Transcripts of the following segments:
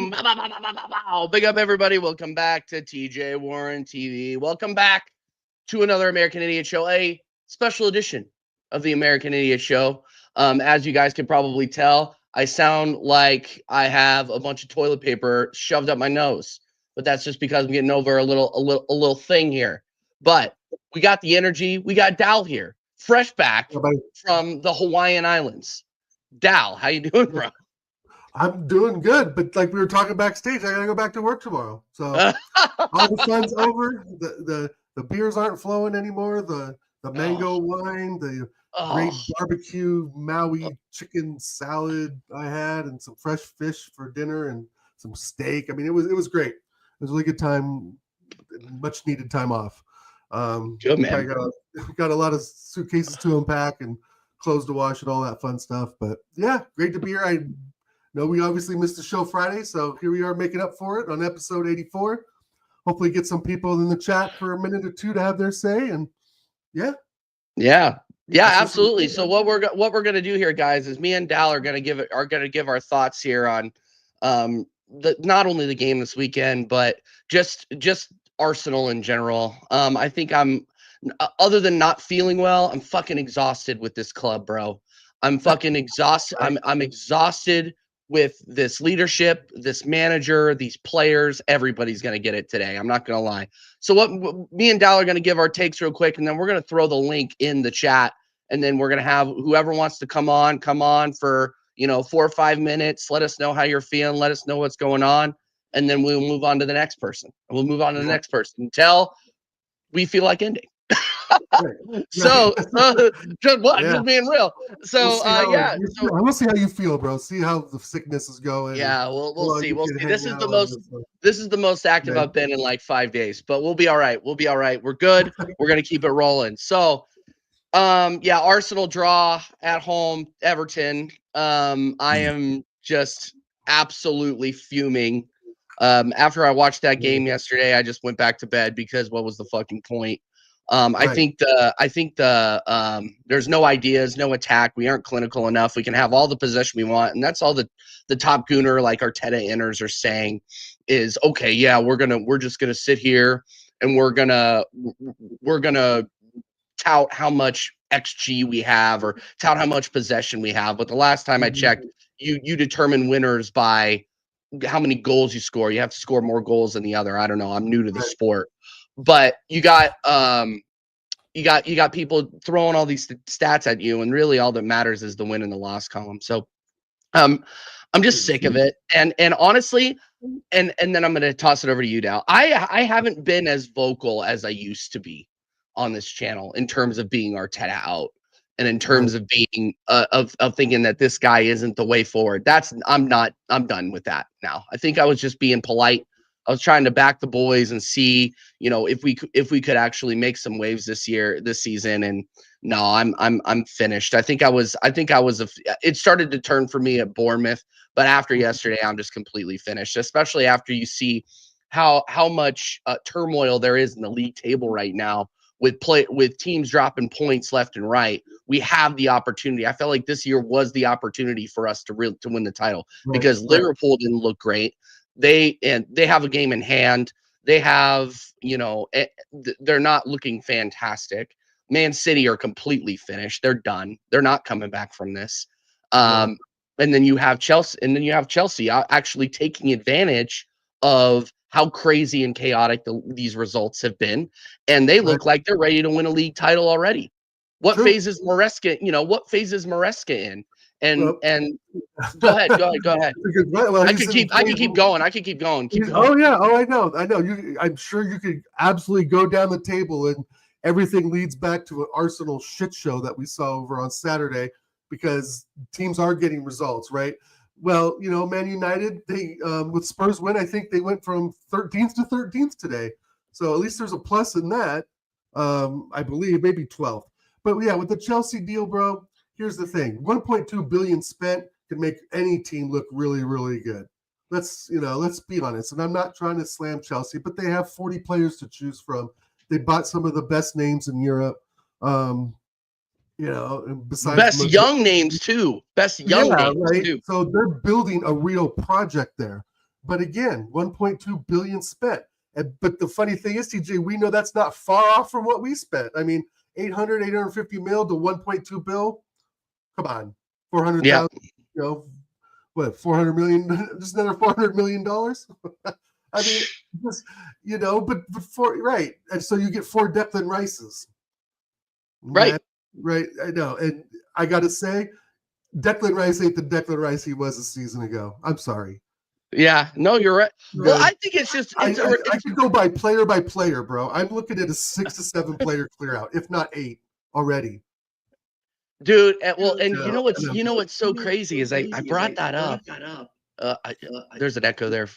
boom. Bow, bow, bow, bow, bow, bow. Big up, everybody. Welcome back to TJ Warren TV. Welcome back to another American Idiot Show, a special edition of the American Idiot Show. As you guys can probably tell, I sound like I have a bunch of toilet paper shoved up my nose, but that's just because I'm getting over a little thing here. But we got the energy. We got Dal here, fresh back from the Hawaiian Islands. Dal, how you doing, bro? I'm doing good, but like we were talking backstage, I gotta go back to work tomorrow. So all the fun's over. The beers aren't flowing anymore. The mango wine, the great barbecue Maui chicken salad I had, and some fresh fish for dinner and some steak. I mean, it was great. It was a really good time, much needed time off. Good man. Got a lot of suitcases to unpack and clothes to wash and all that fun stuff. But yeah, great to be here. I know we obviously missed the show Friday, so here we are making up for it on episode 84. Hopefully get some people in the chat for a minute or two to have their say, and yeah, absolutely. So what we're gonna do here, guys, is me and Dal are gonna give our thoughts here on not only the game this weekend, but just Arsenal in general. I think I'm, other than not feeling well, I'm fucking exhausted with this club, bro. I'm fucking exhausted. I'm exhausted with this leadership, this manager, these players. Everybody's going to get it today. I'm not going to lie. So what me and Dal are going to give our takes real quick, and then we're going to throw the link in the chat, and then we're going to have whoever wants to come on for, 4 or 5 minutes. Let us know how you're feeling. Let us know what's going on. And then we'll move on to the next person. Until we feel like ending. So just being real. So we'll see how you feel, bro. See how the sickness is going. Yeah, we'll see. This is the most active I've been in like 5 days, but we'll be all right. We're good. We're gonna keep it rolling. So Arsenal draw at home, Everton. I am just absolutely fuming. After I watched that game yesterday, I just went back to bed because what was the fucking point? I think there's no ideas, no attack. We aren't clinical enough. We can have all the possession we want, and that's all the top gooner like Arteta inners are saying is okay. Yeah, we're just gonna sit here and we're gonna tout how much XG we have or tout how much possession we have. But the last time I checked, you determine winners by how many goals you score. You have to score more goals than the other. I don't know. I'm new to the sport. But you got people throwing all these stats at you, and really all that matters is the win and the loss column. So I'm just sick of it. And honestly, and then I'm gonna toss it over to you, Dal. I haven't been as vocal as I used to be on this channel in terms of being Arteta out and in terms of being of thinking that this guy isn't the way forward. I'm done with that now. I think I was just being polite. I was trying to back the boys and see, if we could actually make some waves this season. And no, I'm finished. It started to turn for me at Bournemouth, but after yesterday, I'm just completely finished, especially after you see how much turmoil there is in the league table right now with teams dropping points left and right. We have the opportunity. I felt like this year was the opportunity for us to win the title because Liverpool didn't look great. They have a game in hand. They have, they're not looking fantastic. Man City are completely finished. They're done. They're not coming back from this. And then you have Chelsea actually taking advantage of how crazy and chaotic these results have been. And they look like they're ready to win a league title already. What phase is Maresca in? And go ahead. Well, I could keep going. I know. I'm sure you could absolutely go down the table, and everything leads back to an Arsenal shit show that we saw over on Saturday because teams are getting results, right? Well, Man United, they with Spurs win, I think they went from 13th to 13th today. So at least there's a plus in that. I believe maybe 12th. But yeah, with the Chelsea deal, bro. Here's the thing: 1.2 billion spent can make any team look really, really good. Let's be honest. And I'm not trying to slam Chelsea, but they have 40 players to choose from. They bought some of the best names in Europe. Besides best young names too. Best young names too. So they're building a real project there. But again, 1.2 billion spent. But the funny thing is, TJ, we know that's not far off from what we spent. I mean, 850 mil to 1.2 bill. Come on, 400,000. You know, what, 400 million? Just another 400 million dollars. I mean, just, but before, right? And so you get 4 Declan Rices, right? Right. I know, and I got to say, Declan Rice ain't the Declan Rice he was a season ago. I'm sorry. Yeah, no, you're right. Well, I think it's just I could go by player, bro. I'm looking at a 6 to 7 player clear out, if not 8 already. Dude, well, and you know what's so crazy is I brought that up. There's an echo there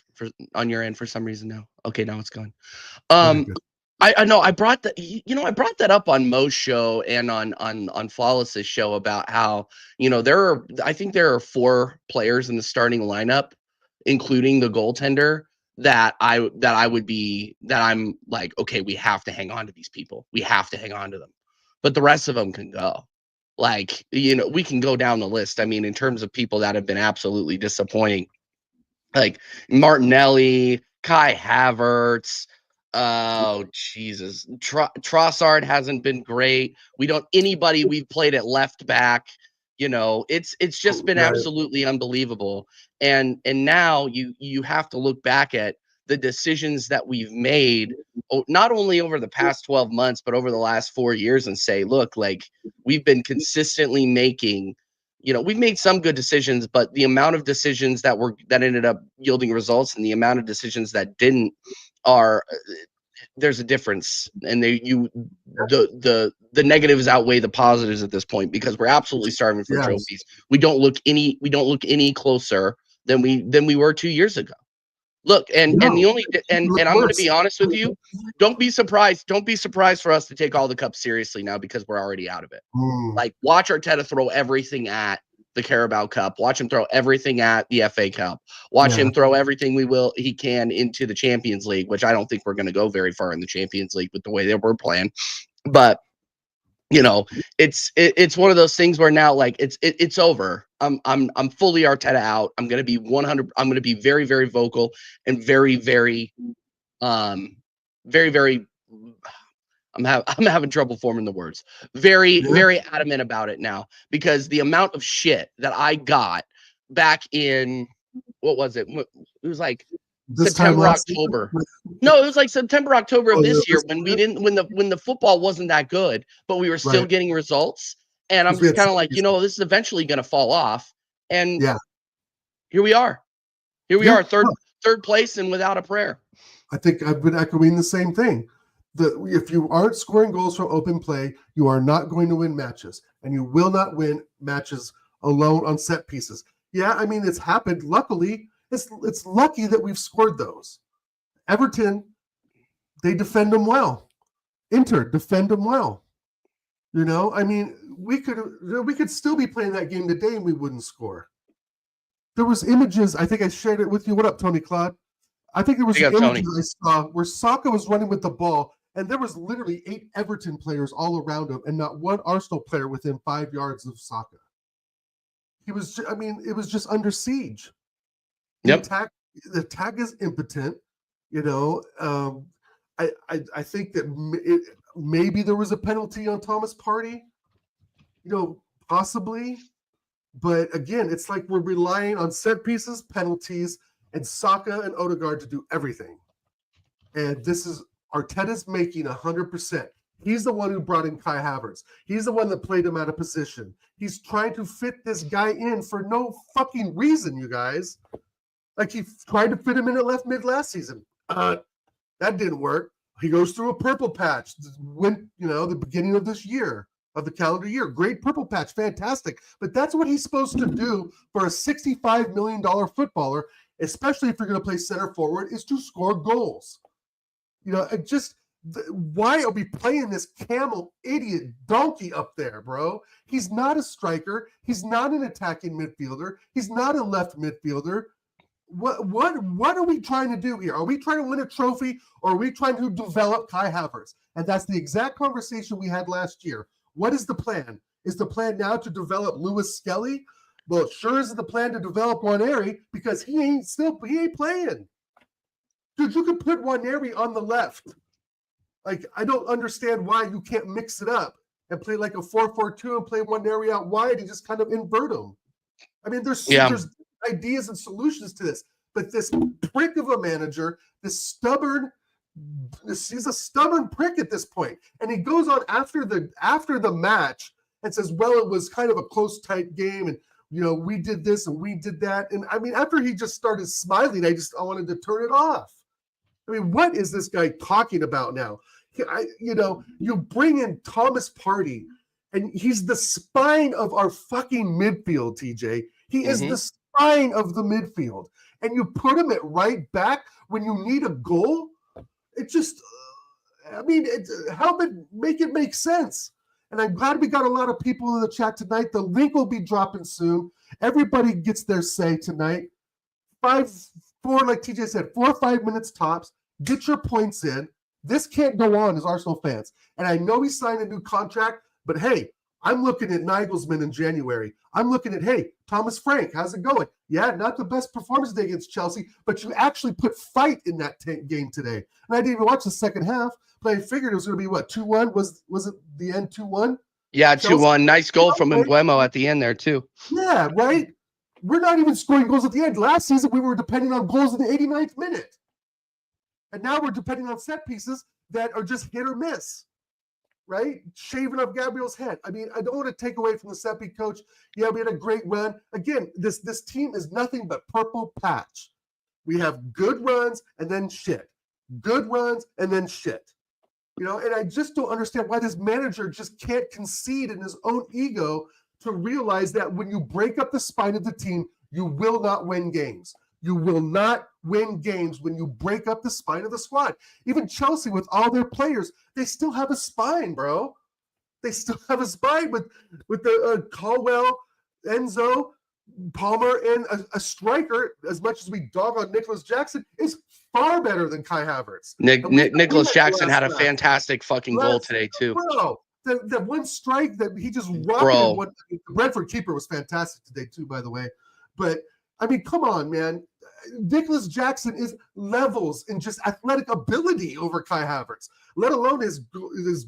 on your end for some reason now. Okay, now it's gone. I know I brought that I brought that up on Mo's show and on Flawless's show about how I think there are 4 players in the starting lineup, including the goaltender, that I'm like, okay, we have to hang on to these people. We have to hang on to them, but the rest of them can go. Like, we can go down the list. I mean, in terms of people that have been absolutely disappointing, like Martinelli, Kai Havertz. Oh, Jesus. Trossard hasn't been great. Anybody we've played at left back, it's just been absolutely unbelievable. And now you have to look back at the decisions that we've made, not only over the past 12 months, but over the last 4 years, and say, look, like, we've been consistently making, we've made some good decisions, but the amount of decisions that ended up yielding results and the amount of decisions that didn't there's a difference. And the negatives outweigh the positives at this point, because we're absolutely starving for trophies. We don't look any closer than we were 2 years ago. Look, and I'm going to be honest with you. Don't be surprised for us to take all the cups seriously now, because we're already out of it. Like, watch Arteta throw everything at the Carabao Cup. Watch him throw everything at the FA Cup. Watch him throw everything he can into the Champions League, which I don't think we're going to go very far in the Champions League with the way that we're playing. But it's one of those things where now, like, it's over. I'm fully Arteta out. I'm going to be 100. I'm going to be very, very vocal and very, very, very, very. I'm having trouble forming the words. Very, very adamant about it now, because the amount of shit that I got back in, what was it? It was like September, October. No, it was like September, October of this year, when the football wasn't that good, but we were still getting results. And I'm just kind of like, this is eventually going to fall off. And here we are. Third place and without a prayer. I think I've been echoing the same thing. If you aren't scoring goals from open play, you are not going to win matches, and you will not win matches alone on set pieces. Yeah, I mean, it's happened. Luckily, it's lucky that we've scored those. Everton, they defend them well. Inter defend them well. I mean, we could still be playing that game today and we wouldn't score. There was images. I think I shared it with you. What up, Tony Claude? I think there was images I saw where Saka was running with the ball, and there was literally 8 Everton players all around him, and not one Arsenal player within 5 yards of Saka. It was just under siege. The attack is impotent. I think that maybe there was a penalty on Thomas Partey. Possibly. But again, it's like we're relying on set pieces, penalties, and Saka and Odegaard to do everything. And this is Arteta's making 100%. He's the one who brought in Kai Havertz. He's the one that played him out of position. He's trying to fit this guy in for no fucking reason, you guys. Like, he tried to fit him in at left mid last season. That didn't work. He goes through a purple patch when, the beginning of this year, of the calendar year. Great purple patch, fantastic. But that's what he's supposed to do for a $65 million footballer, especially if you're going to play center forward, is to score goals. Why are we playing this camel idiot donkey up there, bro? He's not a striker. He's not an attacking midfielder. He's not a left midfielder. What are we trying to do here? Are we trying to win a trophy, or are we trying to develop Kai Havertz? And that's the exact conversation we had last year. What is the plan? Is the plan now to develop Lewis Skelly? Well, it sure isn't the plan to develop Waneri because he ain't playing. Dude, you could put Waneri on the left. Like, I don't understand why you can't mix it up and play like a 4-4-2 and play Waneri out wide and just kind of invert him. I mean, there's ideas and solutions to this, but this prick of a manager, he's a stubborn prick at this point. And he goes on after the match and says, well, it was kind of a close, tight game, and we did this and we did that. And I mean, after he just started smiling, I wanted to turn it off. I mean, what is this guy talking about now? You bring in Thomas Partey, and he's the spine of our fucking midfield, TJ. He is the spine of the midfield. And you put him at right back when you need a goal? It just, help it make sense. And I'm glad we got a lot of people in the chat tonight. The link will be dropping soon. Everybody gets their say tonight. 4, like TJ said, 4 or 5 minutes tops. Get your points in. This can't go on as Arsenal fans. And I know he signed a new contract, but hey, I'm looking at Nagelsmann in January. I'm looking at, hey, Thomas Frank, how's it going? Yeah, not the best performance day against Chelsea, but you actually put fight in that game today. And I didn't even watch the second half, but I figured it was going to be, 2-1? Was it the end 2-1? Yeah, 2-1. Nice goal from Mbeumo at the end there, too. Yeah, right? We're not even scoring goals at the end. Last season, we were depending on goals in the 89th minute. And now we're depending on set pieces that are just hit or miss, right? Shaving off Gabriel's head. I mean, I don't want to take away from the set piece coach. Yeah, we had a great run. Again, this team is nothing but purple patch. We have good runs and then shit. Good runs and then shit. And I just don't understand why this manager just can't concede in his own ego to realize that when you break up the spine of the team, you will not win games. You will not win games when you break up the spine of the squad. Even Chelsea, with all their players, they still have a spine, bro. They still have a spine with the Caldwell, Enzo, Palmer, and a striker. As much as we dog on Nicholas Jackson, is far better than Kai Havertz. Nicholas Jackson had a fantastic fucking goal today too. Bro, the one strike that he just rocketed. The Brentford keeper was fantastic today too, by the way. But I mean, come on, man. Nicholas Jackson is levels in just athletic ability over Kai Havertz, let alone his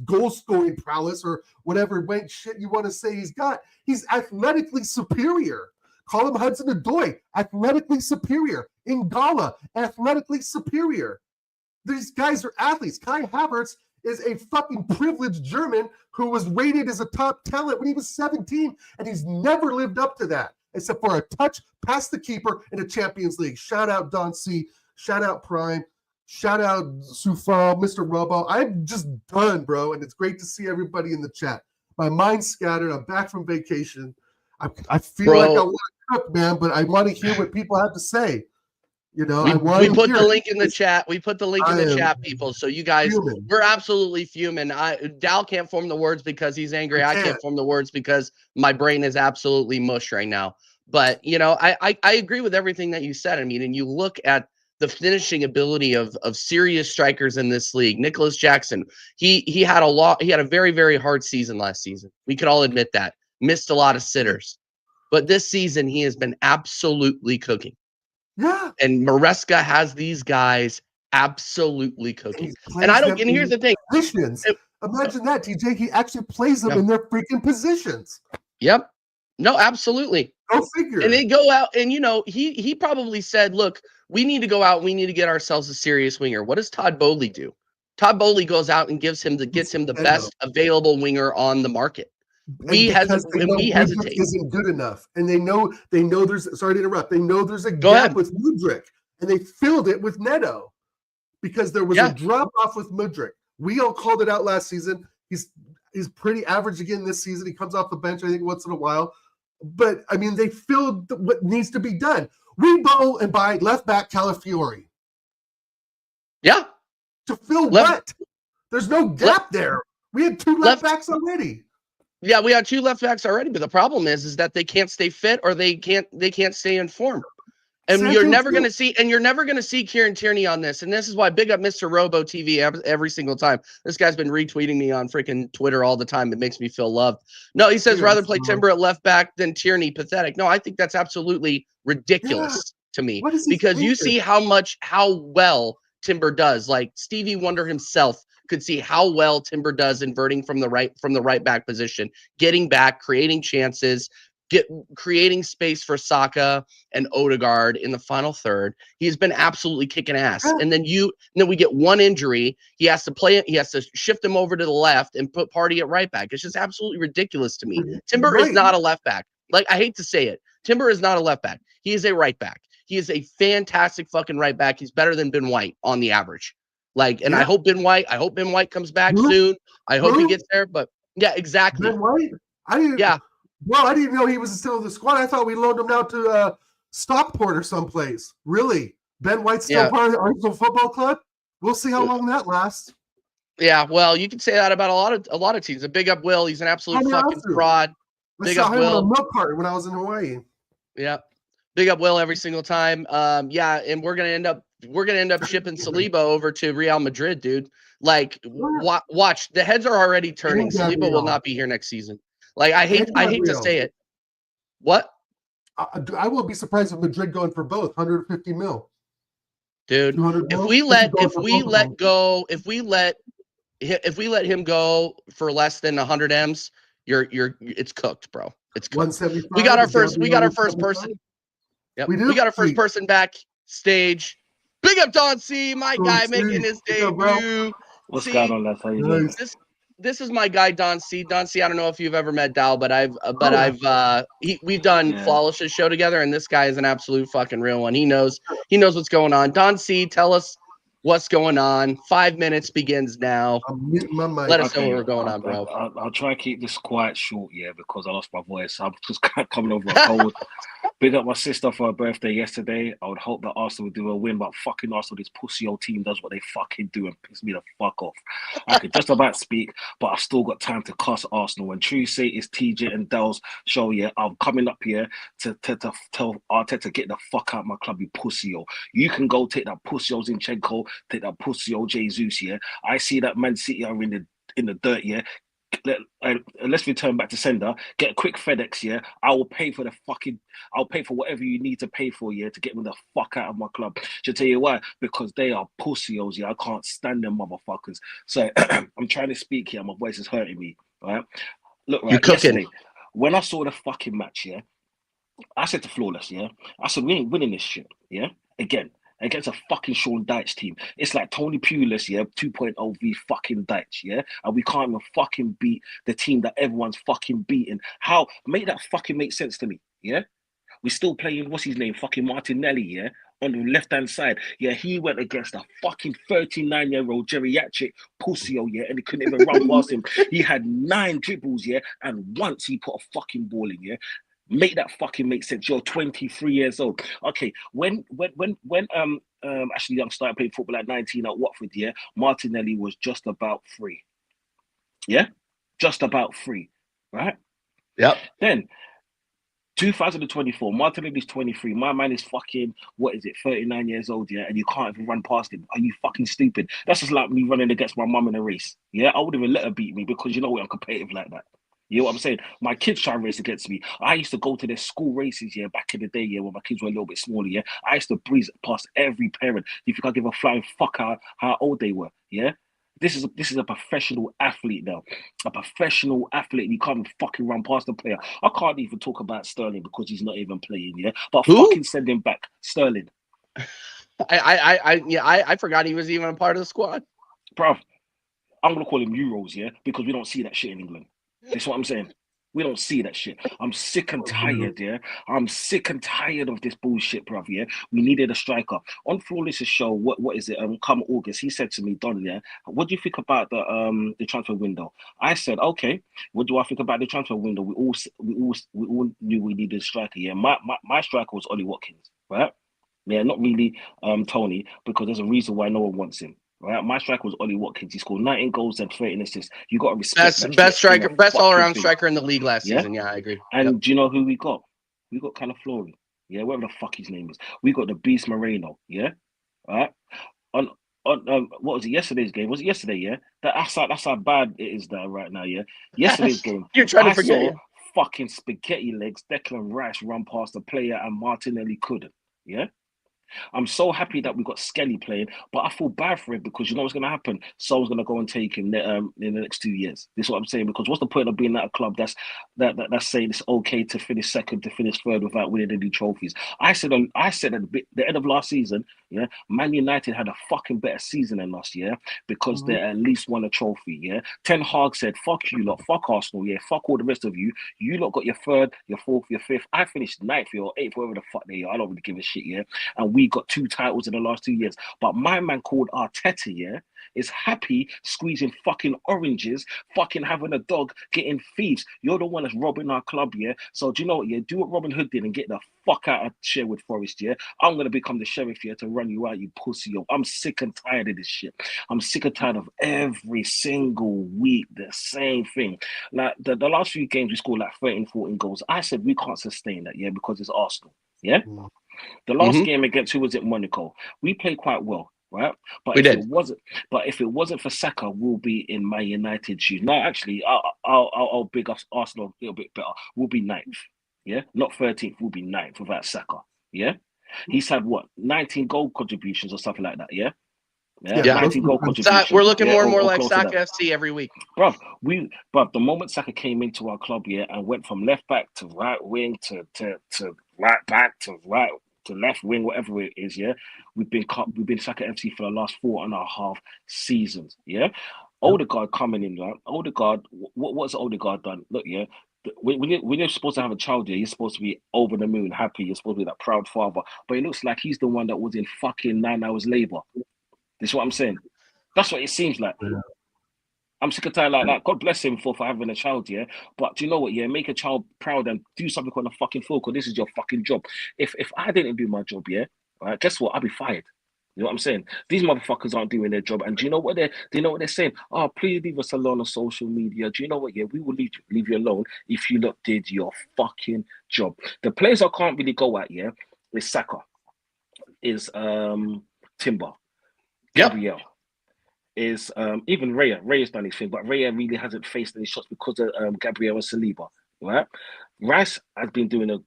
goal-scoring prowess or whatever wank shit you want to say he's got. He's athletically superior. Call him Hudson-Odoi, athletically superior. Ingala, athletically superior. These guys are athletes. Kai Havertz is a fucking privileged German who was rated as a top talent when he was 17, and he's never lived up to that, except for a touch past the keeper in the Champions League. Shout out Don C. Shout out Prime. Shout out Surafel, Mr. Robo. I'm just done, bro, and it's great to see everybody in the chat. My mind's scattered. I'm back from vacation. I feel like I want to cook, man, but I want to hear what people have to say. We put the link in the chat. We put the link in the chat, people. So you guys, we're absolutely fuming. Dal can't form the words because he's angry. I can't form the words because my brain is absolutely mush right now. But, I agree with everything that you said. I mean, and you look at the finishing ability of serious strikers in this league. Nicholas Jackson, he had a very, very hard season last season. We could all admit that. Missed a lot of sitters. But this season, he has been absolutely cooking. Yeah. And Maresca has these guys absolutely cooking. And here's the thing. Positions. Imagine that, TJ. He actually plays them in their freaking positions. Yep. No, absolutely. Go figure. And they go out and, he probably said, look, we need to go out. We need to get ourselves a serious winger. What does Todd Bowley do? Todd Bowley goes out and gets him the best available winger on the market. We hesitate. Isn't good enough, and they know there's. Sorry to interrupt. They know there's a gap with Mudryk, and they filled it with Neto because there was a drop off with Mudryk. We all called it out last season. He's pretty average again this season. He comes off the bench, I think, once in a while. But I mean, they filled what needs to be done. We go and buy left back Calafiori. Yeah. To fill what? There's no gap there. We had 2 left backs already. Yeah, we had 2 left backs already, but the problem is that they can't stay fit or they can't stay in form. And you're never going to see Kieran Tierney on this. And this is why big up Mr. Robo TV every single time. This guy's been retweeting me on freaking Twitter all the time. It makes me feel loved. No, he says rather play Timber at left back than Tierney. Pathetic. No, I think that's absolutely ridiculous to me because you see how well Timber does. Like Stevie Wonder himself could see how well Timber does inverting from the right back position, getting back, creating chances, creating space for Saka and Odegaard in the final third. He's been absolutely kicking ass. And then we get one injury. He has to play it. He has to shift him over to the left and put Partey at right back. It's just absolutely ridiculous to me. Timber is not a left back. Like, I hate to say it. Timber is not a left back. He is a right back. He is a fantastic fucking right back. He's better than Ben White on the average. Like, and I hope Ben White comes back soon. I hope he gets there. But yeah, exactly. Ben White? Well, I didn't know he was still in the squad. I thought we loaned him out to Stockport or someplace. Really? Ben White's still part of the Arsenal Football Club? We'll see how long that lasts. Yeah, well, you can say that about a lot of teams. A big up Will. He's an absolute fucking fraud. Big up Will. I saw him on a milk carton when I was in Hawaii. Yeah. Big up Will every single time. And we're gonna end up shipping Saliba over to Real Madrid, dude. Like, watch. The heads are already turning. Saliba will not be here next season. Like, I hate to say it. What? I will be surprised if Madrid going for both 150 mil. Dude, if we let him go for less than 100 M's, it's cooked, bro. It's cooked. We got our first person. Yep. We got our first person backstage. Big up Don C, my guy making his debut. What's going on, lads? How you doing? This is my guy Don C. Don C. I don't know if you've ever met Dal, but we've done Flawless's show together, and this guy is an absolute fucking real one. He knows what's going on. Don C, tell us what's going on. 5 minutes begins now. Let us know what's going on, bro. I'll try and keep this quite short, because I lost my voice. I'm just coming over a cold. Big up my sister for her birthday yesterday. I would hope that Arsenal would do a win, but fucking Arsenal, this pussy old team does what they fucking do and piss me the fuck off. I could just about speak, but I've still got time to cuss Arsenal. When True say it's TJ and Dell's show, I'm coming up here to tell Arteta to get the fuck out of my club, you pussy old. You can go take that pussy old Zinchenko, take that pussy old Jesus, I see that Man City are in the dirt, let's return back to sender. Get a quick FedEx, I'll pay for whatever you need to pay for, to get me the fuck out of my club. Should tell you why? Because they are pussios, I can't stand them motherfuckers. So I'm trying to speak here. My voice is hurting me. All right. Look, right. You're cooking. Yesterday, when I saw the fucking match, I said to Flawless, I said we ain't winning this shit, again. Against a fucking Sean Dyche team. It's like Tony Pulis, 2.0 v fucking Dyche, and we can't even fucking beat the team that everyone's fucking beating. How? Make that fucking make sense to me, We're still playing, what's his name, fucking Martinelli, on the left-hand side. He went against a fucking 39-year-old geriatric pussyo, and he couldn't even run past him. He had 9 dribbles, and once he put a fucking ball in, Make that fucking make sense. You're 23 years old. Okay, when Ashley Young started playing football at 19 at Watford, Martinelli was just about 3. Just about 3, right? Yep. Then 2024, Martinelli's 23. My man is fucking 39 years old, and you can't even run past him. Are you fucking stupid? That's just like me running against my mum in a race. I wouldn't even let her beat me because you know what, I'm competitive like that. You know what I'm saying? My kids try and race against me. I used to go to their school races, back in the day, when my kids were a little bit smaller, I used to breeze past every parent. You think I give a flying fuck how old they were, This is a professional athlete now. A professional athlete. You can't even fucking run past the player. I can't even talk about Sterling because he's not even playing, But fucking send him back. Sterling. I forgot he was even a part of the squad. Bruv, I'm going to call him Euros, because we don't see that shit in England. That's what I'm saying. We don't see that shit. I'm sick and tired, I'm sick and tired of this bullshit, bruv, We needed a striker. On Flawless's show, what is it? Come August, he said to me, Don, what do you think about the transfer window? I said, okay, what do I think about the transfer window? We all knew we needed a striker, My striker was Ollie Watkins, right? Not really Tony, because there's a reason why no one wants him. Right, my striker was Ollie Watkins. He scored 19 goals and 13 assists. You got to respect best striker, best all-around striker in the league last season. Yeah, I agree. And do you know who we got? We got Calaflori. Yeah, whatever the fuck his name is. We got the Beast Moreno. Yeah, all right. On what was it? Yesterday's game? Was it yesterday? Yeah, that's how bad it is there right now. Yeah, yesterday's game. You're trying to I forget saw you. fucking spaghetti legs. Declan Rice run past the player and Martinelli couldn't. Yeah. I'm so happy that we got Skelly playing, but I feel bad for him because you know what's going to happen? Someone's going to go and take him in the next 2 years. This is what I'm saying. Because what's the point of being at a club that's saying it's okay to finish second, to finish third without winning any trophies? I said at the end of last season, yeah, Man United had a fucking better season than us, yeah, because they at least won a trophy, yeah. Ten Hag said, "Fuck you lot, fuck Arsenal, yeah, fuck all the rest of you. You lot got your third, your fourth, your fifth. I finished ninth or eighth, whatever the fuck they are. I don't really give a shit, yeah." And we got 2 titles in the last 2 years. But my man called Arteta, yeah, is happy squeezing fucking oranges, fucking having a dog, getting thieves. You're the one that's robbing our club, yeah. So do you know what? Yeah, do what Robin Hood did and get the fuck out of Sherwood Forest, yeah. I'm gonna become the sheriff here to run you out, you pussy. Yo. I'm sick and tired of this shit. I'm sick and tired of every single week the same thing. Like the last few games, we scored like 13, 14 goals. I said we can't sustain that, yeah, because it's Arsenal, yeah. The last game against who was it? Monaco. We played quite well, right? But if it wasn't for Saka, we'll be in Man United shoes. No, actually, I'll big us Arsenal a little bit better. We'll be 9th, yeah, not 13th. We'll be 9th without Saka, yeah. He's had what 19 goal contributions or something like that, yeah. Yeah. 19 goal contributions. We're looking more and more or like close to Saka that. FC every week. Bruv, the moment Saka came into our club, yeah, and went from left back to right wing to right back to right to left wing, whatever it is, yeah, we've been Saka FC for the last 4.5 seasons, yeah. Odegaard coming in, right? Odegaard, what's Odegaard done? Look, yeah, when you're supposed to have a child here, you're supposed to be over the moon, happy. You're supposed to be that proud father, but it looks like he's the one that was in fucking 9 hours labor. This is what I'm saying. That's what it seems like. Yeah. I'm sick of tired like that. God bless him for having a child, yeah. But do you know what? Yeah, make a child proud and do something on the fucking field because this is your fucking job. If I didn't do my job, yeah, right, guess what? I'll be fired. You know what I'm saying? These motherfuckers aren't doing their job. And do you know what they're saying? Oh, please leave us alone on social media. Do you know what? Yeah, we will leave you alone if you lot did your fucking job. The players I can't really go at, yeah, is Saka, is Timber, Gabriel. Is even Raya. Raya's done his thing, but Raya really hasn't faced any shots because of Gabriel and Saliba, right? Rice has been doing a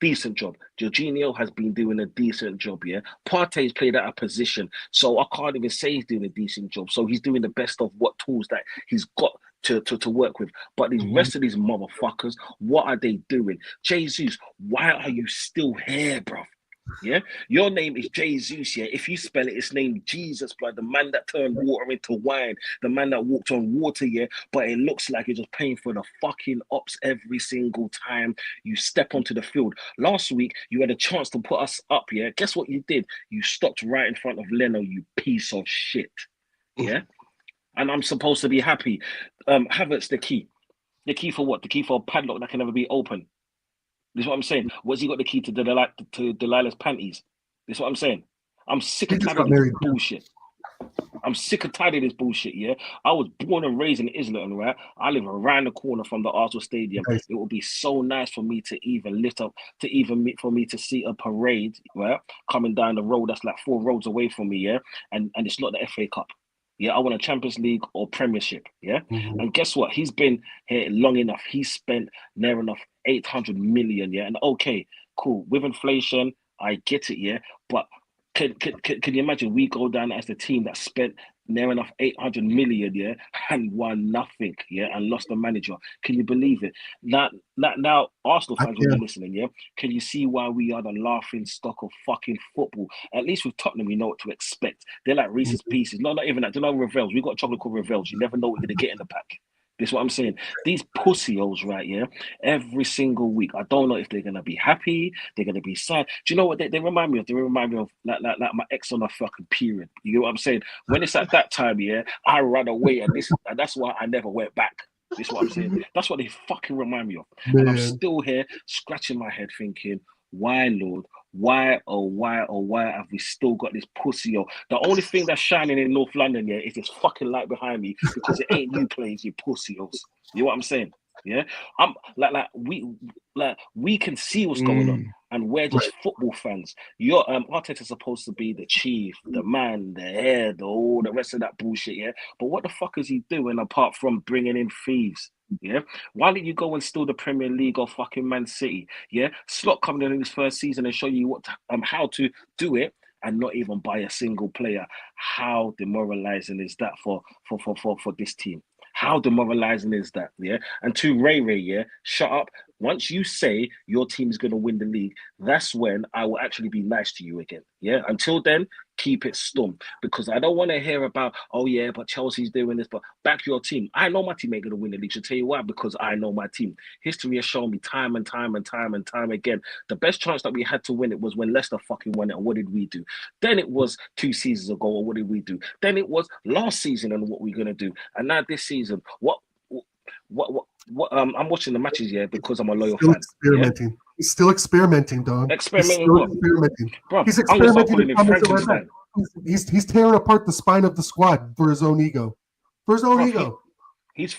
decent job. Jorginho has been doing a decent job, yeah? Partey's played out of position, so I can't even say he's doing a decent job. So he's doing the best of what tools that he's got to work with. But the rest of these motherfuckers, what are they doing? Jesus, why are you still here, bro? Yeah, your name is Jesus. Yeah, if you spell it, it's named Jesus, blood. The man that turned water into wine, the man that walked on water. Yeah, but it looks like you're just paying for the fucking ops every single time you step onto the field. Last week, you had a chance to put us up. Yeah, guess what you did? You stopped right in front of Leno, you piece of shit. Yeah, and I'm supposed to be happy. Havertz the key. The key for what? The key for a padlock that can never be open. This is what I'm saying. What's he got the key to Delilah's panties? This is what I'm saying. I'm sick and tired of this bullshit. I'm sick and tired of this bullshit, yeah? I was born and raised in Islington, right? I live around the corner from the Arsenal Stadium. Nice. It would be so nice for me to even for me to see a parade, right? Coming down the road that's like 4 roads away from me, yeah? And it's not the FA Cup. Yeah, I want a Champions League or Premiership, yeah? And guess what? He's been here long enough. He's spent near enough 800 million, yeah? And okay, cool. With inflation, I get it, yeah? But can you imagine we go down as the team that spent near enough 800 million, yeah, and won nothing, yeah, and lost the manager? Can you believe it? Now Arsenal fans will be listening, yeah? Can you see why we are the laughing stock of fucking football? At least with Tottenham, we know what to expect. They're like Reese's Pieces. No, not even that. Do you know Revels? We got a chocolate called Revels. You never know what you're going to get in the pack. This is what I'm saying. These pussy-holes, right, yeah, every single week. I don't know if they're going to be happy, they're going to be sad. Do you know what they remind me of? They remind me of like my ex on a fucking period. You know what I'm saying? When it's at that time, yeah, I ran away, and that's why I never went back. This is what I'm saying. That's what they fucking remind me of. Man. And I'm still here scratching my head thinking, why, Lord? Why have we still got this pussy? The only thing that's shining in North London, yeah, is this fucking light behind me because it ain't you playing, you pussy. You know what I'm saying? Yeah, I'm we can see what's going on, and we're just football fans. Your Arteta's supposed to be the chief, the man, the head, all the rest of that bullshit, yeah? But what the fuck is he doing apart from bringing in thieves? Yeah, why didn't you go and steal the Premier League or fucking Man City? Yeah, Slot coming in his first season and show you what how to do it, and not even buy a single player. How demoralizing is that for this team? How demoralizing is that? Yeah. And to Ray, yeah, shut up. Once you say your team is going to win the league, that's when I will actually be nice to you again. Yeah. Until then, keep it stum, because I don't want to hear about, oh yeah, but Chelsea's doing this, but back your team. I know my team ain't going to win the league. I'll tell you why, because I know my team. History has shown me time and time again. The best chance that we had to win it was when Leicester fucking won it. And what did we do? Then it was 2 seasons ago. And what did we do? Then it was last season and what we're going to do. And now this season, what I'm watching the matches, yeah, because I'm a loyal fan. Experimenting. Yeah? He's still experimenting, dog. Experimenting what? Experimenting. Bro, he's experimenting to Frankenstein. He's tearing apart the spine of the squad for his own ego. For his own ego. He's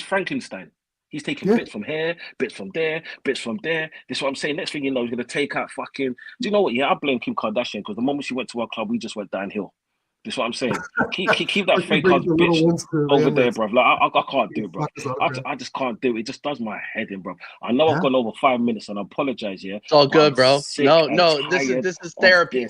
Frankenstein. He's taking bits from here, bits from there, bits from there. This is what I'm saying. Next thing you know, he's going to take out fucking... Do you know what? Yeah, I blame Kim Kardashian, because the moment she went to our club, we just went downhill. That's what I'm saying. Keep that fake ass bitch over there, bro. Like I can't do it, bro. I just can't do it. It just does my head in, bro. I know I've gone over 5 minutes, and I apologize. Yeah, it's all good, bro. No, this is therapy.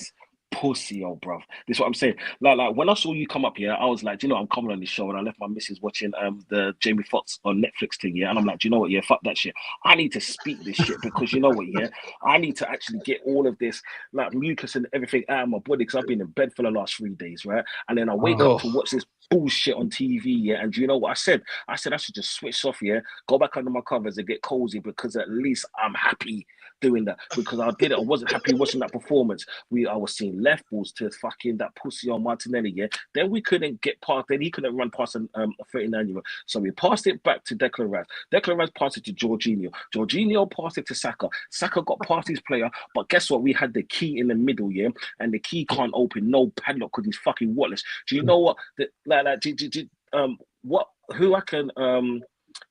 Pussy, oh, bro. This is what I'm saying. Like when I saw you come up here, I was like, you know, I'm coming on this show, and I left my missus watching the Jamie Foxx on Netflix thing, yeah. And I'm like, do you know what? Yeah, fuck that shit. I need to speak this shit, because you know what? Yeah, I need to actually get all of this like mucus and everything out of my body, because I've been in bed for the last 3 days, right? And then I wake up to watch this bullshit on TV, yeah. And do you know what I said? I said I should just switch off, yeah, go back under my covers and get cozy, because at least I'm happy doing that, because I did it. I wasn't happy watching that performance. I was seeing left balls to fucking that pussy on Martinelli, yeah. Then we couldn't get past. Then he couldn't run past a 39-year-old. So we passed it back to Declan Rice. Declan Rice passed it to Jorginho. Jorginho passed it to Saka. Saka got past his player, but guess what? We had the key in the middle, yeah, and the key can't open no padlock because he's fucking whatless. Do you know what? Who I can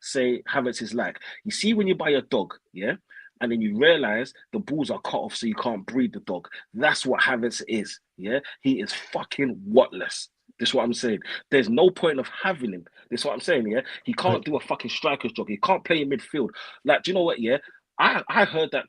say Havertz is like? You see when you buy a dog, yeah, and then you realize the balls are cut off so you can't breed the dog. That's what Havertz is, yeah? He is fucking whatless. This is what I'm saying. There's no point of having him. This is what I'm saying, yeah? He can't do a fucking striker's job. He can't play in midfield. Like, do you know what, yeah? I heard that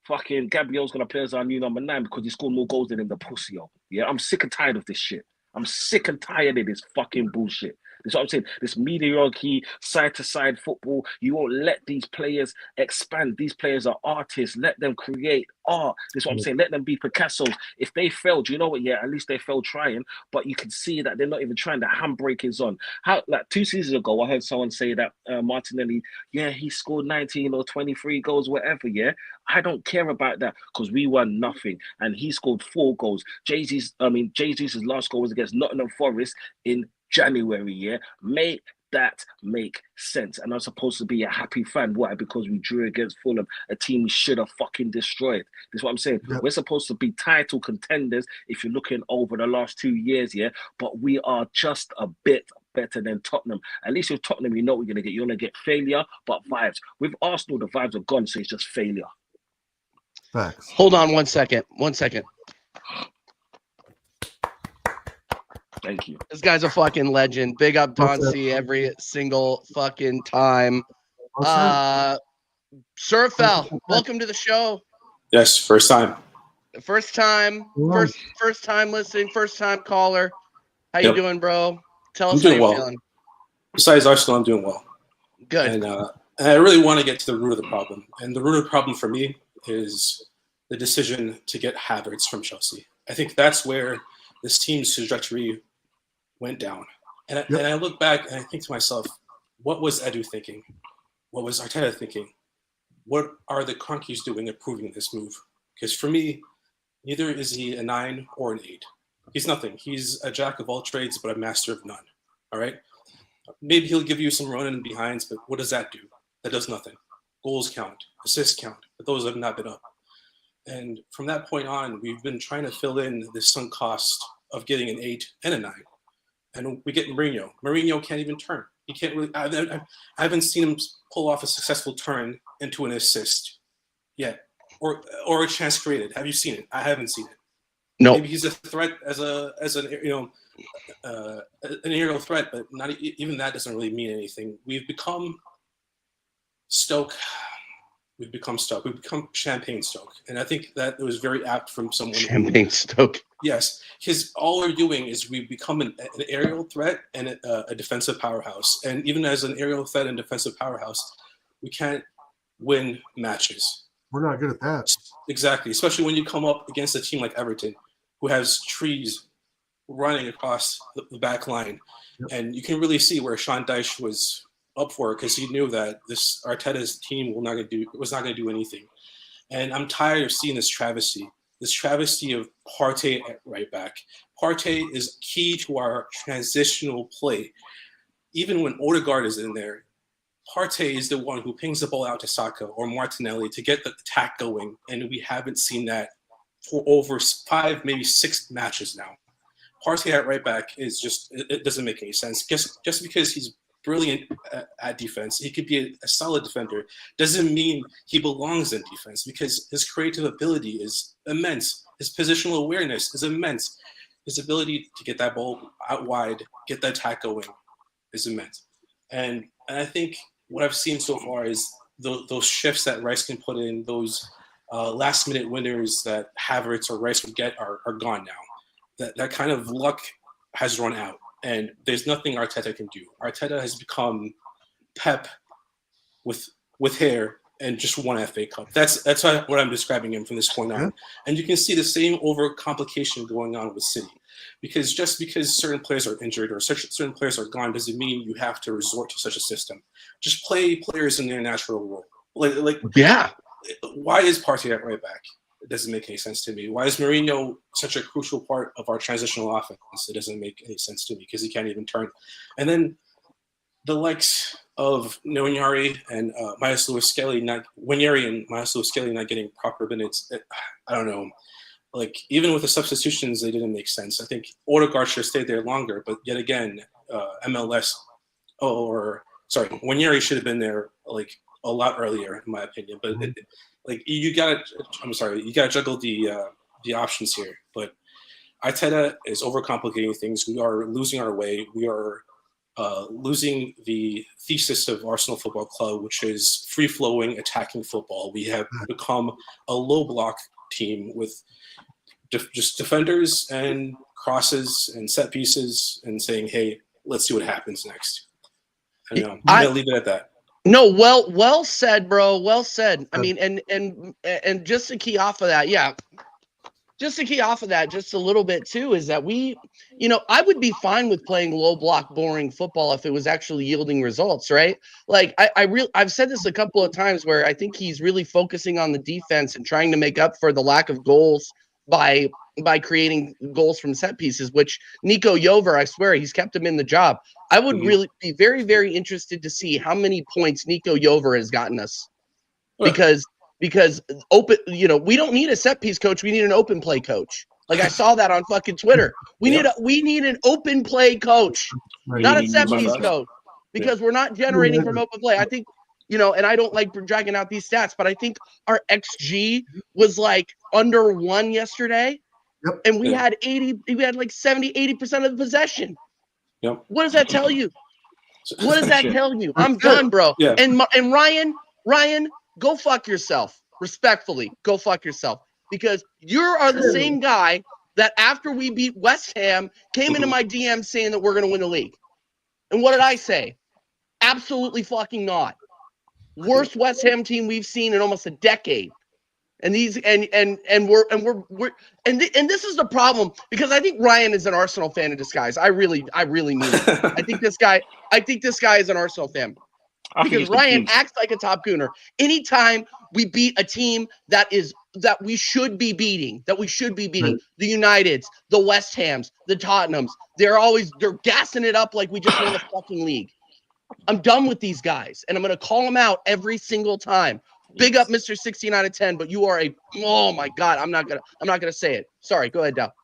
fucking Gabriel's going to play as our new number 9 because he scored more goals than him, the pussy, yeah? I'm sick and tired of this shit. I'm sick and tired of this fucking bullshit. That's what I'm saying. This mediocrity, side-to-side football, you won't let these players expand. These players are artists. Let them create art. That's what I'm saying. Let them be Picassos. If they failed, you know what? Yeah, at least they failed trying. But you can see that they're not even trying. The handbrake is on. Like 2 seasons ago, I heard someone say that Martinelli, yeah, he scored 19 or 23 goals, whatever, yeah. I don't care about that, because we won nothing. And he scored 4 goals. Jesus' last goal was against Nottingham Forest in January, yeah. Make that make sense. And I'm supposed to be a happy fan. Why? Because we drew against Fulham, a team we should have fucking destroyed. That's what I'm saying. Yep. We're supposed to be title contenders if you're looking over the last 2 years, yeah. But we are just a bit better than Tottenham. At least with Tottenham, you know what you're going to get. You're going to get failure, but vibes. With Arsenal, the vibes are gone, so it's just failure. Facts. Hold on 1 second. 1 second. Thank you. This guy's a fucking legend. Big up Don C every single fucking time. Surafel, welcome to the show. Yes, first time. First time listening, first time caller. How you doing, bro? Tell us how you're feeling. Besides Arsenal, I'm doing well. Good. And I really want to get to the root of the problem. And the root of the problem for me is the decision to get Havertz from Chelsea. I think that's where this team's trajectory went down. And I look back and I think to myself, what was Edu thinking? What was Arteta thinking? What are the Cronkies doing approving this move? Because for me, neither is he a 9 or an 8. He's nothing. He's a jack of all trades, but a master of none. All right? Maybe he'll give you some run in behinds, but what does that do? That does nothing. Goals count, assists count, but those have not been up. And from that point on, we've been trying to fill in this sunk cost of getting an 8 and a 9. And we get Mourinho. Mourinho can't even turn. He can't really. I haven't seen him pull off a successful turn into an assist yet. or a chance created. Have you seen it? I haven't seen it. No. Maybe he's a threat as an aerial threat, but not even that doesn't really mean anything. We've become Stoke. We've become Champagne Stoke, and I think that it was very apt from someone. Champagne Stoke. Yes, because all we're doing is we become an aerial threat and a defensive powerhouse. And even as an aerial threat and defensive powerhouse, we can't win matches. We're not good at that. Exactly, especially when you come up against a team like Everton, who has trees running across the back line. Yep. And you can really see where Sean Dyche was up for it, because he knew that this Arteta's team was not going to do anything. And I'm tired of seeing this travesty of Partey at right back. Partey is key to our transitional play. Even when Odegaard is in there, Partey is the one who pings the ball out to Saka or Martinelli to get the attack going, and we haven't seen that for over 5, maybe 6 matches now. Partey at right back is just, it doesn't make any sense. Just because he's brilliant at defense, he could be a solid defender, doesn't mean he belongs in defense, because his creative ability is immense. His positional awareness is immense. His ability to get that ball out wide, get the attack going is immense. And I think what I've seen so far is those shifts that Rice can put in, those last-minute winners that Havertz or Rice would get are gone now. That kind of luck has run out. And there's nothing Arteta can do. Arteta has become Pep with hair and just one FA Cup. That's what I'm describing him from this point on. And you can see the same overcomplication going on with City. Because just because certain players are injured or certain players are gone doesn't mean you have to resort to such a system. Just play players in their natural role. Yeah. Why is Partey at right back? It doesn't make any sense to me. Why is Mourinho such a crucial part of our transitional offense? It doesn't make any sense to me, because he can't even turn. And then the likes of Nwaneri and Myles Lewis-Skelly not getting proper minutes. I don't know. Even with the substitutions, they didn't make sense. I think Odegaard should have stayed there longer, but yet again, Nwaneri should have been there a lot earlier, in my opinion. But you gotta juggle the options here. But Arteta is overcomplicating things. We are losing our way. We are losing the thesis of Arsenal Football Club, which is free-flowing, attacking football. We have become a low-block team with just defenders and crosses and set pieces and saying, hey, let's see what happens next. I'm going to leave it at that. No, well said, bro. Well said. I mean, and just to key off of that, just a little bit too, is that I would be fine with playing low block, boring football if it was actually yielding results, right? I've said this a couple of times where I think he's really focusing on the defense and trying to make up for the lack of goals by creating goals from set pieces, which Nico Jover, I swear, he's kept him in the job. I would really be very, very interested to see how many points Nico Jover has gotten us, because open, we don't need a set piece coach. We need an open play coach. I saw that on fucking Twitter. We need an open play coach, not a set piece coach, because we're not generating from open play. I think, and I don't like dragging out these stats, but I think our XG was under 1 yesterday. Yep. And we had 70-80% of the possession. Yep. What does that tell you? What does that tell you? I'm done, bro. Yeah. And Ryan, go fuck yourself. Respectfully, go fuck yourself, because you are the same guy that after we beat West Ham came into my DM saying that we're going to win the league. And what did I say? Absolutely fucking not. Worst West Ham team we've seen in almost a decade. And this is the problem, because I think Ryan is an Arsenal fan in disguise. I really mean it. I think this guy is an Arsenal fan, because Ryan acts like a top gooner. Anytime we beat a team that we should be beating, the Uniteds, the West Hams, the Tottenhams, they're gassing it up like we just won the fucking league. I'm done with these guys, and I'm going to call them out every single time. Big up Mr. 16 out of 10, but you are oh my God, I'm not gonna say it. Sorry, go ahead, Dal.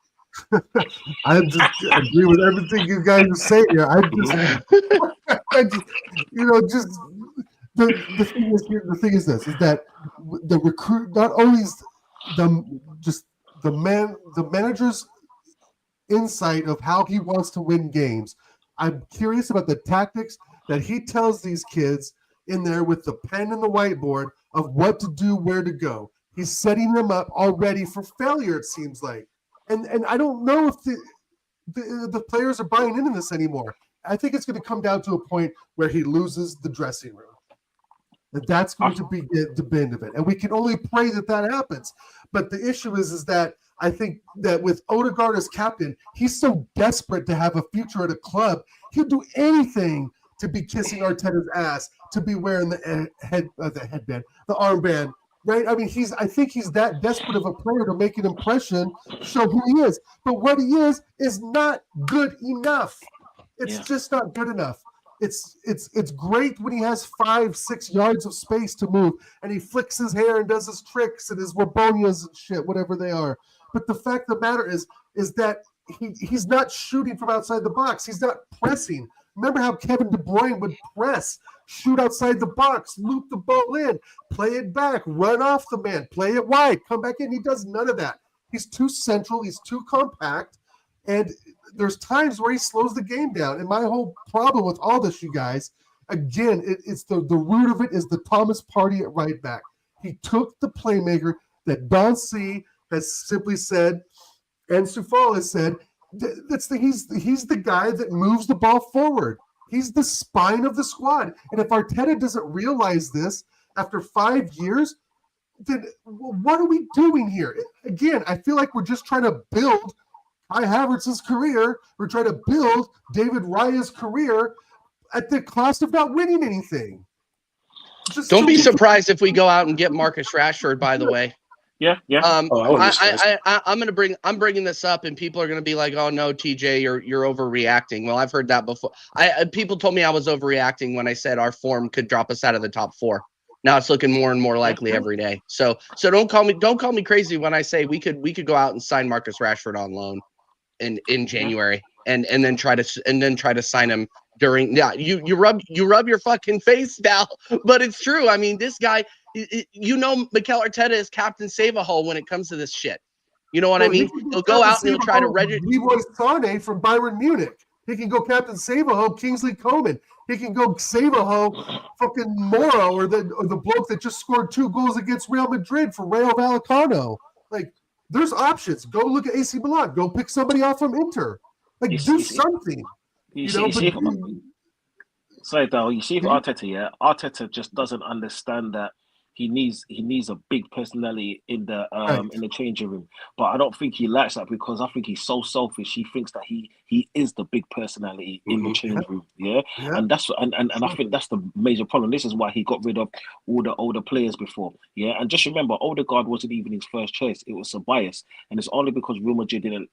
I just agree with everything you guys are saying. the thing is this: is that the recruit not only is the manager's insight of how he wants to win games. I'm curious about the tactics that he tells these kids in there with the pen and the whiteboard of what to do, where to go. He's setting them up already for failure, it seems like. And I don't know if the players are buying into this anymore. I think it's going to come down to a point where he loses the dressing room. That's going to be the end of it. And we can only pray that happens. But the issue is that I think that with Odegaard as captain, he's so desperate to have a future at a club. He'll do anything to be kissing Arteta's ass, to be wearing the headband, the armband, right? I mean, I think he's that desperate of a player to make an impression, show who he is. But what he is not good enough. It's just not good enough. It's great when he has 5-6 yards of space to move and he flicks his hair and does his tricks and his wabonias and shit, whatever they are. But the fact of the matter is that he's not shooting from outside the box. He's not pressing. Remember how Kevin De Bruyne would press, shoot outside the box, loop the ball in, play it back, run off the man, play it wide, come back in. He does none of that. He's too central. He's too compact. And there's times where he slows the game down. And my whole problem with all this, you guys, again, it's the root of it is the Thomas Partey at right back. He took the playmaker that Don C has simply said, and Surafel has said, he's the guy that moves the ball forward. He's the spine of the squad. And if Arteta doesn't realize this after 5 years, then what are we doing here? Again, I feel like we're just trying to build Kai Havertz's career. We're trying to build David Raya's career at the cost of not winning anything. Don't be surprised if we go out and get Marcus Rashford, by the way. Yeah. I'm bringing this up, and people are going to be like, "Oh no, TJ, you're overreacting." Well, I've heard that before. People told me I was overreacting when I said our form could drop us out of the top 4. Now it's looking more and more likely every day. So don't call me crazy when I say we could go out and sign Marcus Rashford on loan in January and then try to sign him during. Yeah, you rub your fucking face now, but it's true. I mean, this guy. Mikel Arteta is Captain Save-A-Hole when it comes to this shit. You know what I mean? He'll go out and he'll try to register. Leroy Sané from Bayern Munich. He can go Captain Save-A-Hole, Kingsley Coman. He can go Save-A-Hole, fucking Moro, or the bloke that just scored 2 goals against Real Madrid for Rayo Vallecano. Like, there's options. Go look at AC Milan. Go pick somebody off from Inter. Like, do something. Sorry, though. You see, for Arteta just doesn't understand that he needs a big personality in the changing room. But I don't think he likes that because I think he's so selfish. He thinks that he is the big personality in the changing room. Yeah. And that's and I think that's the major problem. This is why he got rid of all the older players before. Yeah. And just remember, Odegaard wasn't even his first choice. It was Ceballos. And it's only because Real Madrid didn't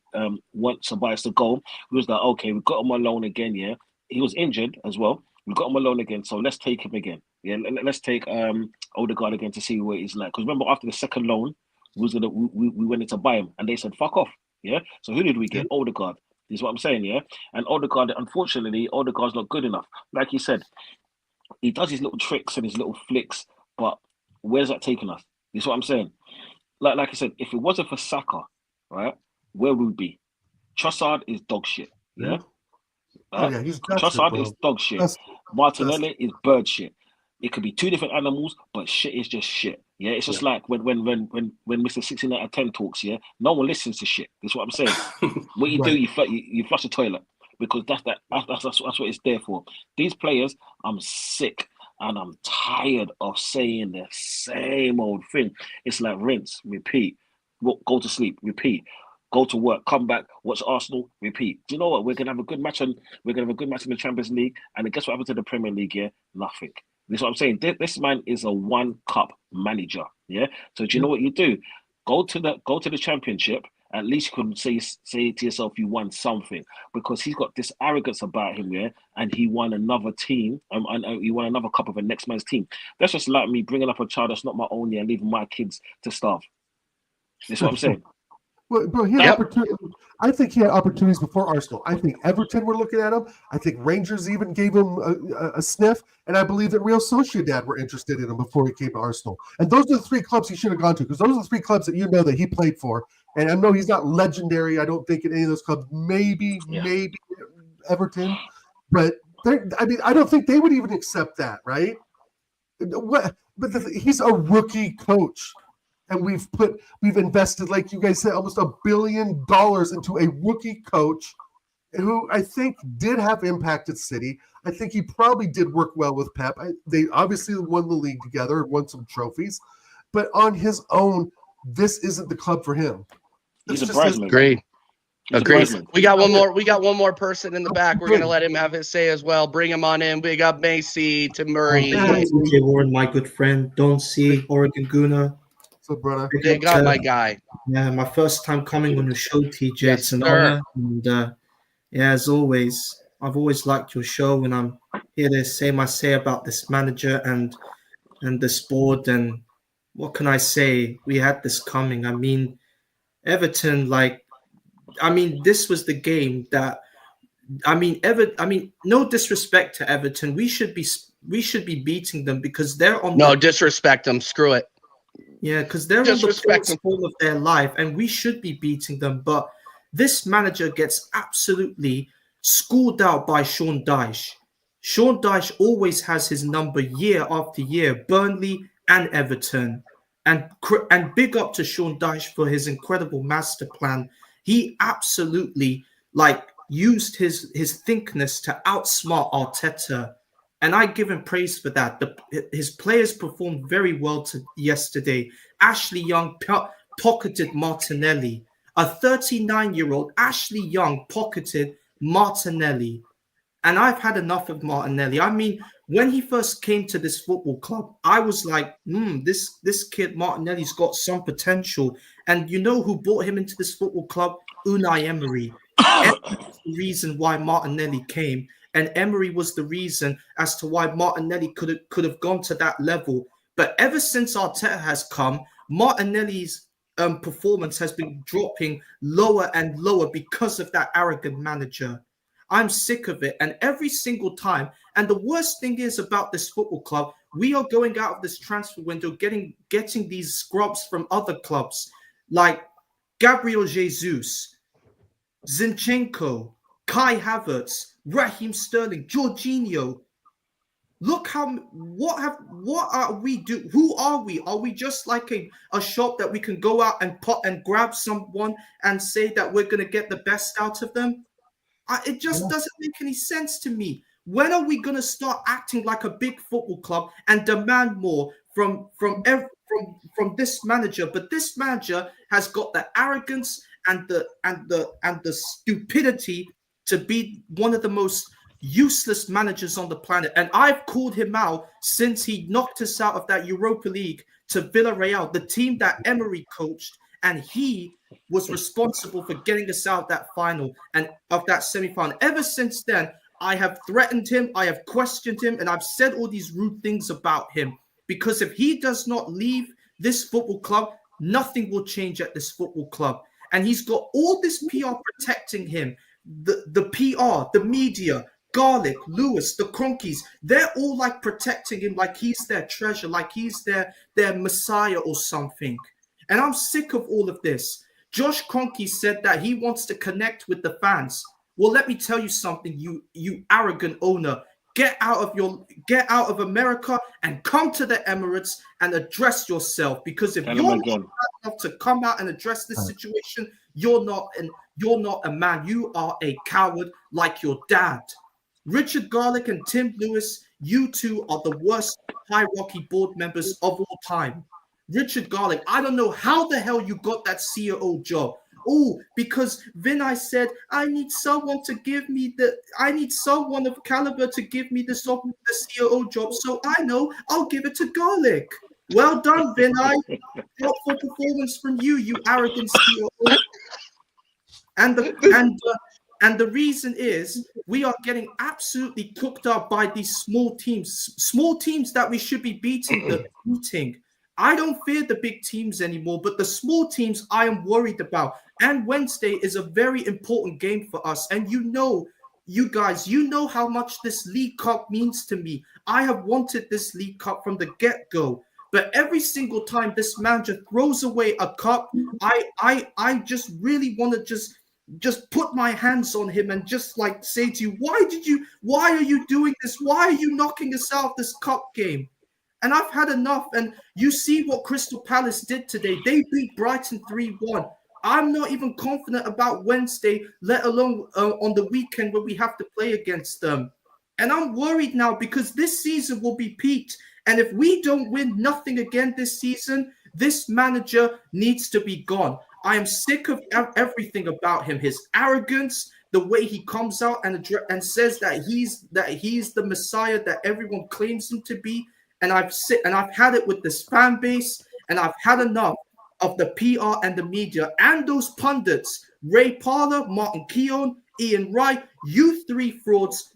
want Ceballos to go. He was like, okay, we got him on loan again. Yeah. He was injured as well. We got him alone again, so let's take him again. Yeah, let's take Odegaard again to see what he's like. Because remember, after the second loan, we went in to buy him, and they said fuck off. Yeah. So who did we get? Odegaard. This is what I'm saying. Yeah. And Odegaard, unfortunately, Odegaard's not good enough. Like you said, he does his little tricks and his little flicks, but where's that taking us? This is what I'm saying. Like I said, if it wasn't for Saka, right, where would we be? Trossard is dog shit. Yeah. He's Trossard is dog shit. Martinelli is bird shit. It could be 2 different animals, but shit is just shit. Yeah, it's just like when Mr. 16 out of 10 talks. Yeah, no one listens to shit. That's what I'm saying. What you do, you flush the toilet because that's what it's there for. These players, I'm sick and I'm tired of saying the same old thing. It's like rinse, repeat, go to sleep, repeat. Go to work, come back, watch Arsenal, repeat. Do you know what? We're gonna have a good match in the Champions League, and guess what happened to the Premier League? Yeah, nothing. This is what I'm saying. This man is a 1 cup manager. Yeah. So do you know what you do? Go to the Championship. At least you can say to yourself you won something because he's got this arrogance about him. Yeah, and he won another team. And he won another cup of the next man's team. That's just like me bringing up a child that's not my own and leaving my kids to starve. That's what I'm saying. Well, bro, he had opportunity. I think he had opportunities before Arsenal. I think Everton were looking at him. I think Rangers even gave him a sniff. And I believe that Real Sociedad were interested in him before he came to Arsenal. And those are the three clubs he should have gone to, because those are the three clubs that you know that he played for. And I know he's not legendary, I don't think, in any of those clubs. Maybe Everton. But I don't think they would even accept that, right? But he's a rookie coach. And we've invested, like you guys said, almost $1 billion into a rookie coach who I think did have impact at City. I think he probably did work well with Pep. They obviously won the league together, won some trophies, but on his own, this isn't the club for him. He's a bridesman. Agreed. We got one more. We got one more person in the back. We're gonna let him have his say as well. Bring him on in. Big up Macy to Murray. TJ Warren, my good friend. Don't see Oregon Guna. So, brother, they got my guy. Yeah, my first time coming on the show, TJ. Yes, it's an honor. And yeah, as always, I've always liked your show, and I'm here to say my say about this manager and this board. And what can I say? We had this coming. I mean, Everton, this was the game that, no disrespect to Everton. We should be beating them because they're on. No, disrespect them. Screw it. Yeah, because they're on the form of their life, and we should be beating them. But this manager gets absolutely schooled out by Sean Dyche. Sean Dyche always has his number year after year, Burnley and Everton. And big up to Sean Dyche for his incredible master plan. He absolutely used his thinkness to outsmart Arteta. And I give him praise for that. His players performed very well yesterday. Ashley Young pocketed Martinelli. A 39-year-old Ashley Young pocketed Martinelli. And I've had enough of Martinelli. I mean, when he first came to this football club, I was like, this kid Martinelli's got some potential. And you know who brought him into this football club? Unai Emery. That's the reason why Martinelli came. And Emery was the reason as to why Martinelli could have gone to that level. But ever since Arteta has come, Martinelli's performance has been dropping lower and lower because of that arrogant manager. I'm sick of it. And every single time, and the worst thing is about this football club, we are going out of this transfer window getting these scrubs from other clubs like Gabriel Jesus, Zinchenko, Kai Havertz, Raheem Sterling, Jorginho. Look what are we do? Who are we? Are we just like a shop that we can go out and pot and grab someone and say that we're going to get the best out of them? It just doesn't make any sense to me. When are we going to start acting like a big football club and demand more from this manager? But this manager has got the arrogance and the stupidity to be one of the most useless managers on the planet. And I've called him out since he knocked us out of that Europa League to Villarreal, the team that Emery coached, and he was responsible for getting us out that final and of that semi-final. Ever since then, I have threatened him, I have questioned him, and I've said all these rude things about him. Because if he does not leave this football club, nothing will change at this football club. And he's got all this PR protecting him. The PR, the media, Garlic, Lewis, the Cronkies, they're all protecting him like he's their treasure, like he's their messiah or something. And I'm sick of all of this. Josh Kroenke said that he wants to connect with the fans. Well, let me tell you something, you arrogant owner. Get out of America and come to the Emirates and address yourself. Because if you're not enough to come out and address this situation, you're not a man. You are a coward like your dad. Richard Garlick and Tim Lewis, you two are the worst hierarchy board members of all time. Richard Garlick, I don't know how the hell you got that CEO job. Oh, because Vinay said, I need someone of caliber to give me the CEO job. So I know I'll give it to Garlick. Well done, Vinay. Helpful performance from you arrogant CEO. And the reason is we are getting absolutely cooked up by these small teams that we should be beating. I don't fear the big teams anymore, but the small teams I am worried about. And Wednesday is a very important game for us. And you guys, you know how much this League Cup means to me. I have wanted this League Cup from the get-go. But every single time this manager throws away a cup, I just really want to just put my hands on him and just like say to you, why are you doing this? Why are you knocking us out of this cup game? And I've had enough. And you see what Crystal Palace did today. They beat Brighton 3-1. I'm not even confident about Wednesday, let alone on the weekend when we have to play against them. And I'm worried now because this season will be peaked. And if we don't win nothing again this season, this manager needs to be gone. I am sick of everything about him. His arrogance, the way he comes out and says that he's the Messiah that everyone claims him to be. And I've had it with this fan base, and I've had enough of the PR and the media and those pundits, Ray Parler, Martin Keown, Ian Wright, you three frauds,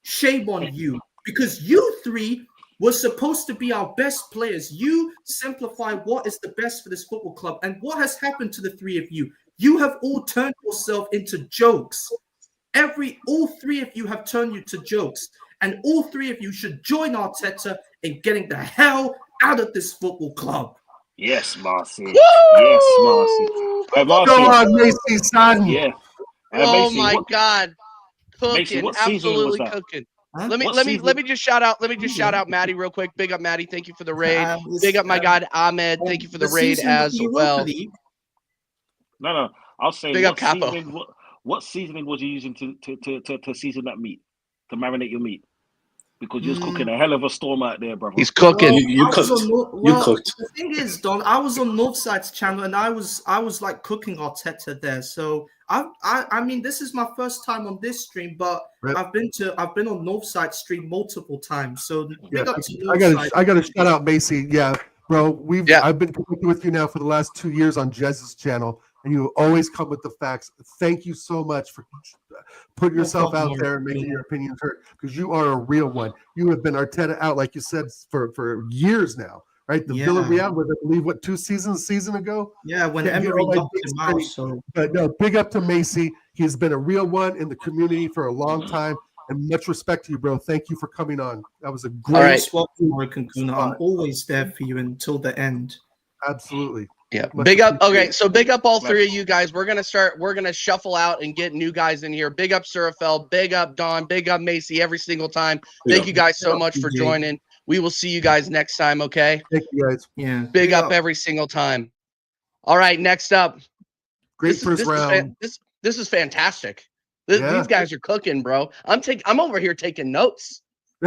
shame on you. Because you three were supposed to be our best players. You simplify what is the best for this football club. And what has happened to the three of you? You have all turned yourself into jokes. All three of you have turned you to jokes. And all three of you should join Arteta in getting the hell out of this football club. Yes, Marcy. Yes, Marcy. Go on, Macy, son. Yeah. Oh Macy, my God. Cooking. Macy, what season was Absolutely that? cooking. Huh? Let me just shout out Maddie real quick. Big up Maddie. Thank you for the raid. Big up my God Ahmed. Thank you for the raid as well. No. I'll say Big up Capo. What seasoning was you using to season that meat? To marinate your meat? Because you're cooking a hell of a storm out there, brother. He's cooking. You cooked. You cooked. The thing is, Don, I was on Northside's channel and I was like cooking Arteta there. So I mean, this is my first time on this stream, but I've been on Northside stream multiple times. So big up to Northside. I gotta shout out Macy. Yeah, bro. I've been connecting with you now for the last 2 years on Jez's channel, and you always come with the facts. Thank you so much for putting yourself out there and making your opinions heard, because you are a real one. You have been Arteta out, like you said, for years now, right? The Villarreal was, I believe, what, 2 season ago? Yeah, when Emery knocked him out. So. But no, big up to Macy. He's been a real one in the community for a long time. And much respect to you, bro. Thank you for coming on. That was a great swap, I'm always there for you until the end. Absolutely. Yeah. Big up. Okay, so big up all three of you guys. We're gonna shuffle out and get new guys in here. Big up Surafel, big up Don, big up Macy every single time. Thank you guys so much for joining. We will see you guys next time, okay? Thank you guys. Yeah. Big up every single time. All right, next up. Great first round. This is fantastic. These guys are cooking, bro. I'm over here taking notes.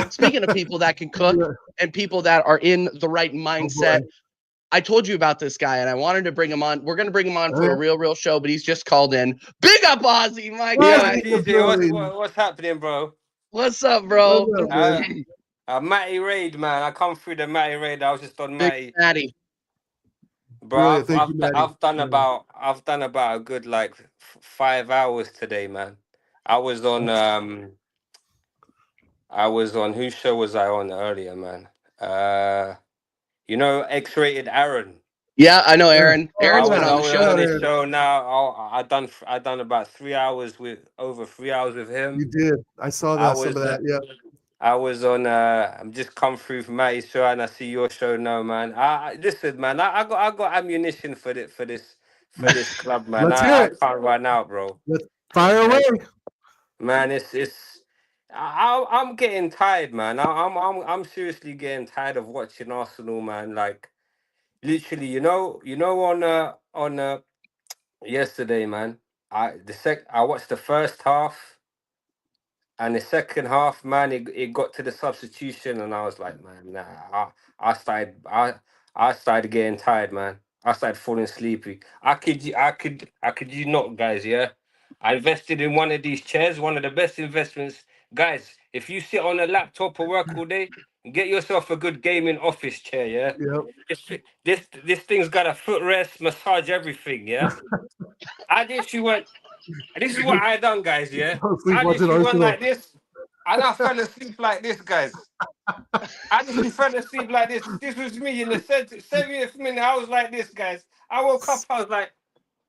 Speaking of people that can cook and people that are in the right mindset. I told you about this guy, and I wanted to bring him on. We're going to bring him on for a real show, but he's just called in. Big up, Ozzy, my guy. What's happening, bro? What's up, bro? Matty Raid, man. I come through the Matty Raid. I was just on Matty. Bro, I've done about a good 5 hours today, man. I was on whose show was I on earlier, man? You know, X-Rated Aaron. Yeah, I know Aaron. Aaron's been on the show now. I done about 3 hours with him. You did. I saw that. Some of that. Yeah. I was on. I'm just come through from Matty's show, and I see your show now, man. Listen, man. I got ammunition for this club, man. I can't run out, bro. Let's fire away, man. I'm getting tired, man. I'm seriously getting tired of watching Arsenal, man. Like, literally, you know, on yesterday, man. I watched the first half, and the second half, man, it got to the substitution, and I was like, man, nah. I started getting tired, man. I started falling sleepy. I could you not, guys, yeah. I invested in one of these chairs, one of the best investments. Guys, if you sit on a laptop or work all day, get yourself a good gaming office chair, yeah? Yep. This thing's got a footrest, massage, everything, yeah? This is what I done, guys, yeah? I just went like this, and I fell asleep like this, guys. I just fell asleep like this. This was me in the 70th minute. I was like this, guys. I woke up. I was like,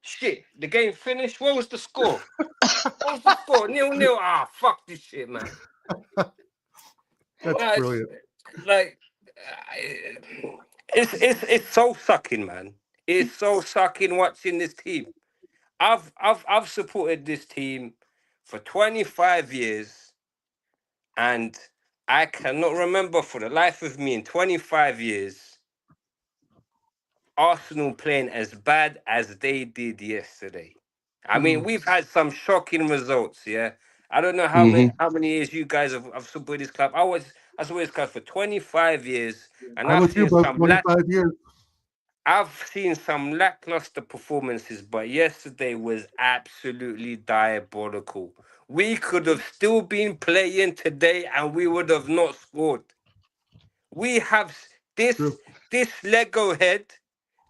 shit. The game finished. What was the score? What was the score? 0-0. Ah, fuck this shit, man. That's brilliant. Like, it's so sucking, man. It's so sucking watching this team. I've supported this team for 25 years, and I cannot remember for the life of me in 25 years Arsenal playing as bad as they did yesterday. I mean, we've had some shocking results, yeah. I don't know how many years you guys have supported this club. I supported this club for 25 years, and I'm with you about 25 years. I've seen some lackluster performances, but yesterday was absolutely diabolical. We could have still been playing today, and we would have not scored. We have this Lego head.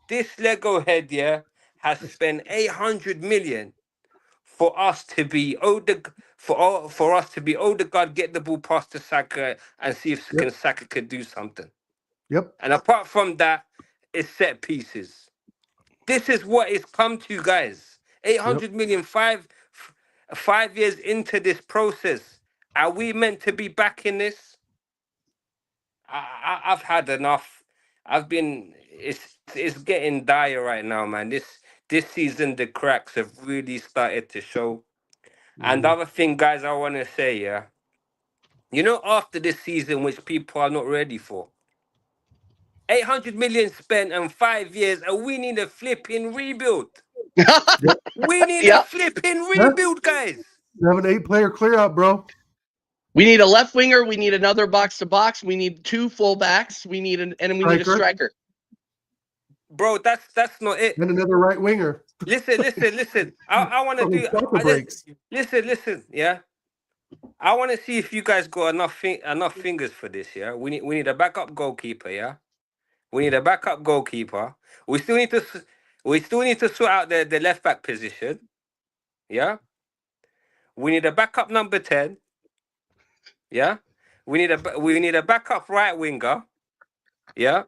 This Lego head, yeah, has spent 800 million for us to be for us to be Odegaard, get the ball past to Saka and see if Saka could do something. Yep. And apart from that, it's set pieces. This is what it's come to, guys. 800 million, 5 years into this process. Are we meant to be back in this? I've had enough. It's getting dire right now, man. This season the cracks have really started to show. And the other thing, guys, I want to say, yeah, you know, after this season, which people are not ready for, 800 million spent and 5 years, and we need a flipping rebuild. We need a flipping rebuild, guys. You have an 8-player clear out, bro. We need a left winger. We need another box to box. We need 2 fullbacks. We need need a striker. Bro, that's not it. And another right winger. Listen. I want to do. Listen. Yeah. I want to see if you guys got enough fingers for this. Yeah. We need a backup goalkeeper. Yeah. We need a backup goalkeeper. We still need to sort out the left back position. Yeah. We need a backup number 10. Yeah. We need a backup right winger. Yeah.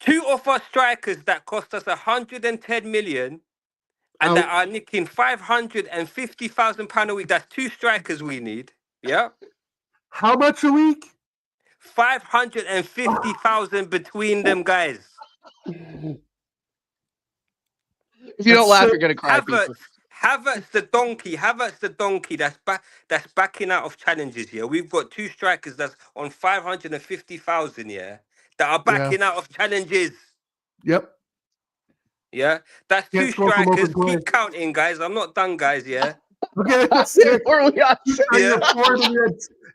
2 of our strikers that cost us 110 million and that are nicking £550,000 a week. That's 2 strikers we need. Yeah. How much a week? 550,000 between them, guys. If you don't laugh, you're gonna cry. Havertz the donkey that's backing out of challenges here. We've got 2 strikers that's on 550,000, yeah, that are backing out of challenges. Yep. Yeah, that's 2 strikers. Keep counting, guys. I'm not done, guys. Yeah. Okay, that's 6.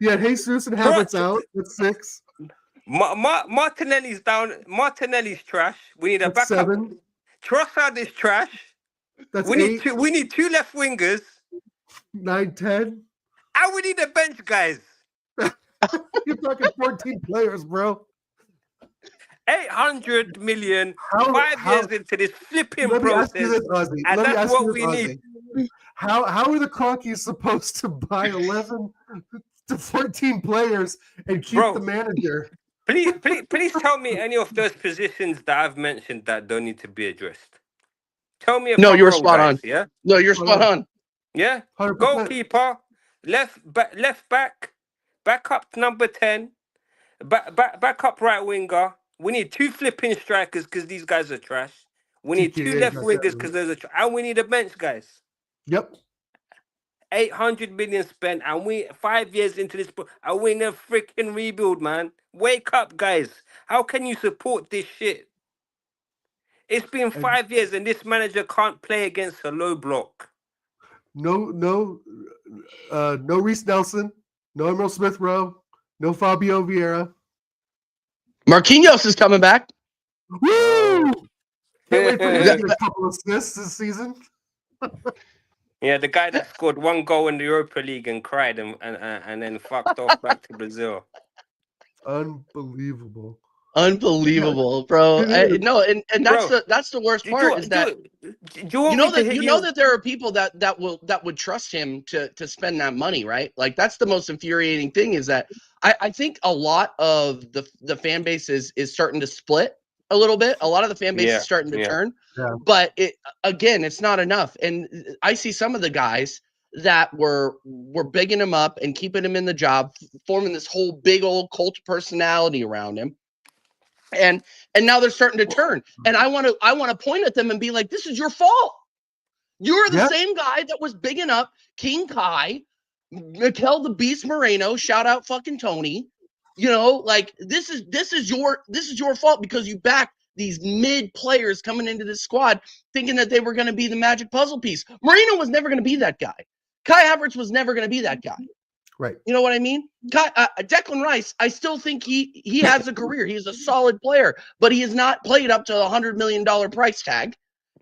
You had Jesus and Havertz out. That's 6. Martinelli's down. Martinelli's trash. We need a backup. 7. Trossard is trash. That's 8. We need 2 left wingers. 9, 10. And we need a bench, guys. You're talking 14 players, bro. 800 million, 5 years into this flipping process, and that's what we need. How are the Cronkies supposed to buy 11 to 14 players and keep the manager? Please tell me any of those positions that I've mentioned that don't need to be addressed. Tell me if no, I'm you're wrong, spot guys, on. Yeah, no, you're spot on. Yeah, 100%. Goalkeeper, left back, backup number 10, backup right winger. We need 2 flipping strikers because these guys are trash. We need 2 left wingers because those are trash. And we need a bench, guys. Yep. 800 million spent, and we 5 years into this, and we in a freaking rebuild, man. Wake up, guys. How can you support this shit? It's been 5 years, and this manager can't play against a low block. No Reece Nelson, no Emil Smith Rowe, no Fabio Vieira. Marquinhos is coming back. Woo! Can't wait for him to get a couple of assists this season. Yeah, the guy that scored 1 goal in the Europa League and cried and then fucked off back to Brazil. Unbelievable. Unbelievable, bro. No, and that's Bro, the worst do part is that you want me to hit you know that there are people that would trust him to spend that money, right? Like that's the most infuriating thing is that I think a lot of the fan base is starting to split a little bit. A lot of the fan base is starting to turn, but it's not enough. And I see some of the guys that were bigging him up and keeping him in the job, forming this whole big old cult of personality around him. And now they're starting to turn. And I want to point at them and be like, this is your fault. You're the same guy that was bigging up King Kai, Mikel the Beast Moreno, shout out fucking Tony. You know, like this is your fault because you backed these mid players coming into this squad thinking that they were going to be the magic puzzle piece. Moreno was never going to be that guy. Kai Havertz was never going to be that guy. Right. You know what I mean? Declan Rice, I still think he has a career. He's a solid player, but he has not played up to the $100 million price tag.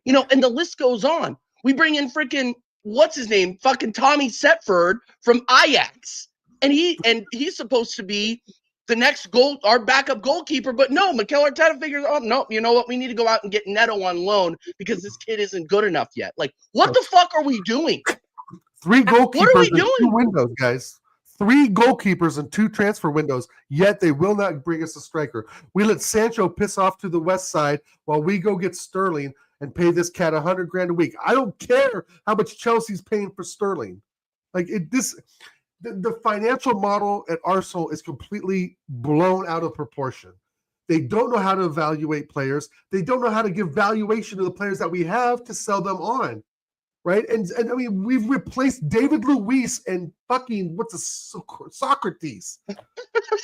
You know, and the list goes on. We bring in freaking, what's his name? Fucking Tommy Setford from Ajax. And he's supposed to be the next our backup goalkeeper. But no, Mikel Arteta figures, oh, no, you know what? We need to go out and get Neto on loan because this kid isn't good enough yet. Like, what the fuck are we doing? 3 goalkeepers what are we in 2 doing? windows, guys. 3 goalkeepers and 2 transfer windows, yet they will not bring us a striker. We let Sancho piss off to the west side while we go get Sterling and pay this cat $100,000 a week. I don't care how much Chelsea's paying for Sterling. Like the financial model at Arsenal is completely blown out of proportion. They don't know how to evaluate players. They don't know how to give valuation to the players that we have to sell them on. Right? And I mean, we've replaced David Luiz and fucking, Socrates.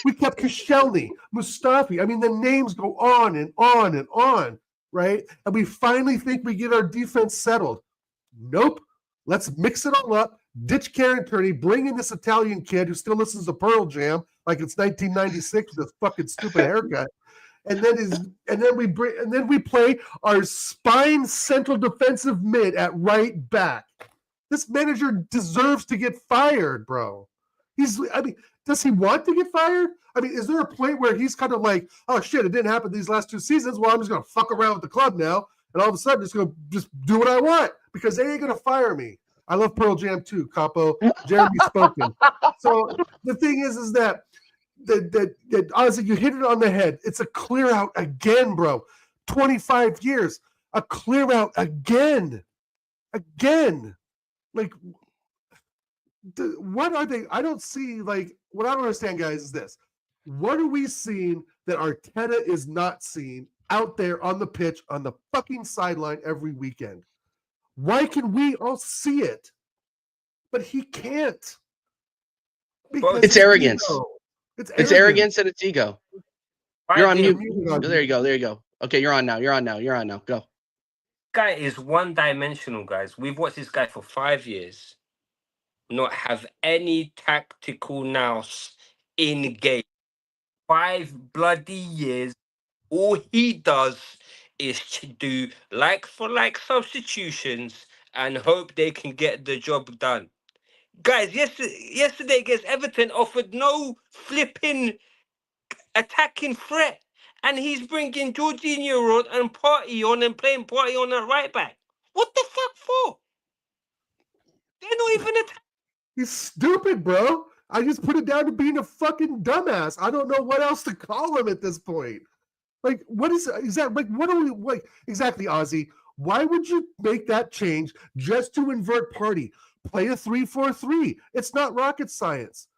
We kept Koscielny, Mustafi. I mean, the names go on and on and on, right? And we finally think we get our defense settled. Nope. Let's mix it all up, ditch Karen Turney, bring in this Italian kid who still listens to Pearl Jam like it's 1996 with a fucking stupid haircut. And then we play our spine central defensive mid at right back. This manager deserves to get fired, bro. Does he want to get fired? I mean, is there a point where he's kind of like, oh shit, it didn't happen these last 2 seasons. Well, I'm just gonna fuck around with the club now, and all of a sudden just gonna just do what I want because they ain't gonna fire me. I love Pearl Jam too, Capo. Jeremy spoken. So the thing is that honestly, you hit it on the head. It's a clear out again, bro. 25 years, a clear out again. Like, what are they? I don't see, like, what I don't understand, guys, is this. What are we seeing that Arteta is not seeing out there on the pitch, on the fucking sideline every weekend? Why can we all see it, but he can't? Because it's arrogance. It's arrogance and it's ego. You're on mute. There you go. Okay, you're on now. Go. Guy is one-dimensional, guys. We've watched this guy for 5 years not have any tactical nous in game. 5 bloody years. All he does is to do like-for-like substitutions and hope they can get the job done. Guys, yesterday against Everton offered no flipping attacking threat. And he's bringing Jorginho on and playing Party on at right back. What the fuck for? They're not even attacking. He's stupid, bro. I just put it down to being a fucking dumbass. I don't know what else to call him at this point. Like, what is that? Like, what are we like exactly, Ozzy? Why would you make that change just to invert Party? Play a 3-4-3. It's not rocket science.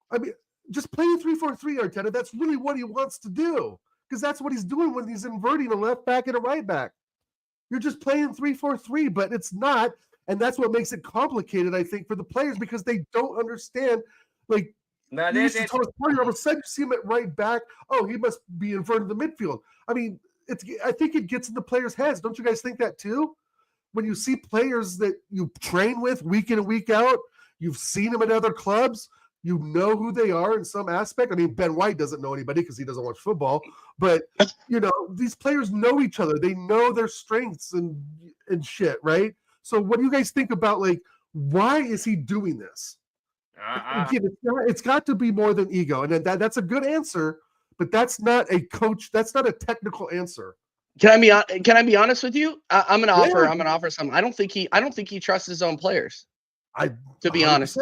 I mean, just play a 3-4-3, Arteta. That's really what he wants to do. Because that's what he's doing when he's inverting a left back and a right back. You're just playing 3-4-3, but it's not. And that's what makes it complicated, I think, for the players because they don't understand. Like, all of a sudden you see him at right back. Oh, he must be inverted the midfield. I mean, I think it gets in the players' heads. Don't you guys think that too? When you see players that you train with week in and week out, you've seen them at other clubs, you know who they are in some aspect. I mean, Ben White doesn't know anybody because he doesn't watch football. But, you know, these players know each other. They know their strengths and shit, right? So what do you guys think about, like, why is he doing this? Again, it's got to be more than ego. And that's a good answer. but that's not a coach. That's not a technical answer. Can I be honest with you? I'm gonna offer something. I don't think he trusts his own players. To be 100%. Honest,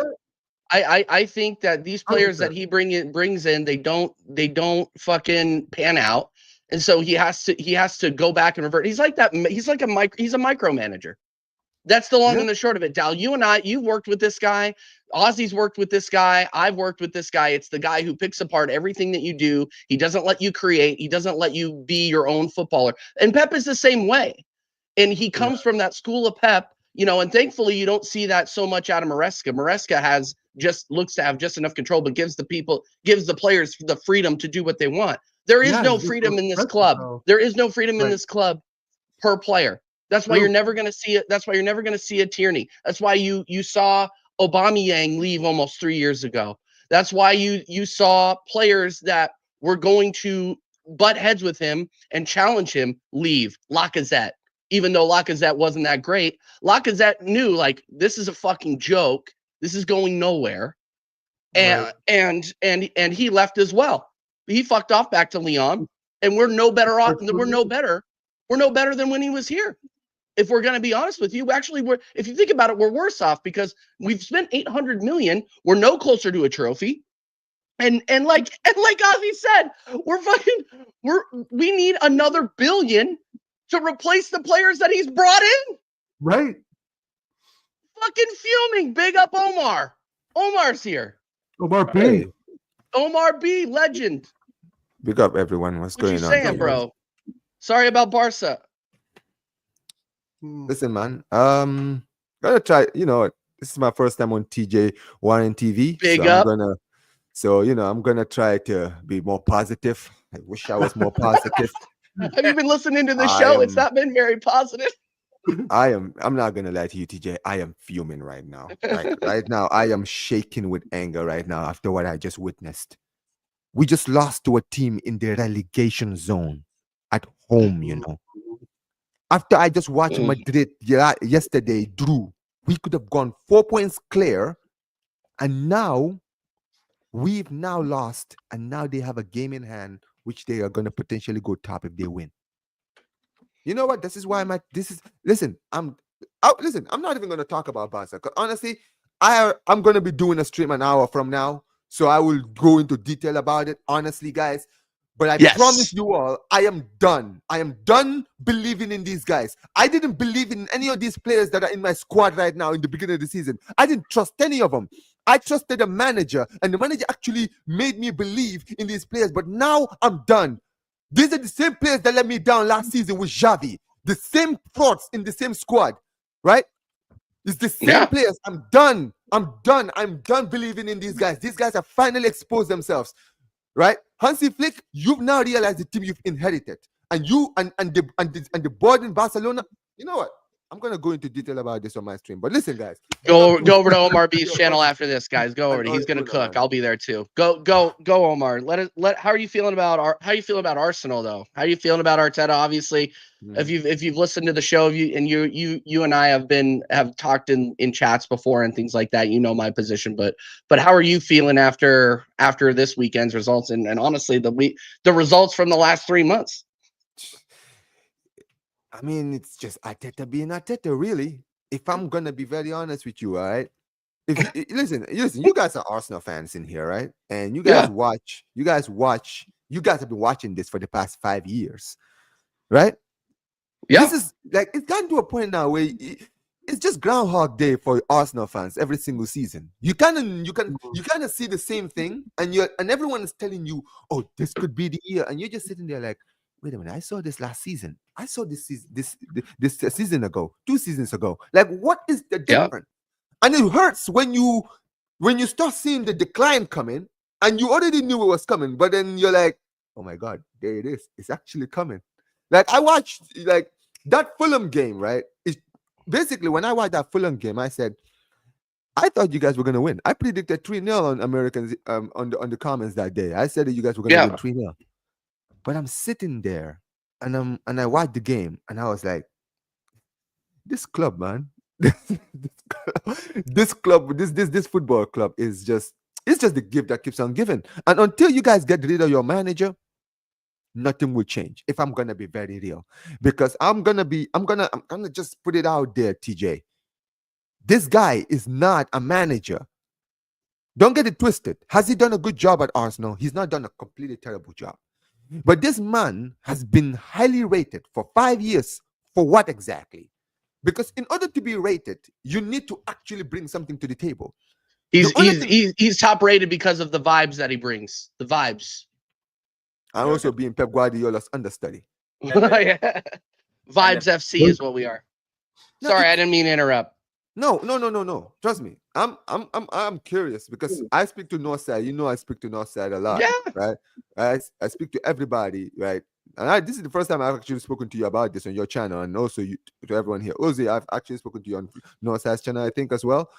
I think that these players 100%. That he brings in, they don't fucking pan out, and so he has to go back and revert. He's like that. He's a micromanager. That's the long and the short of it. Dal, you've worked with this guy. Ozzy's worked with this guy. I've worked with this guy. It's the guy who picks apart everything that you do. He doesn't let you create. He doesn't let you be your own footballer. And Pep is the same way. And he comes from that school of Pep, and thankfully you don't see that so much out of Maresca. Maresca looks to have just enough control, but gives the players the freedom to do what they want. There is no freedom in this club. There is no freedom in this club per player. That's why you're never going to see it. That's why you're never going to see a Tierney. That's why you saw Aubameyang leave almost 3 years ago. That's why you saw players that were going to butt heads with him and challenge him leave. Lacazette, even though Lacazette wasn't that great, Lacazette knew, like, this is a fucking joke. This is going nowhere. And he left as well. He fucked off back to Lyon, and we're no better off. We're no better than when he was here. If we're going to be honest with you, actually, if you think about it, we're worse off because we've spent $800 million. We're no closer to a trophy. And like Ozzy said, we need another $1 billion to replace the players that he's brought in. Right. Fucking fuming. Big up Omar. Omar's here. Omar B. Hey. Omar B, legend. Big up everyone. What's going on? What you saying, bro? Sorry about Barca. Listen, man. Gonna try. This is my first time on TJ Warren TV. Big up. I'm gonna try to be more positive. I wish I was more positive. Have you been listening to the show? It's not been very positive. I'm not gonna lie to you, TJ. I am fuming right now. Right now, I am shaking with anger right now after what I just witnessed. We just lost to a team in the relegation zone at home, After I just watched Madrid yesterday, Drew, we could have gone 4 points clear, and now we've lost, and now they have a game in hand, which they are going to potentially go top if they win. You know what? This is why I'm not even going to talk about Barca, because honestly, I'm going to be doing a stream an hour from now, so I will go into detail about it, honestly, guys. But I promise you all, I am done. I am done believing in these guys. I didn't believe in any of these players that are in my squad right now in the beginning of the season. I didn't trust any of them. I trusted the manager, and the manager actually made me believe in these players. But now I'm done. These are the same players that let me down last season with Xavi. The same thoughts in the same squad, right? It's the same players. I'm done. I'm done believing in these guys. These guys have finally exposed themselves. Right, Hansi Flick, you've now realized the team you've inherited, and the board in Barcelona. You know what? I'm gonna go into detail about this on my stream. But listen, guys, go over to Omar B's channel after this, guys. Go over. He's gonna cook. I'll be there too. Go, Omar. How are you feeling about Arsenal though? How are you feeling about Arteta? Obviously, if you've listened to the show, you and I have talked in chats before and things like that. You know my position, but how are you feeling after this weekend's results and honestly the results from the last 3 months? I mean, it's just Arteta being Arteta, really. If I'm gonna be very honest with you, all right. Listen, you guys are Arsenal fans in here, right? And you guys watch. You guys have been watching this for the past 5 years, right? Yeah. This is like, it's gotten to a point now where it's just Groundhog Day for Arsenal fans every single season. You kind of see the same thing, and everyone is telling you, oh, this could be the year, and you're just sitting there like, wait a minute, I saw this last season. I saw this season ago, 2 seasons ago. Like, what is the difference? And it hurts when you start seeing the decline coming, and you already knew it was coming, but then you're like, oh my God, there it is. It's actually coming. Like, I watched like that Fulham game, right? It's basically, when I watched that Fulham game, I said, I thought you guys were gonna win. I predicted 3-0 on Americans on the comments that day. I said that you guys were gonna win 3-0. But I'm sitting there and I watched the game and I was like, this club, man, this football club is just the gift that keeps on giving. And until you guys get rid of your manager, nothing will change. If I'm gonna be very real, because I'm gonna just put it out there, TJ. This guy is not a manager. Don't get it twisted. Has he done a good job at Arsenal? He's not done a completely terrible job. But this man has been highly rated for 5 years. For what exactly? Because in order to be rated, you need to actually bring something to the table. He's top rated because of the vibes that he brings. The vibes. And also being Pep Guardiola's understudy. Vibes FC is what we are. Sorry, I didn't mean to interrupt. No. Trust me. I'm curious because I speak to Northside. You know I speak to Northside a lot. Yeah. Right? I speak to everybody, right? And this is the first time I've actually spoken to you about this on your channel, and also to everyone here. Ozzy, I've actually spoken to you on Northside's channel, I think, as well.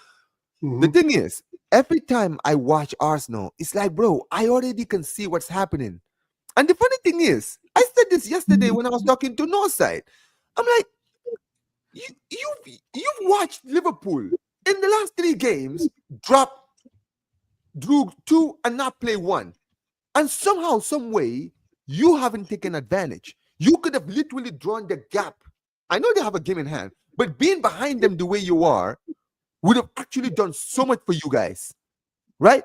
Mm-hmm. The thing is, every time I watch Arsenal, it's like, bro, I already can see what's happening. And the funny thing is, I said this yesterday when I was talking to Northside. I'm like, you've watched Liverpool in the last 3 games drew 2 and not play 1, and somehow, some way, you haven't taken advantage. You could have literally drawn the gap. I know they have a game in hand, but being behind them the way you are would have actually done so much for you guys, right?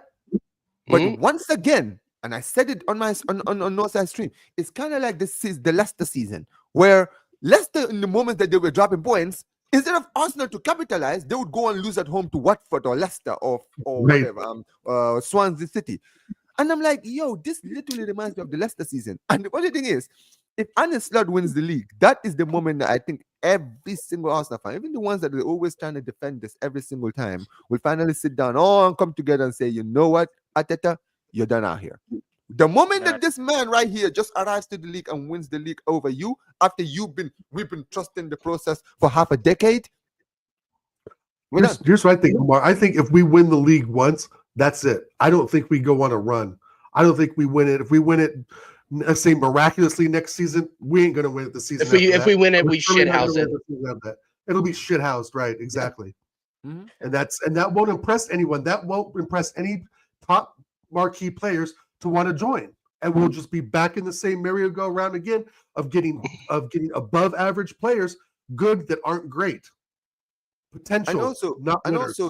But once again, and I said it on my on Northside stream, it's kind of like this is the Leicester season, where Leicester, in the moment that they were dropping points, instead of Arsenal to capitalize, they would go and lose at home to Watford or Leicester or whatever, Swansea City. And I'm like, yo, this literally reminds me of the Leicester season. And the funny thing is, if Arne Slot wins the league, that is the moment that I think every single Arsenal fan, even the ones that are always trying to defend this every single time, will finally sit down and come together and say, you know what, Arteta, you're done out here. The moment that this man right here just arrives to the league and wins the league over you, after we've been trusting the process for half a decade. Here's what I think, Omar. I think if we win the league once, that's it. I don't think we go on a run. I don't think we win it. If we win it, let's say miraculously next season, we ain't gonna win it the season. If we win it, we shithouse it. It'll be shithoused, right? Exactly. Mm-hmm. And that won't impress anyone. That won't impress any top marquee players to want to join. And we'll just be back in the same merry-go-round again of getting above average players, good that aren't great. Potential, and also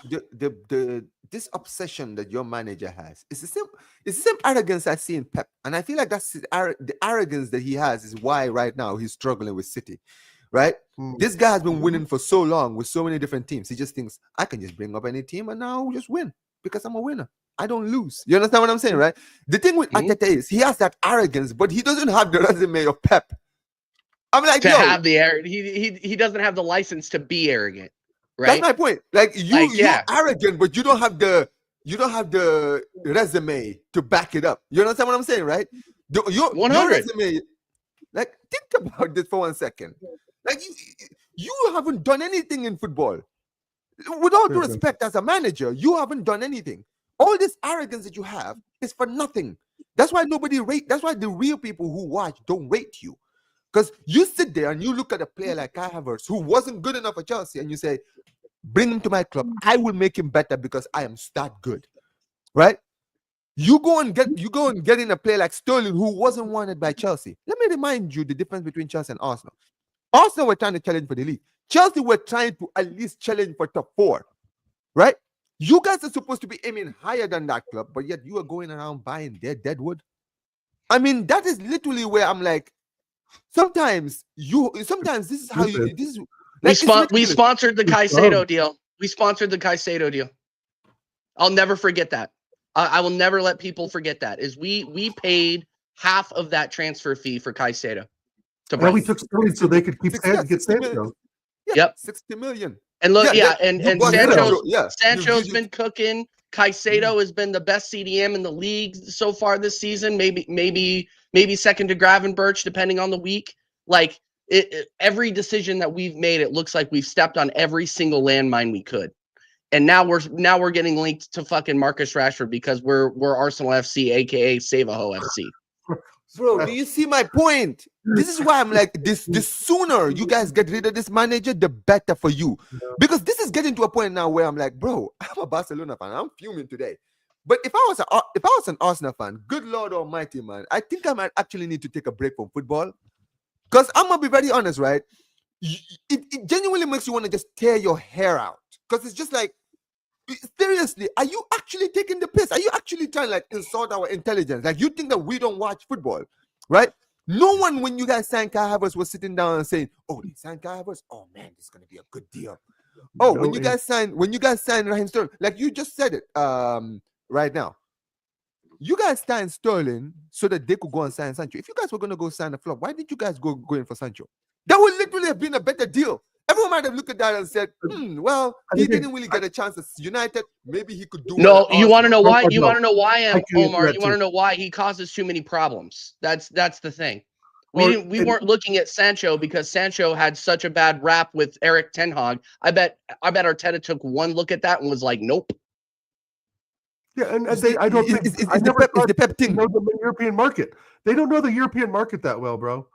this obsession that your manager has. It's the same arrogance I see in Pep, and I feel like that's the arrogance that he has is why right now he's struggling with City, right? This guy has been winning for so long with so many different teams. He just thinks I can just bring up any team and now just win because I'm a winner. I don't lose. You understand what I'm saying, right? The thing with Arteta is he has that arrogance, but he doesn't have the resume of Pep. I'm like, have the he doesn't have the license to be arrogant. Right? That's my point. Like you're arrogant, but you don't have the resume to back it up. You understand what I'm saying, right? Your resume. Like, think about this for 1 second. Like you haven't done anything in football. With all due respect, as a manager, you haven't done anything. All this arrogance that you have is for nothing. That's why that's why the real people who watch don't rate you. Because you sit there and you look at a player like Kai Havertz, who wasn't good enough for Chelsea, and you say, bring him to my club. I will make him better because I am that good. Right? You go and get in a player like Sterling, who wasn't wanted by Chelsea. Let me remind you the difference between Chelsea and Arsenal. Arsenal were trying to challenge for the league. Chelsea were trying to at least challenge for top 4. Right? You guys are supposed to be aiming higher than that club, but yet you are going around buying their deadwood. I mean, that is literally where I'm like, sometimes this is how you this is like, we sponsored the Caicedo deal. We sponsored the Caicedo deal. I'll never forget that. I will never let people forget that. Is we paid half of that transfer fee for Caicedo. Well, we took Sterling so they could get Sancho. Yep, 60 million. And look, and Sancho's been cooking. Caicedo has been the best CDM in the league so far this season. Maybe second to Gravenberch, depending on the week. Like every decision that we've made, it looks like we've stepped on every single landmine we could. And now we're getting linked to fucking Marcus Rashford because we're Arsenal FC, aka Save-A-Ho FC. Bro, do you see my point? This is why I'm like, this sooner you guys get rid of this manager, the better for you. Because this is getting to a point now where I'm like, bro, I'm a Barcelona fan. I'm fuming today. But if I was an Arsenal fan, good Lord Almighty, man, I think I might actually need to take a break from football. Because I'm gonna be very honest, right? It genuinely makes you want to just tear your hair out. Because it's just like, seriously, are you actually taking the piss? Are you actually trying to like insult our intelligence? Like, you think that we don't watch football, right? No one, when you guys signed Kai Havertz, was sitting down and saying, "Oh, they signed Kai Havertz. Oh man, this is gonna be a good deal." Oh, when you guys signed Raheem Sterling, like you just said it, right now, you guys signed Sterling so that they could go and sign Sancho. If you guys were gonna go sign a flop, why did you guys go in for Sancho? That would literally have been a better deal. Everyone might have looked at that and said, well, he didn't really get a chance at United. Maybe he could do No, you want to know why? No, You want to know why, Omar? You want too. to know why he causes too many problems? That's the thing. We weren't looking at Sancho because Sancho had such a bad rap with Eric Ten Hag. I bet Arteta took one look at that and was like, nope. Yeah, and I don't think it's the Pep thing. Know the European market. They don't know the European market that well, bro.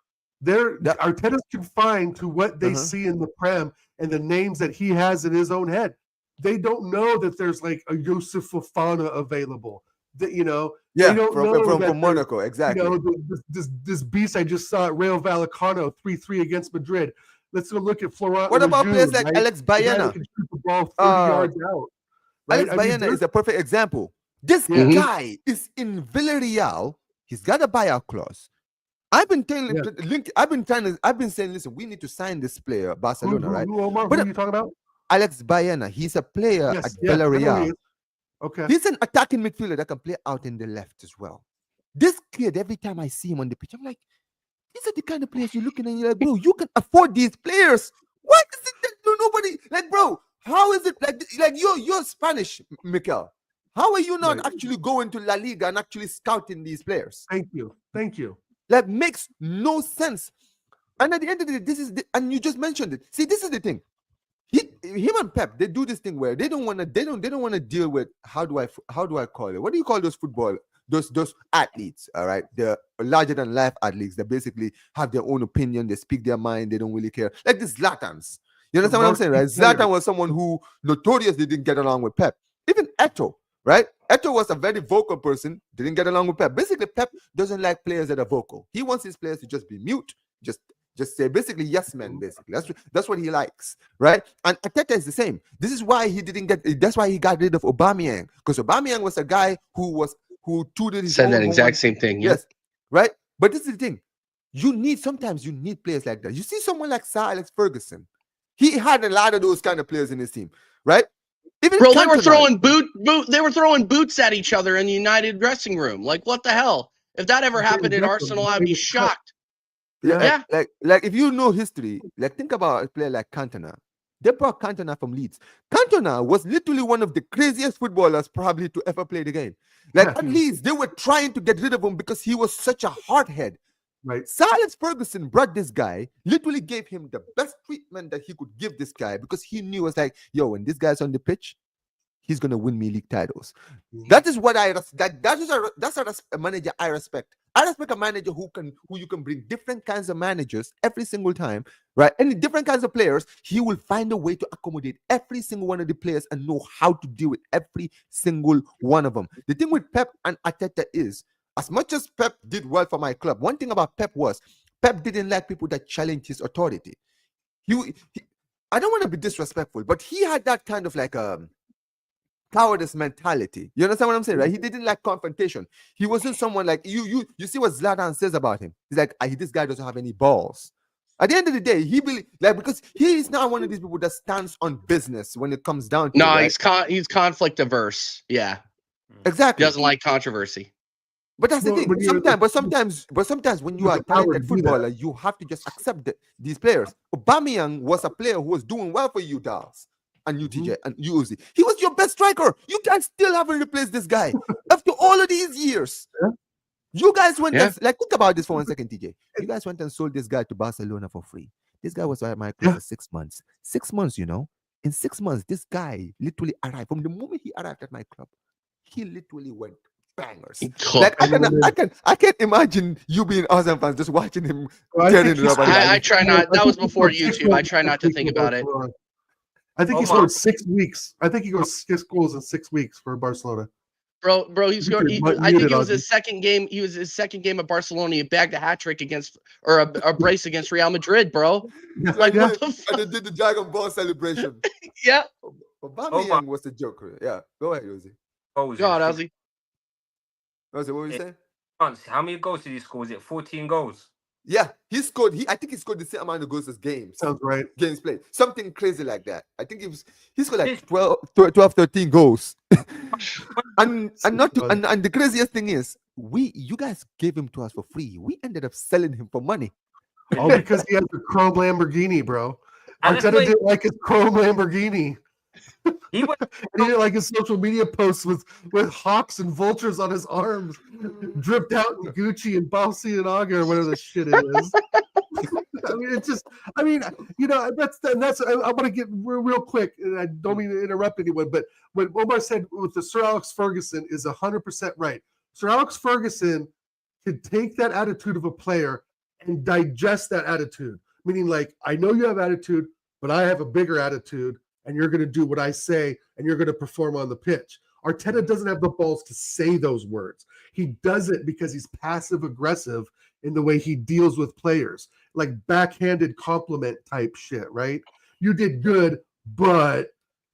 Arteta's confined to what they see in the Prem and the names that he has in his own head. They don't know that there's like a Yusuf Fofana available. That they don't know from Monaco, exactly. This beast I just saw at Rayo Vallecano 3-3 against Madrid. Let's go look at Florent. What about players like Alex Baena? Can shoot the ball 30 yards out. Right? Alex Baena is a perfect example. This guy is in Villarreal. He's got a buyout clause. I've been saying, listen, we need to sign this player, Barcelona, right? Who are you talking about? Alex Baena. He's a player at Villarreal. Okay. He's an attacking midfielder that can play out in the left as well. This kid, every time I see him on the pitch, I'm like, these are the kind of players you're looking at and you're like, bro, you can afford these players. Why is it that nobody, like, bro, how is it like you're Spanish, Mikel? How are you not actually going to La Liga and actually scouting these players? Thank you. Like, makes no sense. And at the end of the day, and you just mentioned it. See, this is the thing. Him and Pep, they do this thing where they don't want to deal with how do I call it? What do you call those football? Those athletes, all right? They're larger than life athletes. They basically have their own opinion. They speak their mind. They don't really care. Like the Zlatans. You understand what I'm saying, right? Zlatan was someone who notoriously didn't get along with Pep. Even Eto'o, right? Eto'o was a very vocal person, didn't get along with Pep. Basically, Pep doesn't like players that are vocal. He wants his players to just be mute, just say basically yes men. Basically, that's what he likes, right? And Arteta is the same. This is why he didn't get. That's why he got rid of Aubameyang, because Aubameyang was a guy who tooted his said that exact same thing. Yes, right. But this is the thing. Sometimes you need players like that. You see someone like Sir Alex Ferguson. He had a lot of those kind of players in his team, right? Even bro, they were throwing boots at each other in the United dressing room. Like, what the hell? If that ever happened at Arsenal, I'd be shocked. Yeah. Like if you know history, like think about a player like Cantona. They brought Cantona from Leeds. Cantona was literally one of the craziest footballers probably to ever play the game. Like at Leeds, they were trying to get rid of him because he was such a hardhead. Right. Sir Alex Ferguson brought this guy, literally gave him the best treatment that he could give this guy because he knew it was like, yo, when this guy's on the pitch, he's gonna win me league titles. That is what that's a manager I respect. I respect a manager who you can bring different kinds of managers every single time, right? And different kinds of players. He will find a way to accommodate every single one of the players and know how to deal with every single one of them. The thing with Pep and Arteta is, as much as Pep did well for my club, one thing about Pep was Pep didn't like people that challenged his authority. I don't want to be disrespectful, but he had that kind of like cowardice mentality. You understand what I'm saying, right? He didn't like confrontation. He wasn't someone like you see what Zlatan says about him. He's like, this guy doesn't have any balls. At the end of the day, because he is not one of these people that stands on business when it comes down to he's conflict averse. Yeah. Exactly. He doesn't like controversy. But that's the thing. Sometimes when you are a talented footballer, you have to just accept these players. Aubameyang was a player who was doing well for you, Dals, and UTJ and Uzi. He was your best striker. You can still haven't replaced this guy after all of these years. Yeah. You guys went and think about this for 1 second, TJ. You guys went and sold this guy to Barcelona for free. This guy was at my club for 6 months. 6 months, in 6 months, this guy literally arrived. From the moment he arrived at my club, he literally went bangers. Like I can't imagine you being Arsenal fans just watching him tearing it up. I try not. That was before YouTube. I try not to think about it. I think he scored 6 weeks. I think he got 6 goals in 6 weeks for Barcelona. Bro, he scored. I think it was his second game. He was his second game at Barcelona. He bagged a hat trick against, or a brace against Real Madrid, bro. Like, what the fuck? And they did the Dragon Ball celebration. Yeah. Aubameyang was the joker. Yeah. Go ahead, Ozzy. God, Ozzy. Ozzy, what were you saying? How many goals did he score? Was it 14 goals? Yeah, he scored. I think he scored the same amount of goals as games. Sounds right. Games played. Something crazy like that. I think he scored like 12, 13 goals. and the craziest thing is, you guys gave him to us for free. We ended up selling him for money. All because he has a chrome Lamborghini, bro. Arteta didn't like his chrome Lamborghini. He didn't like his social media posts with hawks and vultures on his arms, dripped out in Gucci and Balenciaga or whatever the shit it is. I mean, it's just, I want to get real quick, and I don't mean to interrupt anyone, but what Omar said with the Sir Alex Ferguson is 100% right. Sir Alex Ferguson could take that attitude of a player and digest that attitude, meaning like, I know you have attitude, but I have a bigger attitude, and you're going to do what I say, and you're going to perform on the pitch. Arteta doesn't have the balls to say those words. He does it because he's passive-aggressive in the way he deals with players, like backhanded compliment type shit, right? You did good, but,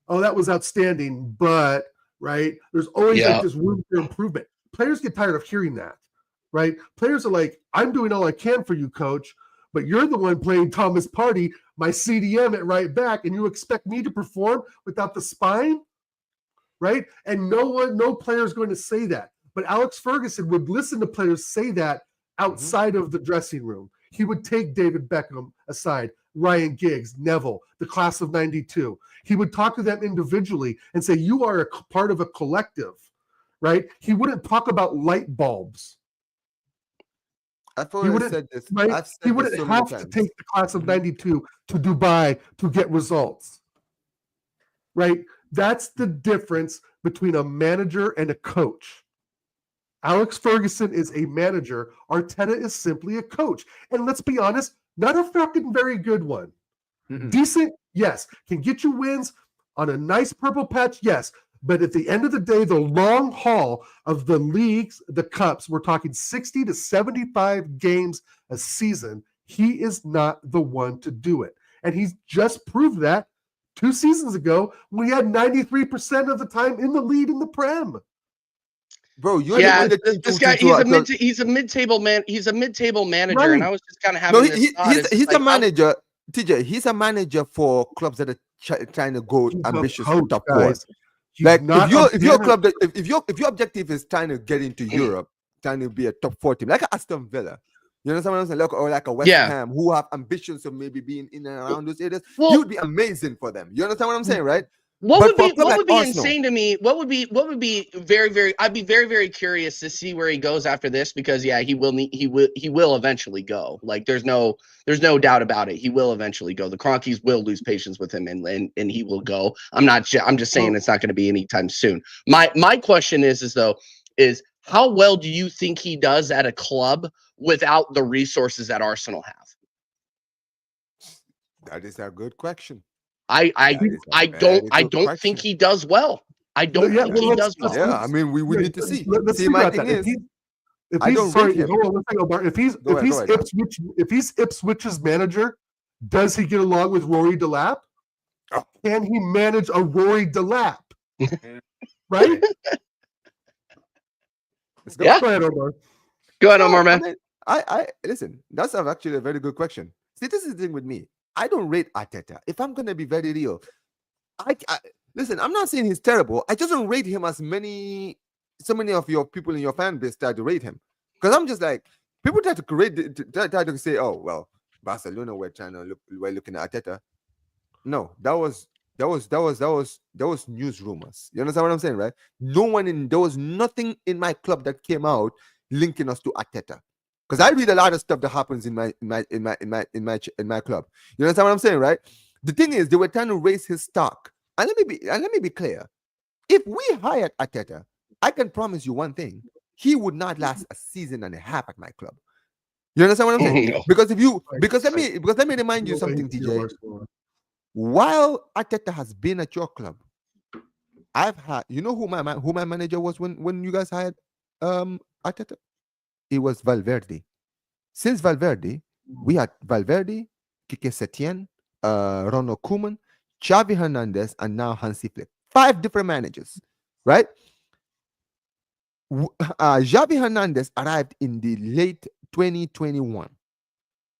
oh, that was outstanding, but, right? There's always like this room for improvement. Players get tired of hearing that, right? Players are like, I'm doing all I can for you, coach, but you're the one playing Thomas Partey, my CDM at right back, and you expect me to perform without the spine, right? And no player is going to say that. But Alex Ferguson would listen to players say that outside of the dressing room. He would take David Beckham aside, Ryan Giggs, Neville, the class of 92. He would talk to them individually and say, you are a part of a collective, right? He wouldn't talk about light bulbs. I said this. Right? He wouldn't have to take the class of 92 to Dubai to get results. Right? That's the difference between a manager and a coach. Alex Ferguson is a manager. Arteta is simply a coach. And let's be honest, not a fucking very good one. Mm-hmm. Decent, yes. Can get you wins on a nice purple patch, yes. But at the end of the day, the long haul of the leagues, the cups, we're talking 60 to 75 games a season. He is not the one to do it. And he's just proved that 2 seasons ago when he had 93% of the time in the lead in the Prem. Bro, this guy, he's a mid-table man. He's a mid-table manager, right. And I was just kind of having he's a manager. TJ, he's a manager for clubs that are trying to go ambitious for top four. Like if your objective is trying to get into Europe, trying to be a top 4 team, like Aston Villa, you know what I'm saying? Or like a West Ham who have ambitions of maybe being in and around those areas, he would be amazing for them. You understand what I'm saying, right? What would be insane to me? What would be very, very? I'd be very, very curious to see where he goes after this, because he will eventually go. Like there's no doubt about it. He will eventually go. The Cronkies will lose patience with him, and he will go. I'm just saying it's not going to be anytime soon. My question is how well do you think he does at a club without the resources that Arsenal have? That is a good question. I don't think he does well. I don't think he does well. Yeah, I mean, we need to see. My thing is, if he's Ipswich's manager, does he get along with Rory Delap? Can he manage a Rory Delap? Right? Yeah. Go ahead, Omar. Go ahead, Omar, man. I listen. That's actually a very good question. See, this is the thing with me. I don't rate Arteta. If I'm gonna be very real, I listen. I'm not saying he's terrible. I just don't rate him as so many of your people in your fan base try to rate him. Because I'm just like, people try to say, oh well, Barcelona we're looking at Arteta. No, that was news rumors. You understand what I'm saying, right? There was nothing in my club that came out linking us to Arteta. Because I read a lot of stuff that happens in my club. You understand what I'm saying, right? The thing is, they were trying to raise his stock. And let me be clear. If we hired Arteta, I can promise you one thing: he would not last a season and a half at my club. You understand what I'm saying? No. Because let me remind you something, TJ. While Arteta has been at your club, I've had, you know who my manager was when you guys hired Arteta? It was Valverde. Since Valverde, we had Valverde, Kike Setien, Ronald Koeman, Xavi Hernandez, and now Hansi Flick. 5 different managers, right? Xavi Hernandez arrived in the late 2021,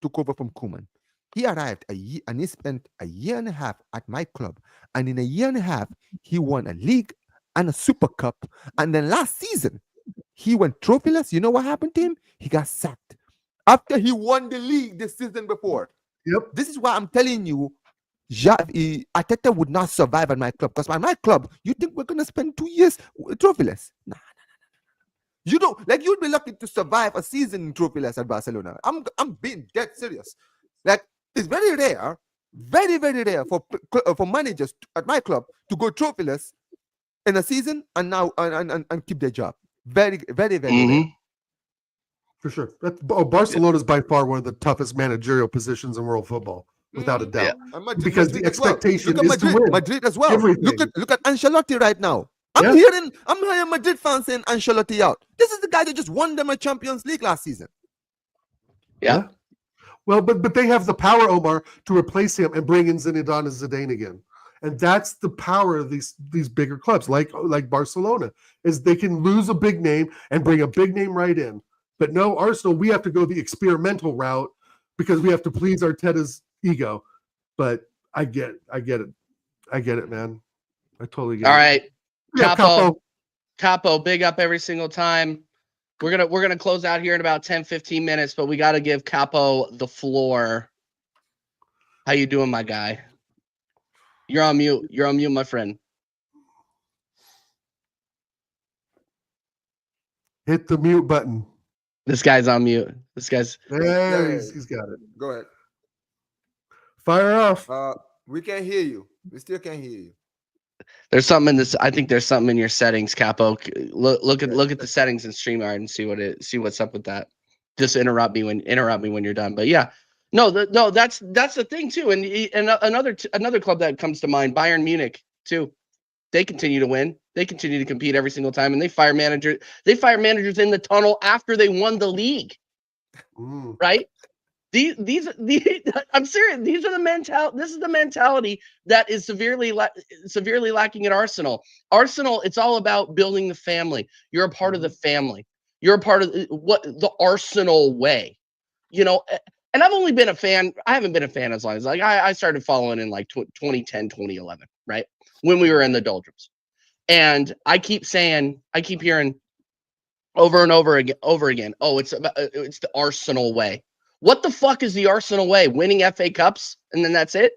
took over from Koeman. He arrived a year, and he spent a year and a half at my club. And in a year and a half, he won a league and a Super Cup. And then last season, he went trophyless. You know what happened to him? He got sacked after he won the league the season before. Yep. This is why I'm telling you, Arteta would not survive at my club. Because at my club, you think we're going to spend 2 years trophyless? Nah. You don't, like, you'd be lucky to survive a season trophyless at Barcelona. I'm being dead serious. Like, it's very rare, very, very rare for managers at my club to go trophyless in a season and now and keep their job. Very, very, very rare. For sure. Barcelona is by far one of the toughest managerial positions in world football, without a doubt. Yeah. Because the expectation is to win. Madrid as well. Everything. Look at Ancelotti right now. I'm hearing Madrid fans saying Ancelotti out. This is the guy that just won them a Champions League last season. Yeah. Well, but they have the power, Omar, to replace him and bring in Zinedine and Zidane again. And that's the power of these bigger clubs, like Barcelona, is they can lose a big name and bring a big name right in. But no, Arsenal, we have to go the experimental route because we have to please Arteta's ego. But I get it, man. I totally get it. All right. Yeah, Capo, big up every single time. We're gonna close out here in about 10-15 minutes, but we gotta give Capo the floor. How you doing, my guy? You're on mute. You're on mute, my friend. Hit the mute button. This guy's on mute. He's got it. Go ahead. Fire off. We can't hear you. We still can't hear you. There's something in this. I think there's something in your settings, Capo. Look at the settings in StreamYard and see what's up with that. Just interrupt me when you're done. But yeah, that's the thing too. And another club that comes to mind, Bayern Munich too. They continue to win. They continue to compete every single time, and they fire managers in the tunnel after they won the league. Right? These I'm serious. These are the mentality. This is the mentality that is severely lacking at Arsenal. Arsenal, it's all about building the family. You're a part of the family. You're a part of the Arsenal way. You know, and I've only been a fan. I haven't been a fan as long as I started following in like 2010, 2011, right? When we were in the doldrums. And I keep hearing over and over again, oh, it's the Arsenal way. What the fuck is the Arsenal way? Winning FA Cups and then that's it?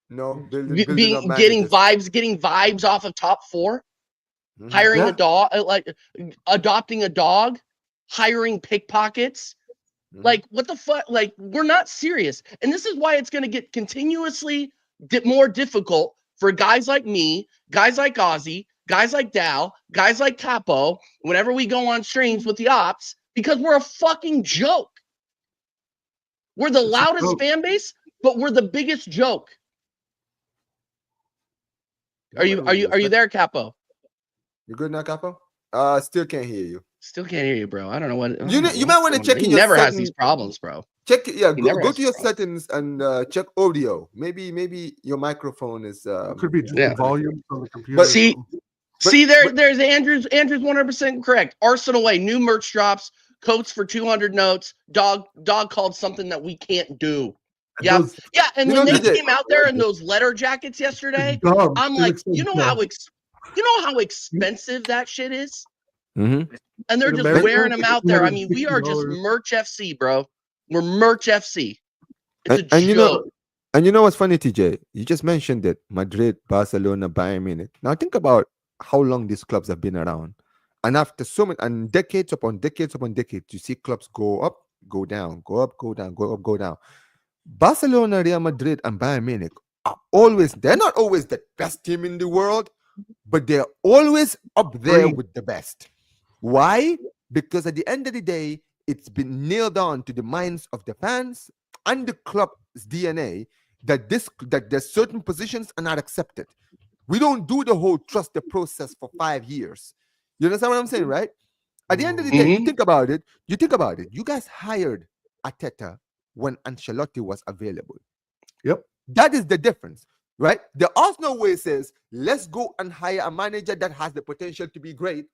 No, getting vibes off of top 4, hiring a dog, like adopting a dog, hiring pickpockets. Like, what the fuck? Like, we're not serious. And this is why it's going to get continuously more difficult for guys like me, guys like Ozzy, guys like Dow, guys like Capo, whenever we go on streams with the ops, because we're a fucking joke. We're the loudest fan base, but we're the biggest joke. Are you there, Capo? You good now, Capo? Still can't hear you. Still can't hear you, bro. I don't know what you might want to check in your never settings. Has these problems, bro. Check go to your settings and check audio. Maybe your microphone is could be just volume on the computer. But there's Andrew's 100% correct. Arsenal way, new merch drops, coats for 200 notes, dog called something that we can't do. Yeah. And when they came out there in those letter jackets yesterday, I'm like, you know how expensive that shit is? Mm-hmm. And they're just wearing them out there. I mean, we are just merch FC, bro. We're merch FC. It's a joke. You know what's funny, TJ? You just mentioned it. Madrid, Barcelona, Bayern Munich. Now think about how long these clubs have been around. And after so many, and decades upon decades, you see clubs go up, go down, go up, go down, go up, go down. Barcelona, Real Madrid, and Bayern Munich are they're not always the best team in the world, but they're always up there with the best. Why? Because at the end of the day, it's been nailed on to the minds of the fans and the club's DNA that there's certain positions are not accepted. We don't do the whole trust the process for 5 years. You understand what I'm saying, right? At the end of the day, you think about it. You guys hired Arteta when Ancelotti was available. Yep. That is the difference, right? The Arsenal way says, let's go and hire a manager that has the potential to be great,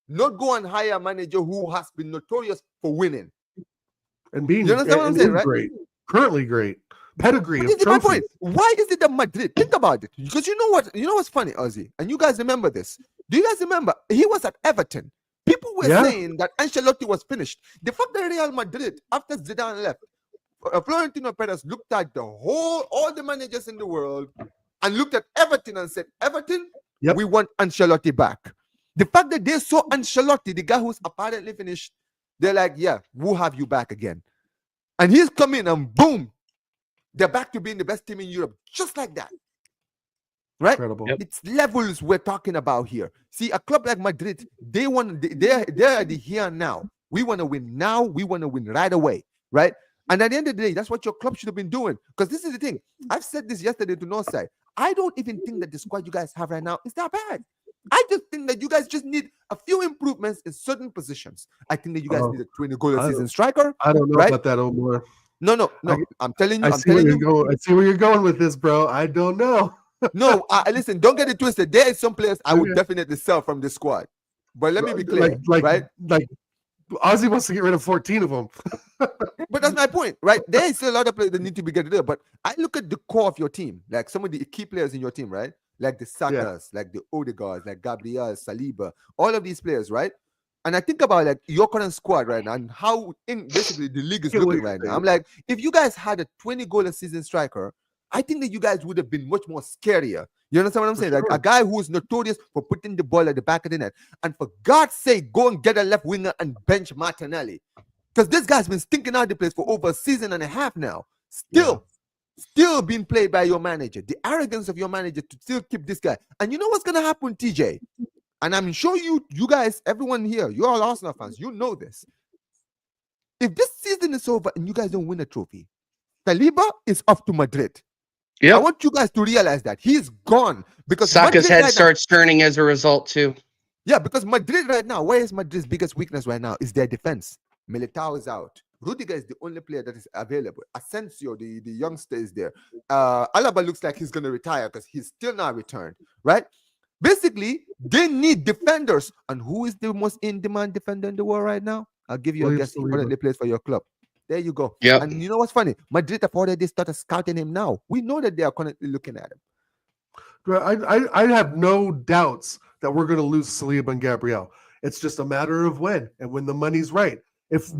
not go and hire a manager who has been notorious for winning. And being, you understand what I'm saying, right? Great. Currently great. Pedigree But of this is my trophies. point. Why is it that Madrid? Think about it. Because you know what's funny, Ozzy? And you guys remember this. Do you guys remember? He was at Everton. People were saying that Ancelotti was finished. The fact that Real Madrid, after Zidane left, Florentino Perez looked at all the managers in the world and looked at Everton and said, Everton, we want Ancelotti back. The fact that they saw Ancelotti, the guy who's apparently finished, they're like, yeah, we'll have you back again. And he's coming and boom, they're back to being the best team in Europe, just like that. Right? Incredible. Yep. It's levels we're talking about here. See, a club like Madrid, they're the here and now. We want to win now. We want to win right away. Right? And at the end of the day, that's what your club should have been doing. Because this is the thing. I've said this yesterday to Northside. I don't even think that the squad you guys have right now is that bad. I just think that you guys just need a few improvements in certain positions. I think that you guys need a 20-goal a season striker. I don't know right? about that, Omar. No. I'm telling you. I see where you're going with this, bro. I don't know. No, listen, don't get it twisted. There is some players I would definitely sell from this squad. But let me be clear, right? Like Ozzy wants to get rid of 14 of them. But that's my point, right? There is still a lot of players that need to be getting rid of. But I look at the core of your team, like some of the key players in your team, right? Like the Sakas, like the Odegaards, like Gabriel, Saliba, all of these players, right? And I think about like your current squad right now and how basically the league is looking right now. I'm like, if you guys had a 20-goal a season striker, I think that you guys would have been much more scarier. You understand what I'm saying? Like a guy who's notorious for putting the ball at the back of the net. And for God's sake, go and get a left winger and bench Martinelli. Because this guy's been stinking out the place for over a season and a half now. Still being played by your manager. The arrogance of your manager to still keep this guy. And you know what's going to happen, TJ? And I'm sure you guys, everyone here, you're all Arsenal fans, you know this. If this season is over and you guys don't win a trophy, Saliba is off to Madrid. I want you guys to realize that he's gone because Saka's head starts turning as a result too. Yeah, because Madrid right now, where is Madrid's biggest weakness right now? Is their defense. Militao is out. Rudiger is the only player that is available. Asensio, the youngster, is there. Alaba looks like he's going to retire because he's still not returned, right? Basically, they need defenders. And who is the most in-demand defender in the world right now? I'll give you a guess. He currently plays for your club. There you go. Yeah. And you know what's funny? Madrid have already started scouting him now. We know that they are currently looking at him. I have no doubts that we're going to lose Saliba and Gabriel. It's just a matter of when and when the money's right. If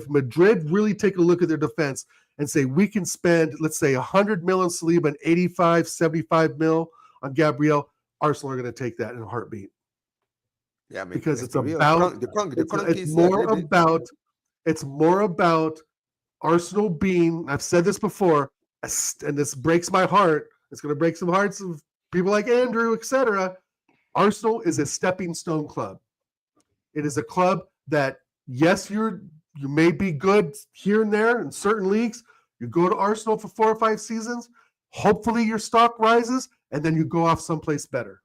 Madrid really take a look at their defense and say we can spend, let's say, 100 mil on Saliba and 85, 75 mil on Gabriel, Arsenal are going to take that in a heartbeat. Yeah, I mean, because it's more about Arsenal being, I've said this before, and this breaks my heart. It's going to break some hearts of people like Andrew, etc. Arsenal is a stepping stone club. It is a club that, yes, you may be good here and there in certain leagues. You go to Arsenal for 4 or 5 seasons. Hopefully your stock rises, and then you go off someplace better.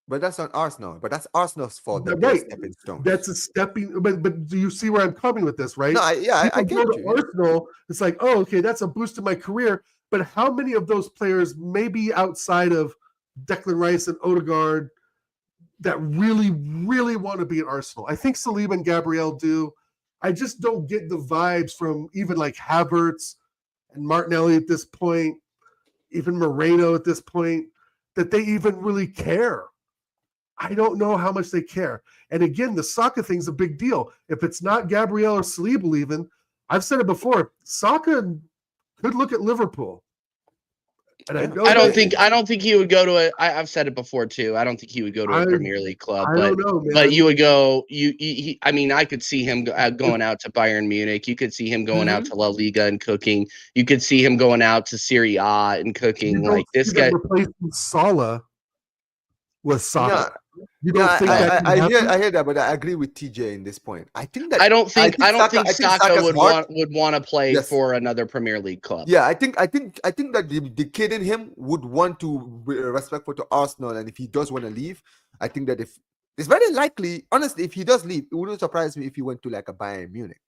But that's not Arsenal. But that's Arsenal's fault. Right. Stepping stone. That's a stepping. But do you see where I'm coming with this, right? No, I get you. Arsenal, it's like, oh, okay, that's a boost in my career. But how many of those players, maybe outside of Declan Rice and Odegaard, that really, really want to be at Arsenal? I think Saliba and Gabriel do. I just don't get the vibes from even like Havertz and Martinelli at this point, even Moreno at this point, that they even really care. I don't know how much they care. And again, the Saka thing's a big deal. If it's not Gabriel or Saliba even, I've said it before, Saka could look at Liverpool. And I don't think he would go to I've said it before too. I don't think he would go to a Premier League club. But you would go. I mean, I could see him going out to Bayern Munich. You could see him going out to La Liga and cooking. You could see him going out to Serie A and cooking. Like this guy replacing Salah with Saka. You don't think that can happen? I hear that, but I agree with TJ in this point. I think I don't think Saka would want to play Yes. for another Premier League club. Yeah, I think that the kid in him would want to be respectful to Arsenal, and if he does want to leave, I think that if it's very likely, honestly, if he does leave, it wouldn't surprise me if he went to like a Bayern Munich.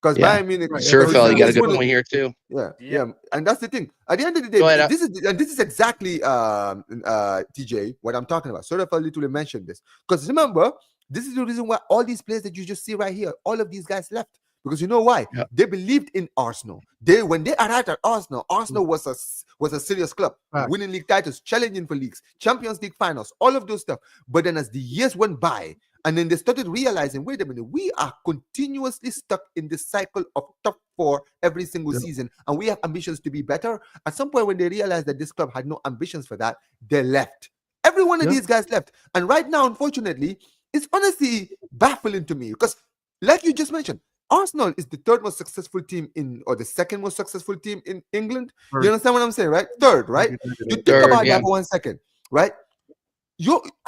Because Bayern Munich, Surafel, you got a good point here too. Yeah, and that's the thing. At the end of the day, this is exactly TJ what I'm talking about. Surafel literally mentioned this because remember, this is the reason why all these players that you just see right here, all of these guys left. Because you know why? Yep. They believed in Arsenal. When they arrived at Arsenal was a serious club, winning league titles, challenging for leagues, Champions League finals, all of those stuff. But then as the years went by, and then they started realizing, wait a minute, we are continuously stuck in the cycle of top 4 every single season, and we have ambitions to be better. At some point, when they realized that this club had no ambitions for that, they left. Every one of these guys left. And right now, unfortunately, it's honestly baffling to me because, like you just mentioned, Arsenal is the third most successful team or the second most successful team in England. You understand what I'm saying, right? Third, right? You think about that for 1 second, right?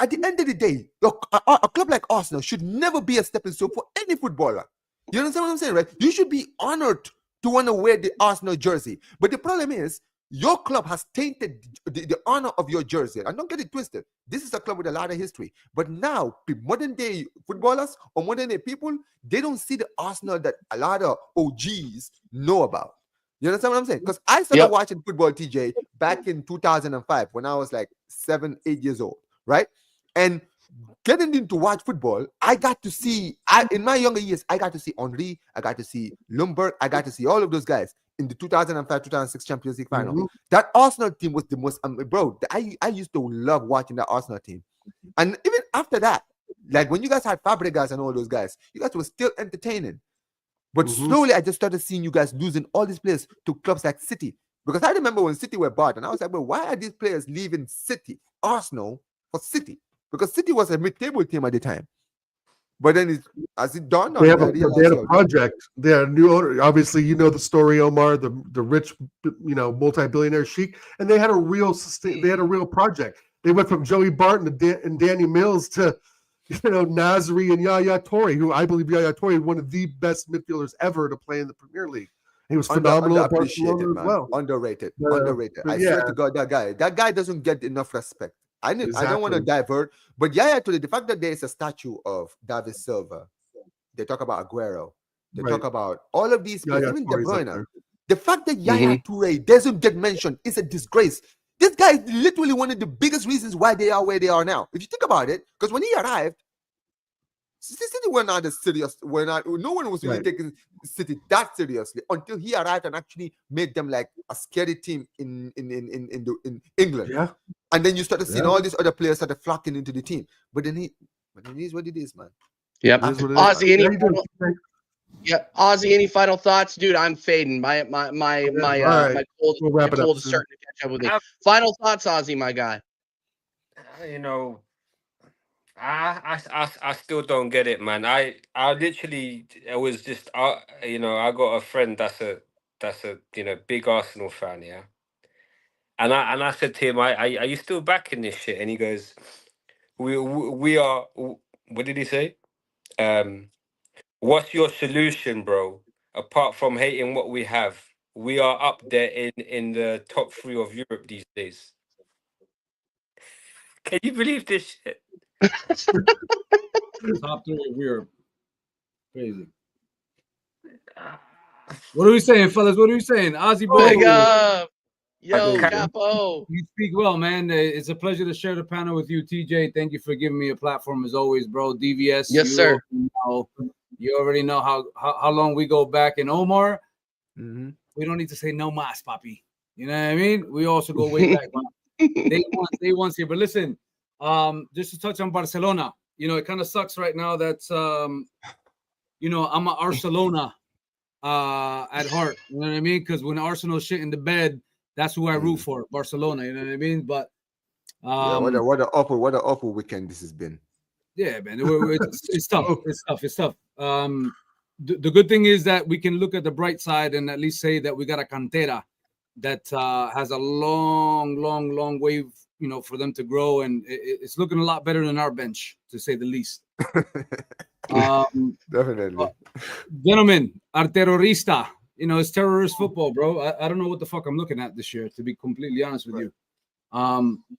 At the end of the day, a club like Arsenal should never be a stepping stone for any footballer. You understand what I'm saying, right? You should be honored to want to wear the Arsenal jersey. But the problem is, your club has tainted the honor of your jersey. And don't get it twisted. This is a club with a lot of history. But now, modern day footballers or modern day people, they don't see the Arsenal that a lot of OGs know about. You understand what I'm saying? Because I started watching football, TJ, back in 2005 when I was like 7, 8 years old, right? And getting into watch football, I got to see, in my younger years, I got to see Henry, I got to see Lumberg, I got to see all of those guys in the 2005-2006 Champions League final. That Arsenal team was the most, bro, I used to love watching that Arsenal team. And even after that, like when you guys had Fabregas and all those guys, you guys were still entertaining. But slowly, I just started seeing you guys losing all these players to clubs like City. Because I remember when City were bought, and I was like, well, why are these players leaving Arsenal for City? Because City was a mid-table team at the time. But then as it dawned on they had a project. They had a new owner. Obviously, you know the story, Omar, the rich, multi-billionaire sheik, and they had a real project. They went from Joey Barton and Danny Mills to Nasri and Yaya Toure, who I believe Yaya Toure is one of the best midfielders ever to play in the Premier League. He was phenomenal at Barcelona as well. Underrated. I swear to God, that guy doesn't get enough respect. I don't want to divert, but Yaya Toure, the fact that there is a statue of David Silva, they talk about Aguero, they talk about all of these players, even De Bruyne. The fact that Yaya Toure doesn't get mentioned is a disgrace. This guy is literally one of the biggest reasons why they are where they are now. If you think about it, because when he arrived, City were not as serious. No one was really taking City that seriously until he arrived and actually made them like a scary team in England. Yeah. And then you started seeing all these other players started flocking into the team. But then it is what it is, man. Yep. Ozzy, any final thoughts, dude? I'm fading. My cold is starting to catch up with me. Final thoughts, Ozzy, my guy. I still don't get it, man. I literally, it was just, I got a friend that's a big Arsenal fan, yeah. And I said to him, are you still backing this shit? And he goes, we are. What did he say? What's your solution, bro? Apart from hating what we have, we are up there in the top 3 of Europe these days. Can you believe this shit? Top 3 of Europe. Crazy. What are we saying, fellas? What are we saying? Ozzy boy. Yo, Capo. You speak well, man. It's a pleasure to share the panel with you, TJ. Thank you for giving me a platform as always, bro. DVS. Yes, sir. You already know how long we go back. And Omar, we don't need to say no mas, papi. You know what I mean? We also go way back. Day one's here. But listen, just to touch on Barcelona, it kind of sucks right now that, I'm a Barcelona at heart. You know what I mean? Because when Arsenal shit in the bed, that's who I root for, Barcelona. You know what I mean? But what an awful weekend this has been. Yeah, man, it's tough. It's tough. The good thing is that we can look at the bright side and at least say that we got a cantera that has a long way, for them to grow, and it's looking a lot better than our bench, to say the least. Definitely. Gentlemen, Arterorista, it's terrorist football, bro. I don't know what the fuck I'm looking at this year, to be completely honest with you.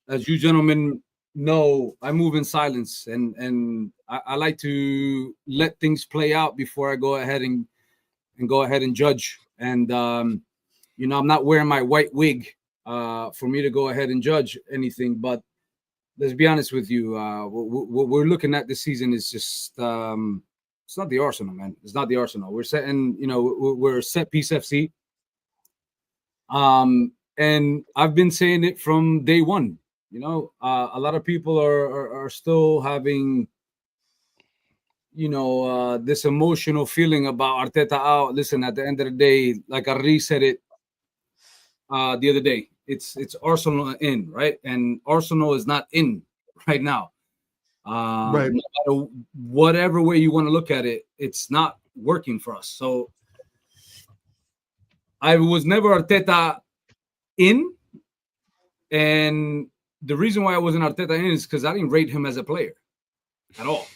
As you gentlemen know, I move in silence, and I like to let things play out before I go ahead and judge. And I'm not wearing my white wig for me to go ahead and judge anything. But let's be honest with you, what we're looking at this season is just it's not the Arsenal, man. It's not the Arsenal. We're setting, we're a set piece FC. And I've been saying it from day one. A lot of people are still having, this emotional feeling about Arteta out. Listen, at the end of the day, like Ari said it the other day, it's Arsenal in, right? And Arsenal is not in right now. Right. No matter whatever way you want to look at it, it's not working for us. So I was never Arteta in, and the reason why I wasn't Arteta in is because I didn't rate him as a player at all.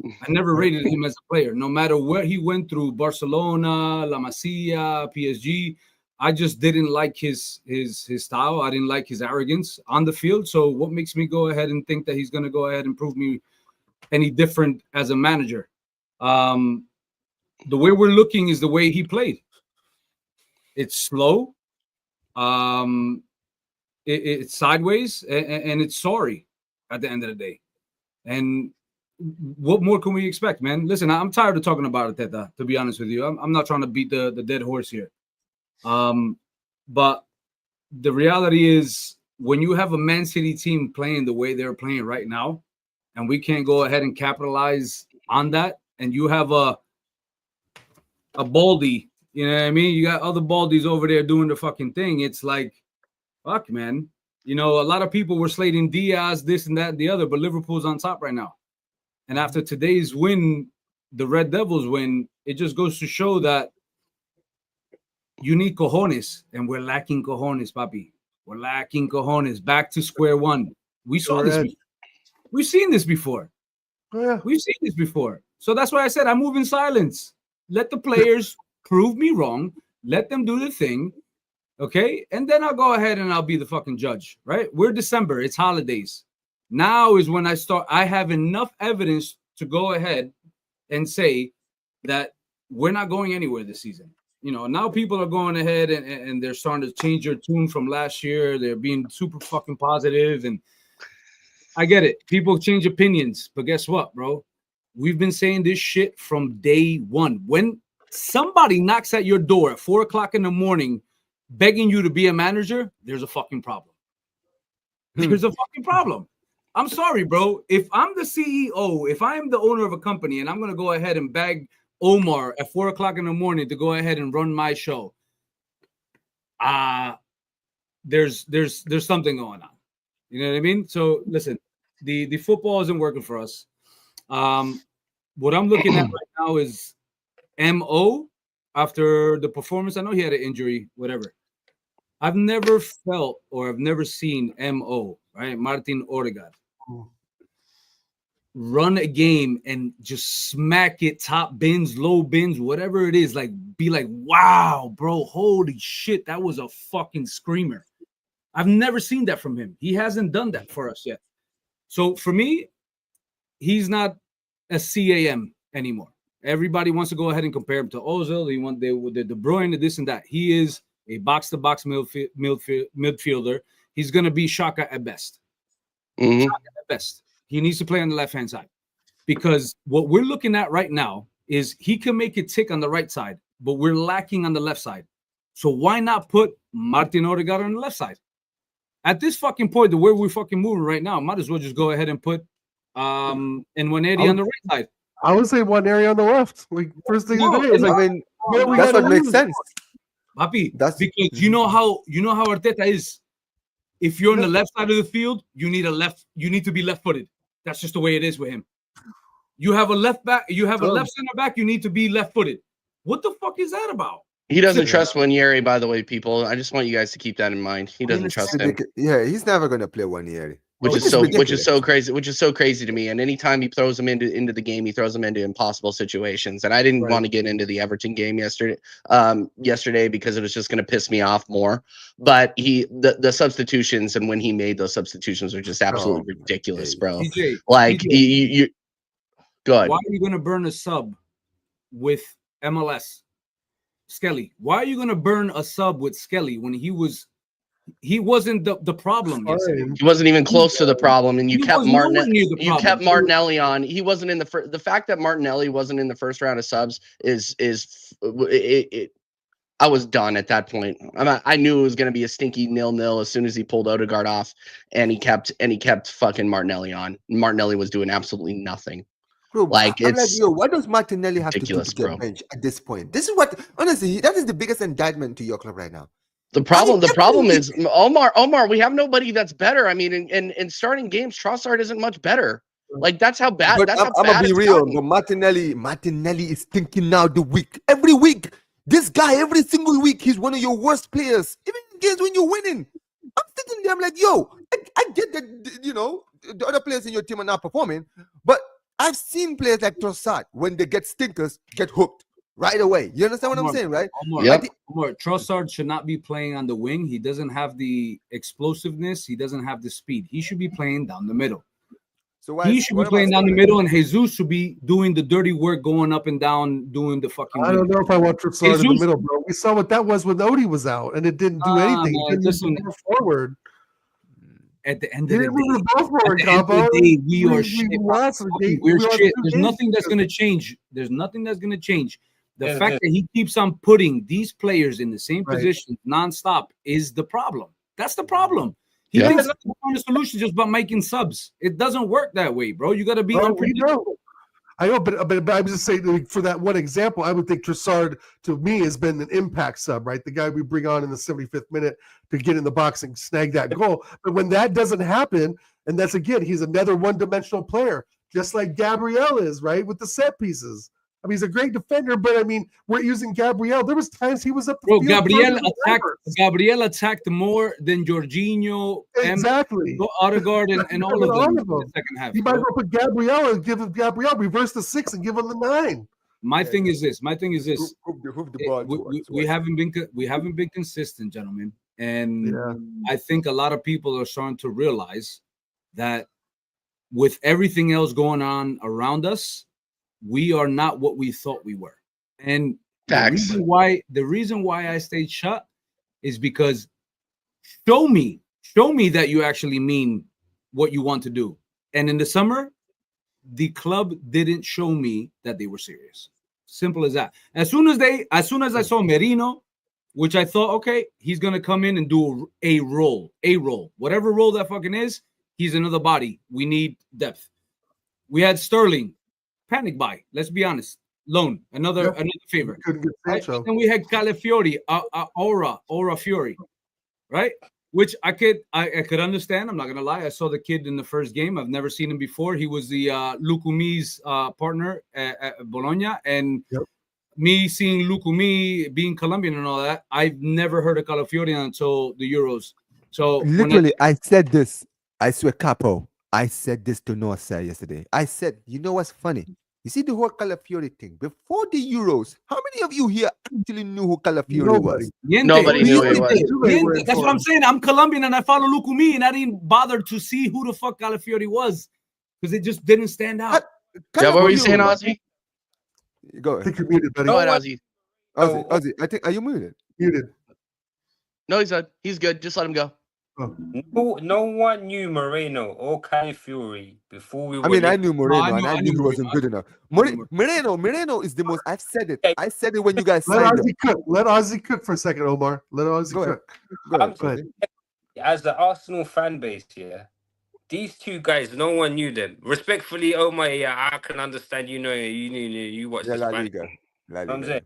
I never rated him as a player, no matter what he went through, Barcelona, La Masia, PSG. I just didn't like his style. I didn't like his arrogance on the field. So what makes me go ahead and think that he's going to go ahead and prove me any different as a manager? The way we're looking is the way he played. It's slow. It's sideways, and it's sorry at the end of the day. And what more can we expect, man? Listen, I'm tired of talking about Arteta, to be honest with you. I'm not trying to beat the dead horse here. But the reality is, when you have a Man City team playing the way they're playing right now, and we can't go ahead and capitalize on that, and you have a Baldy, you know what I mean? You got other Baldies over there doing the fucking thing. It's like, fuck, man. A lot of people were slating Diaz, this and that and the other, but Liverpool's on top right now. And after today's win, the Red Devils win, it just goes to show that you need cojones, and we're lacking cojones, papi. We're lacking cojones. Back to square one. We saw this before. We've seen this before. Yeah. We've seen this before. So that's why I said I move in silence. Let the players prove me wrong. Let them do the thing. Okay? And then I'll go ahead and I'll be the fucking judge, right? We're December. It's holidays. Now is when I have enough evidence to go ahead and say that we're not going anywhere this season. Now people are going ahead and they're starting to change their tune from last year. They're being super fucking positive, and I get it. People change opinions, but guess what, bro? We've been saying this shit from day one. When somebody knocks at your door at 4:00 in the morning begging you to be a manager, there's a fucking problem. There's a fucking problem. I'm sorry, bro. If I'm the CEO, if I am the owner of a company and I'm going to go ahead and beg Omar at 4:00 in the morning to go ahead and run my show, there's something going on. You know what I mean? So listen, the football isn't working for us. What I'm looking at right now is MO after the performance. I know he had an injury, whatever. I've never felt or I've never seen MO, right? Martin Odegaard run a game and just smack it, top bins, low bins, whatever it is, like be like, wow, bro, holy shit, that was a fucking screamer. I've never seen that from him. He hasn't done that for us yet. So for me, he's not a CAM anymore. Everybody wants to go ahead and compare him to Ozil. They want the De Bruyne, this and that. He is a box-to-box midfielder. He's going to be Xhaka at best. Mm-hmm. Xhaka at best. He needs to play on the left-hand side, because what we're looking at right now is he can make it tick on the right side, but we're lacking on the left side. So why not put Martin Odegaard on the left side? At this fucking point, the way we're fucking moving right now, might as well just go ahead and put Nwaneri on the right side. I would say one area on the left. Like first thing today, it's like, I mean, that's what makes sense. Papi, because you know how Arteta is. If you're on the left side of the field, you need to be left-footed. That's just the way it is with him. You have a left back, you have a left center back, you need to be left-footed. What the fuck is that about? He doesn't trust Wanyeri, by the way, people. I just want you guys to keep that in mind. He doesn't trust him. Yeah, he's never gonna play Wanyeri. Which is so crazy to me. And anytime he throws him into the game, he throws him into impossible situations. And I didn't want to get into the Everton game yesterday because it was just going to piss me off more. But the substitutions and when he made those substitutions were just absolutely ridiculous, bro. You go ahead. Why are you going to burn a sub with MLS Skelly? Why are you going to burn a sub with Skelly when he wasn't the problem? He wasn't even close to the problem, and you kept Martinelli on. He wasn't in the fact that Martinelli wasn't in the first round of subs I was done at that point. I knew it was going to be a stinky 0-0 as soon as he pulled Odegaard off, and he kept fucking Martinelli on. Martinelli was doing absolutely nothing. Bro, why does Martinelli have to do to get bench at this point? This is what, honestly, that is the biggest indictment to your club right now. The problem is Omar. We have nobody that's better. I mean, in starting games, Trossard isn't much better. Like that's how bad. But I'm gonna be real. But Martinelli is thinking now every week. This guy every single week he's one of your worst players. Even in games when you're winning, I'm sitting there. I'm like, yo, I get that the other players in your team are not performing, but I've seen players like Trossard when they get stinkers get hooked right away. You understand what I'm saying, right? Trossard should not be playing on the wing. He doesn't have the explosiveness. He doesn't have the speed. He should be playing down the middle. So he should be playing down the middle, and Jesus should be doing the dirty work, going up and down, doing the fucking. I don't know if I want Trossard in the middle, bro. We saw what that was when Odie was out, and it didn't do anything. It didn't move forward. At the end of the day, we are shit. We're shit. There's nothing that's going to change. There's nothing that's going to change. The fact that he keeps on putting these players in the same position nonstop is the problem. That's the problem. He thinks that's the solution just by making subs. It doesn't work that way, bro. You got to be unpredictable. I know, but I'm just saying for that one example, I would think Trossard to me has been an impact sub, right? The guy we bring on in the 75th minute to get in the box and snag that goal. But when that doesn't happen, and that's again, he's another one-dimensional player, just like Gabriel is, right? With the set pieces. I mean, he's a great defender, but I mean, we're using Gabriel. There was times he was up the field. Gabriel attacked more than Jorginho, Odegaard, and all of them in the second half. You might as well put Gabriel and give him Gabriel, reverse the 6 and give him the 9. My thing is this. We haven't been consistent, gentlemen, and I think a lot of people are starting to realize that with everything else going on around us, we are not what we thought we were. And the reason why I stayed shut is because show me that you actually mean what you want to do. And in the summer, the club didn't show me that they were serious. Simple as that. As soon as I saw Merino, which I thought, okay, he's gonna come in and do a role, whatever role that fucking is, he's another body. We need depth. We had Sterling. Panic buy. Let's be honest. Loan. Another favor. Right? And then we had Calafiori, Aura Fiori, right? Which I could understand. I'm not gonna lie. I saw the kid in the first game. I've never seen him before. He was the Lukumi's partner at Bologna, and me seeing Lukumi being Colombian and all that, I've never heard of Calafiori until the Euros. So literally, I said this. I swear, Capo. I said this to Northside yesterday. I said, you know what's funny? You see the whole Calafiori thing. Before the Euros, how many of you here actually knew who Calafiori was? Nobody knew who he was. That's what I'm saying. I'm Colombian and I follow Lukumi, and I didn't bother to see who the fuck Calafiori was because it just didn't stand out. What were you saying, Ozzy? Go ahead. I think you're muted, buddy. Go ahead, Ozzy. Ozzy, I think, are you muted? Muted. No, he's good. Just let him go. No one knew Moreno or Calafiori before we. I knew Moreno, and I knew he wasn't good enough. Moreno is the most. I've said it. I said it when you guys let Ozzy cook. Let Ozzy cook for a second, Omar. Let Ozzy cook. Go ahead. As the Arsenal fan base, these two guys, no one knew them. Respectfully, Omar, I can understand. You watch the Spanish. I'm saying,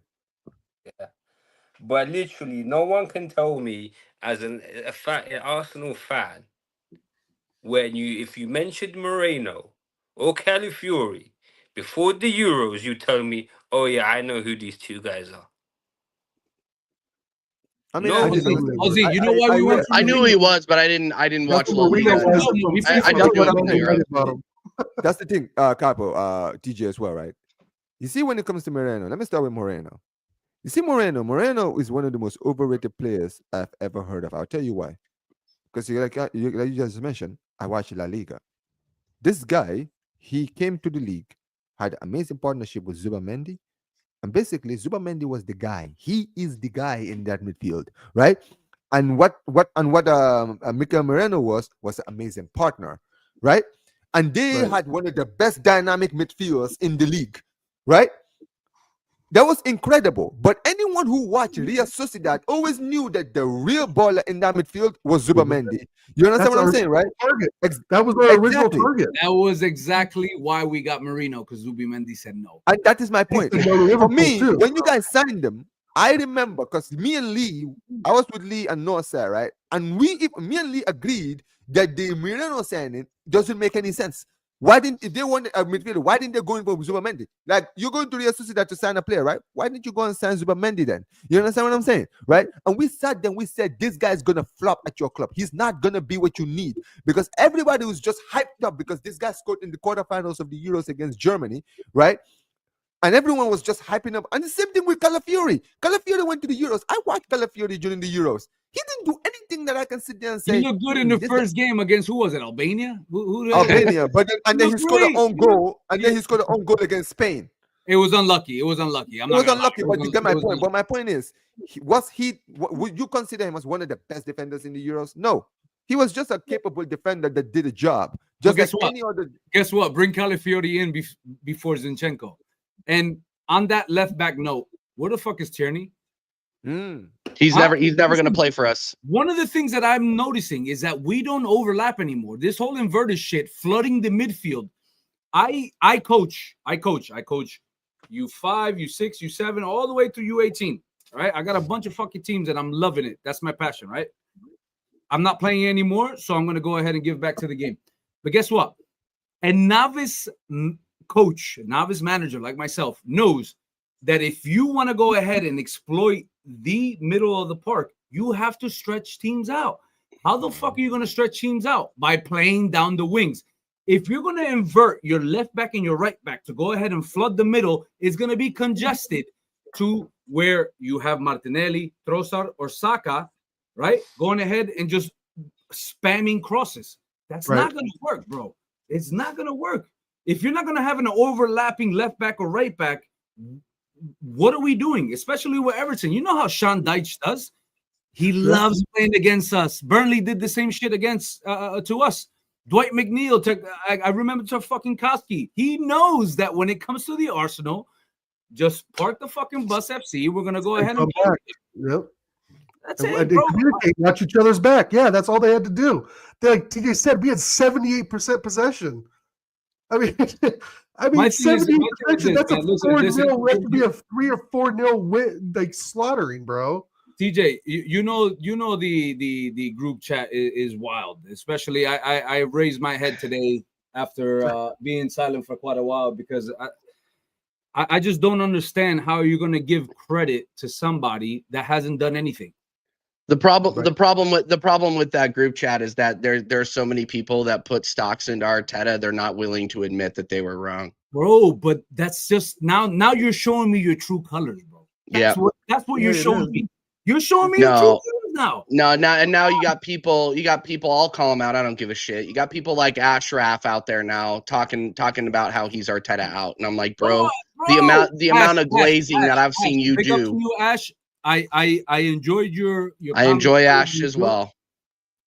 but literally, no one can tell me as an Arsenal fan if you mentioned Moreno or Calafiori before the Euros, you tell me, oh yeah, I know who these two guys are. I mean, No, Ozzy, you know why we went for I knew Mourinho? he was, but I didn't watch That's La what Liga. Mourinho was. I That's just what knew Man Mourinho. United bought him. That's the thing, Capo, TJ as well, right? You see, when it comes to Moreno, let me start with Moreno. You see, Moreno is one of the most overrated players I've ever heard of. I'll tell you why. Because like you just mentioned, I watch La Liga. This guy, he came to the league, had amazing partnership with Zubamendi, and basically Zubamendi was the guy. He is the guy in that midfield, right? And what Mikel Moreno was an amazing partner, right? And they had one of the best dynamic midfielders in the league, right? That was incredible. But anyone who watched Real Sociedad always knew that the real baller in that midfield was Zubamendi. You understand what I'm saying, right? Target. That was our original target. That was exactly why we got Marino, because Zubamendi said no. And that is my point. said no to For Liverpool, me, too. when you guys signed them, I remember because me and Lee, I was with Lee and Noah, right? And me and Lee agreed that the Moreno signing doesn't make any sense. Why didn't, if they wanted a midfielder, why didn't they go in for Zubamendi? Like, you're going to Real Sociedad to sign a player, right? Why didn't you go and sign Zubamendi then? You understand what I'm saying, right? And we sat there, we said, this guy's going to flop at your club. He's not going to be what you need, because everybody was just hyped up because this guy scored in the quarterfinals of the Euros against Germany, right? And everyone was just hyping up. And the same thing with Calafiori. Calafiori went to the Euros. I watched Calafiori during the Euros. He didn't do anything that I can sit there and say. He looked good in the first game against, who was it, Albania? Albania. But then he scored an own goal. And then he scored an own goal against Spain. It was unlucky. It was unlucky. But you get my point. But my point is, would you consider him as one of the best defenders in the Euros? No. He was just a capable defender that did a job. Just like any other. Guess what? Bring Calafiori in before Zinchenko. And on that left back note, where the fuck is Tierney? He's never going to play for us. One of the things that I'm noticing is that we don't overlap anymore. This whole inverted shit flooding the midfield. I coach U5, U6, U7, all the way through U18. Right? I got a bunch of fucking teams and I'm loving it. That's my passion, right? I'm not playing anymore, so I'm going to go ahead and give back to the game. But guess what? A novice coach, a novice manager like myself knows that if you want to go ahead and exploit the middle of the park, you have to stretch teams out. How the fuck are you going to stretch teams out? By playing down the wings. If you're going to invert your left back and your right back to go ahead and flood the middle, it's going to be congested to where you have Martinelli, Trossard, or Saka, right? Going ahead and just spamming crosses. That's not going to work, bro. It's not going to work. If you're not going to have an overlapping left back or right back, what are we doing? Especially with Everton. You know how Sean Dyche does. He loves playing against us. Burnley did the same shit against to us. Dwight McNeil took. I remember to fucking Koski. He knows that when it comes to the Arsenal, just park the fucking bus FC. We're gonna go ahead and back. Yep. That's it, bro. Communicate, watch each other's back. Yeah, that's all they had to do. They, like TJ said, we had 78% possession. I mean, 78%. That's a 4-0. We have to be a 3 or 4-0 win, like slaughtering, bro. TJ, you know the group chat is wild. Especially, I raised my head today after being silent for quite a while because I just don't understand how you're going to give credit to somebody that hasn't done anything. The problem with that group chat is that there's so many people that put stocks into Arteta. They're not willing to admit that they were wrong, bro. But that's just now you're showing me your true colors, bro. That's what you're showing me. You're showing me your true colors now. Now you got people. I'll call them out. I don't give a shit. You got people like Ashraf out there now talking about how he's Arteta out, and I'm like, bro. The amount of glazing that I've seen you do. Up to you, Ash. I enjoyed your I enjoy Ash as well.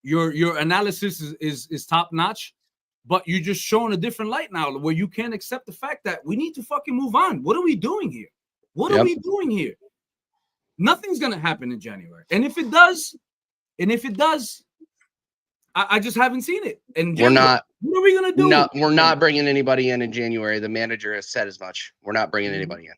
Your analysis is top notch, but you're just showing a different light now where you can't accept the fact that we need to fucking move on. What are we doing here? What are we doing here? Nothing's gonna happen in January. And if it does, I just haven't seen it. And we're not. What are we gonna do? No, we're not bringing anybody in January. The manager has said as much. We're not bringing anybody in.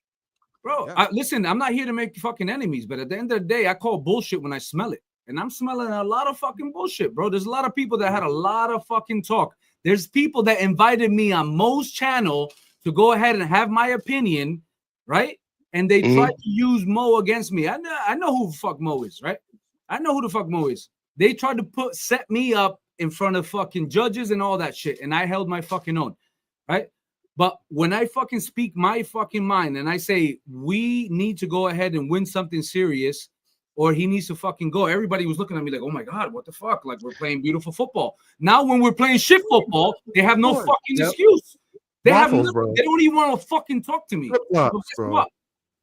Bro, listen, I'm not here to make fucking enemies, but at the end of the day, I call bullshit when I smell it. And I'm smelling a lot of fucking bullshit, bro. There's a lot of people that had a lot of fucking talk. There's people that invited me on Mo's channel to go ahead and have my opinion, right? And they tried to use Mo against me. I know who the fuck Mo is, right? I know who the fuck Mo is. They tried to set me up in front of fucking judges and all that shit, and I held my fucking own, right? But when I fucking speak my fucking mind and I say we need to go ahead and win something serious, or he needs to fucking go, everybody was looking at me like, oh my God, what the fuck? Like, we're playing beautiful football. Now when we're playing shit football, they have no fucking excuse. They Waffles, have bro. they don't even want to fucking talk to me. But guess bro. what?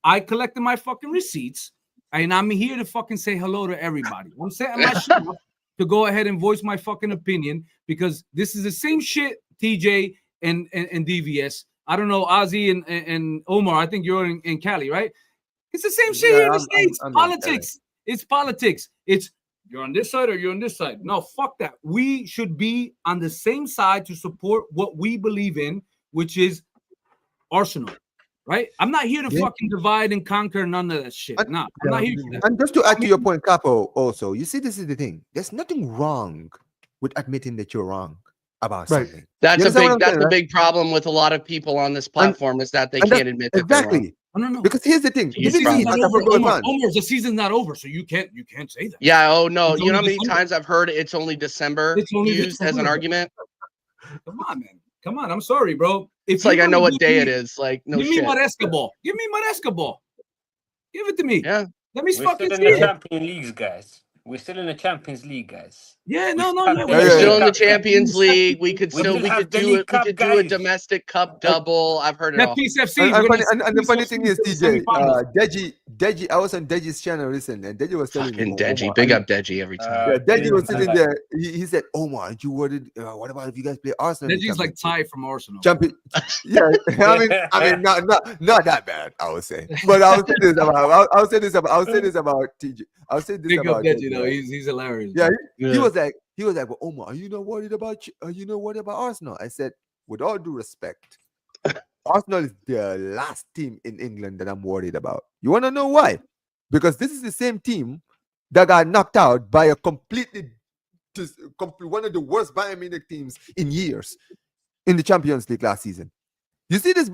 I collected my fucking receipts, and I'm here to fucking say hello to everybody. I'm setting my shit up to go ahead and voice my fucking opinion, because this is the same shit, TJ and DVS. I don't know, Ozzy and Omar. I think you're in Cali, right? It's the same shit here in the States. Politics. It's politics. It's you're on this side or you're on this side. No, fuck that. We should be on the same side to support what we believe in, which is Arsenal, right? I'm not here to fucking divide and conquer, none of that shit. Nah, I'm not here for that. And just to add to your point, Capo, also, you see, this is the thing. There's nothing wrong with admitting that you're wrong about something. That's a big problem with a lot of people on this platform, is that they can't admit that they're wrong. No. Because here's the thing. The season's not over. Omar, the season's not over, so you can't say that. Yeah. Oh no. You know how many times I've heard it's only December used as an argument? Come on, man. Come on. I'm sorry, bro. It's like I know what day it is. Like no shit. Give me Maresca ball. Give it to me. Yeah. Let me fucking see it. it. Champions League, guys. We're still in the Champions League, guys. Yeah, no. We're still in the Champions League. We could do a domestic cup double. I've heard it all. And the funny thing is, DJ, Deji, I was on Deji's channel, listen, and Deji was telling me. Deji, big up Deji every time. Yeah, Deji was sitting there. He said, "Omar, aren't you worried? What about if you guys play Arsenal?" Deji's like Ty from Arsenal. Yeah, I mean, not that bad, I would say. But I'll say this about TJ. I'll say this about Deji, though. He's hilarious. Yeah, he was like, well, Omar, are you not worried about Arsenal? I said, with all due respect, Arsenal is the last team in England that I'm worried about. You want to know why? Because this is the same team that got knocked out by a one of the worst Bayern Munich teams in years in the Champions League last season. You see this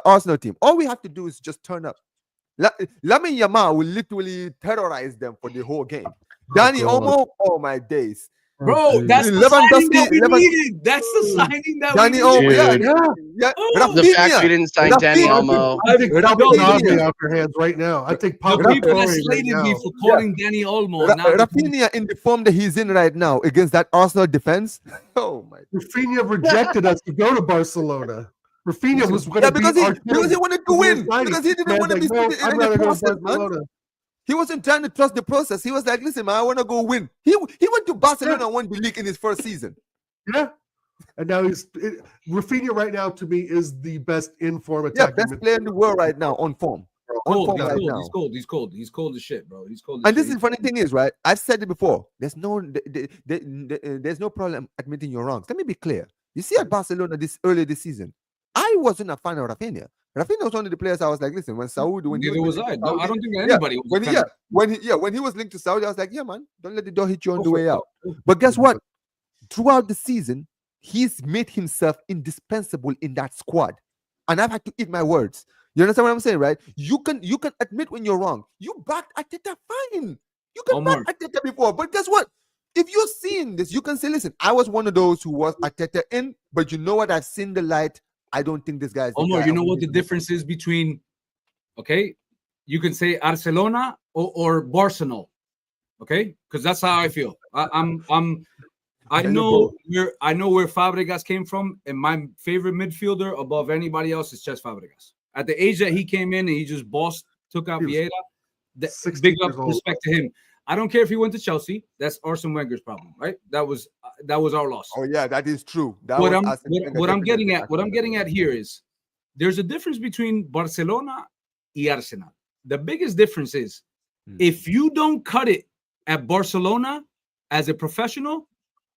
Arsenal team. All we have to do is just turn up. Lamine Yamal will literally terrorize them for the whole game. Danny Olmo, oh my days. Bro, that's the signing that we needed. That's the signing that we needed. Yeah. The fact we didn't sign Danny Olmo. I think Rafinha off your hands right now. I think people that slated me for calling Danny Olmo. Rafinha in the form that he's in right now against that Arsenal defense. Oh my. Rafinha rejected us to go to Barcelona. Rafinha was going to because he wanted to win. Because he didn't want to be in the process, man. He wasn't trying to trust the process. He was like, listen, man, I want to go win. He went to Barcelona and won the league in his first season. Yeah. And now Rafinha right now, to me, is the best in-form attacker. Yeah, best player in the world right now, on form. He's cold as shit, bro. He's cold as shit. And this is the funny thing is, right? I've said it before. There's no problem admitting your wrongs. Let me be clear. You see at Barcelona earlier this season, I wasn't a fan of Rafinha. Rafinha was one of the players I was like, listen, when Saudi, I don't think anybody was. When he was linked to Saudi, I was like, yeah, man, don't let the door hit you on the way out. But guess what? Throughout the season, he's made himself indispensable in that squad, and I've had to eat my words. You understand what I'm saying, right? You can admit when you're wrong. You backed Arteta, fine. You can back Arteta before, but guess what? If you're seeing this, you can say, listen, I was one of those who was Arteta in, but you know what? I've seen the light. I don't think this guy's. Omar, you know what the difference is between, okay, you can say Barcelona or Barcelona, okay, because that's how I feel. I know where Fabregas came from, and my favorite midfielder above anybody else is Cesc Fabregas. At the age that he came in and he just took out Vieira, big up respect to him. I don't care if he went to Chelsea. That's Arsene Wenger's problem, right? That was our loss. Oh yeah, that is true. What I'm getting at here is there's a difference between Barcelona and Arsenal. The biggest difference is if you don't cut it at Barcelona as a professional,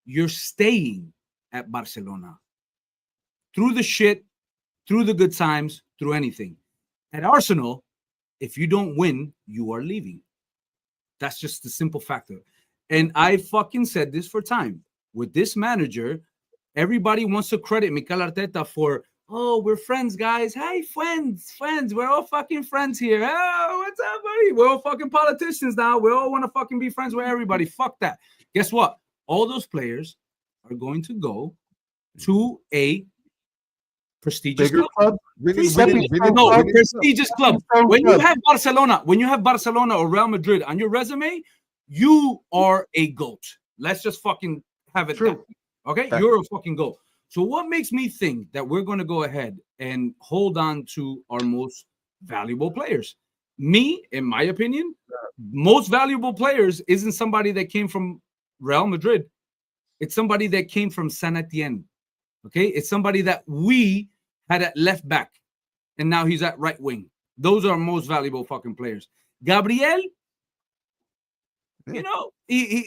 you're staying at Barcelona through the shit, through the good times, through anything. At Arsenal, if you don't win, you are leaving. That's just the simple factor. And I fucking said this for time. With this manager, everybody wants to credit Mikel Arteta for Oh, we're friends, guys. Hey, friends. We're all fucking friends here. Oh, what's up, buddy? We're all fucking politicians now. We all want to fucking be friends with everybody. Fuck that. Guess what? All those players are going to go to a prestigious club. Prestigious club. When you have Barcelona or Real Madrid on your resume, you are a GOAT. Let's just fucking have it down. Okay? You're a fucking GOAT. So what makes me think that we're going to go ahead and hold on to our most valuable players? Me, in my opinion, most valuable players isn't somebody that came from Real Madrid. It's somebody that came from Saint Etienne. Okay? It's somebody that we had at left back, and now he's at right wing. Those are most valuable fucking players. Gabriel, you know, he's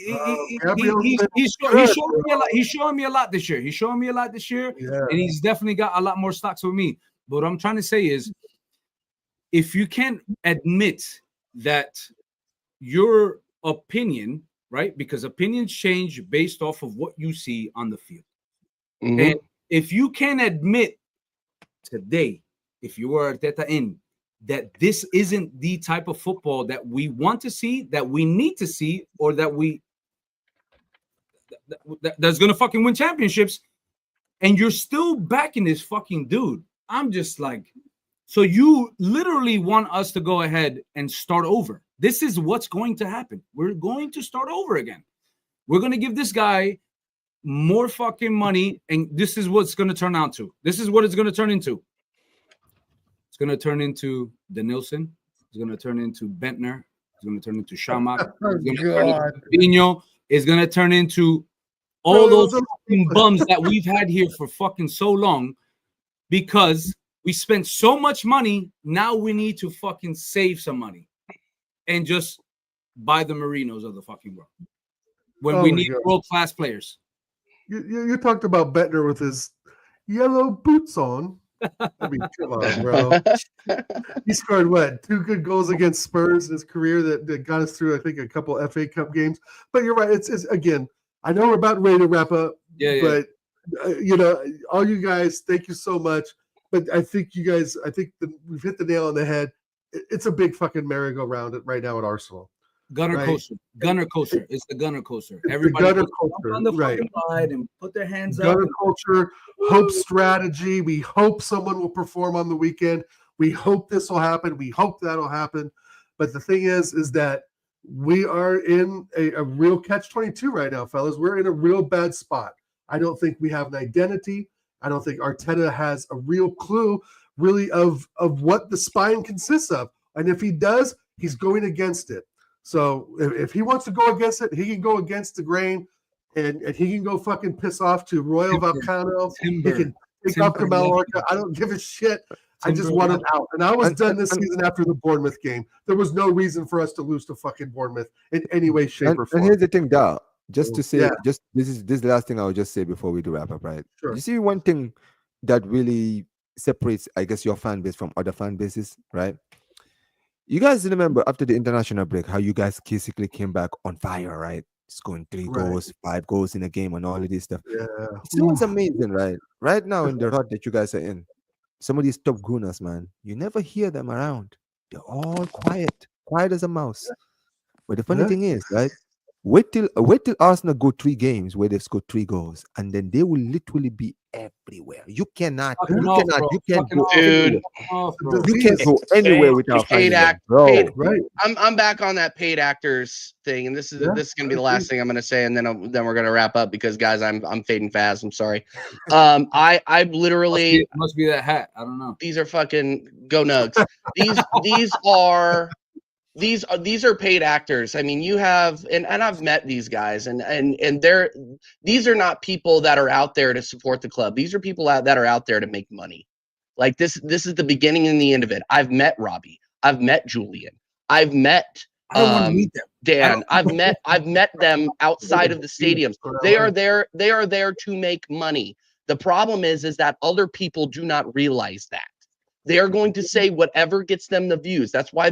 showing me a lot. He's showing me a lot this year. And he's definitely got a lot more stocks with me. But what I'm trying to say is, if you can't admit that your opinion, right? Because opinions change based off of what you see on the field. Mm-hmm. And if you can admit today, if you were Arteta in, that this isn't the type of football that we want to see, that we need to see, or that's going to fucking win championships, and you're still backing this fucking dude, I'm just like, so you literally want us to go ahead and start over. This is what's going to happen. We're going to start over again. We're going to give this guy more fucking money, and this is what's going to turn out to. This is what it's going to turn into. It's going to turn into Denilson. It's going to turn into Bentner. It's going to turn into Shamak. It's going to turn into Pino. It's going to turn into all those fucking bums that we've had here for fucking so long, because we spent so much money. Now we need to fucking save some money and just buy the Marinos of the fucking world when we need world-class players. You talked about Bentner with his yellow boots on. I mean, come on, bro. He scored what? 2 good goals against Spurs in his career that got us through, I think, a couple FA Cup games. But you're right. It's again, I know we're about ready to wrap up. But you know, all you guys, thank you so much. But I think we've hit the nail on the head. It's a big fucking merry-go-round right now at Arsenal. Gunner coaster. It's the gunner coaster. Everybody on the fucking side and put their hands up. Gunner culture, hope strategy. We hope someone will perform on the weekend. We hope this will happen. We hope that'll happen. But the thing is that we are in a real catch-22 right now, fellas. We're in a real bad spot. I don't think we have an identity. I don't think Arteta has a real clue, really, of what the spine consists of. And if he does, he's going against it. So if he wants to go against it, he can go against the grain, and he can go fucking piss off to Royal Volcano. He can take off to Mallorca. I don't give a shit. I just want him out. And I was done this season after the Bournemouth game. There was no reason for us to lose to fucking Bournemouth in any way, shape, or form. And here's the thing, Dal. Just to say, this is the last thing I'll just say before we do wrap up, right? Sure. You see, one thing that really separates, I guess, your fan base from other fan bases, right? You guys remember after the international break how you guys basically came back on fire, right? Scoring 3 goals, 5 goals in a game, and all of this stuff. Yeah, it sounds amazing, right? Right now in the rut that you guys are in, some of these top gooners, man, you never hear them around. They're all quiet as a mouse. But the funny thing is, right? Wait till Arsenal go 3 games where they've scored 3 goals, and then they will literally be everywhere. You can't go anywhere without finding them, bro. Right. I'm back on that paid actors thing, and this is gonna be the last thing I'm gonna say, and then we're gonna wrap up because guys, I'm fading fast. I'm sorry. I literally must be that hat. I don't know. These are fucking go nugs. These are paid actors. I mean, you have, and I've met these guys, and these are not people that are out there to support the club. These are people that are out there to make money. Like this is the beginning and the end of it. I've met Robbie. I've met Julian. I've met Dan. I've met them outside of the stadiums. They are there to make money. The problem is that other people do not realize that. They are going to say whatever gets them the views. That's why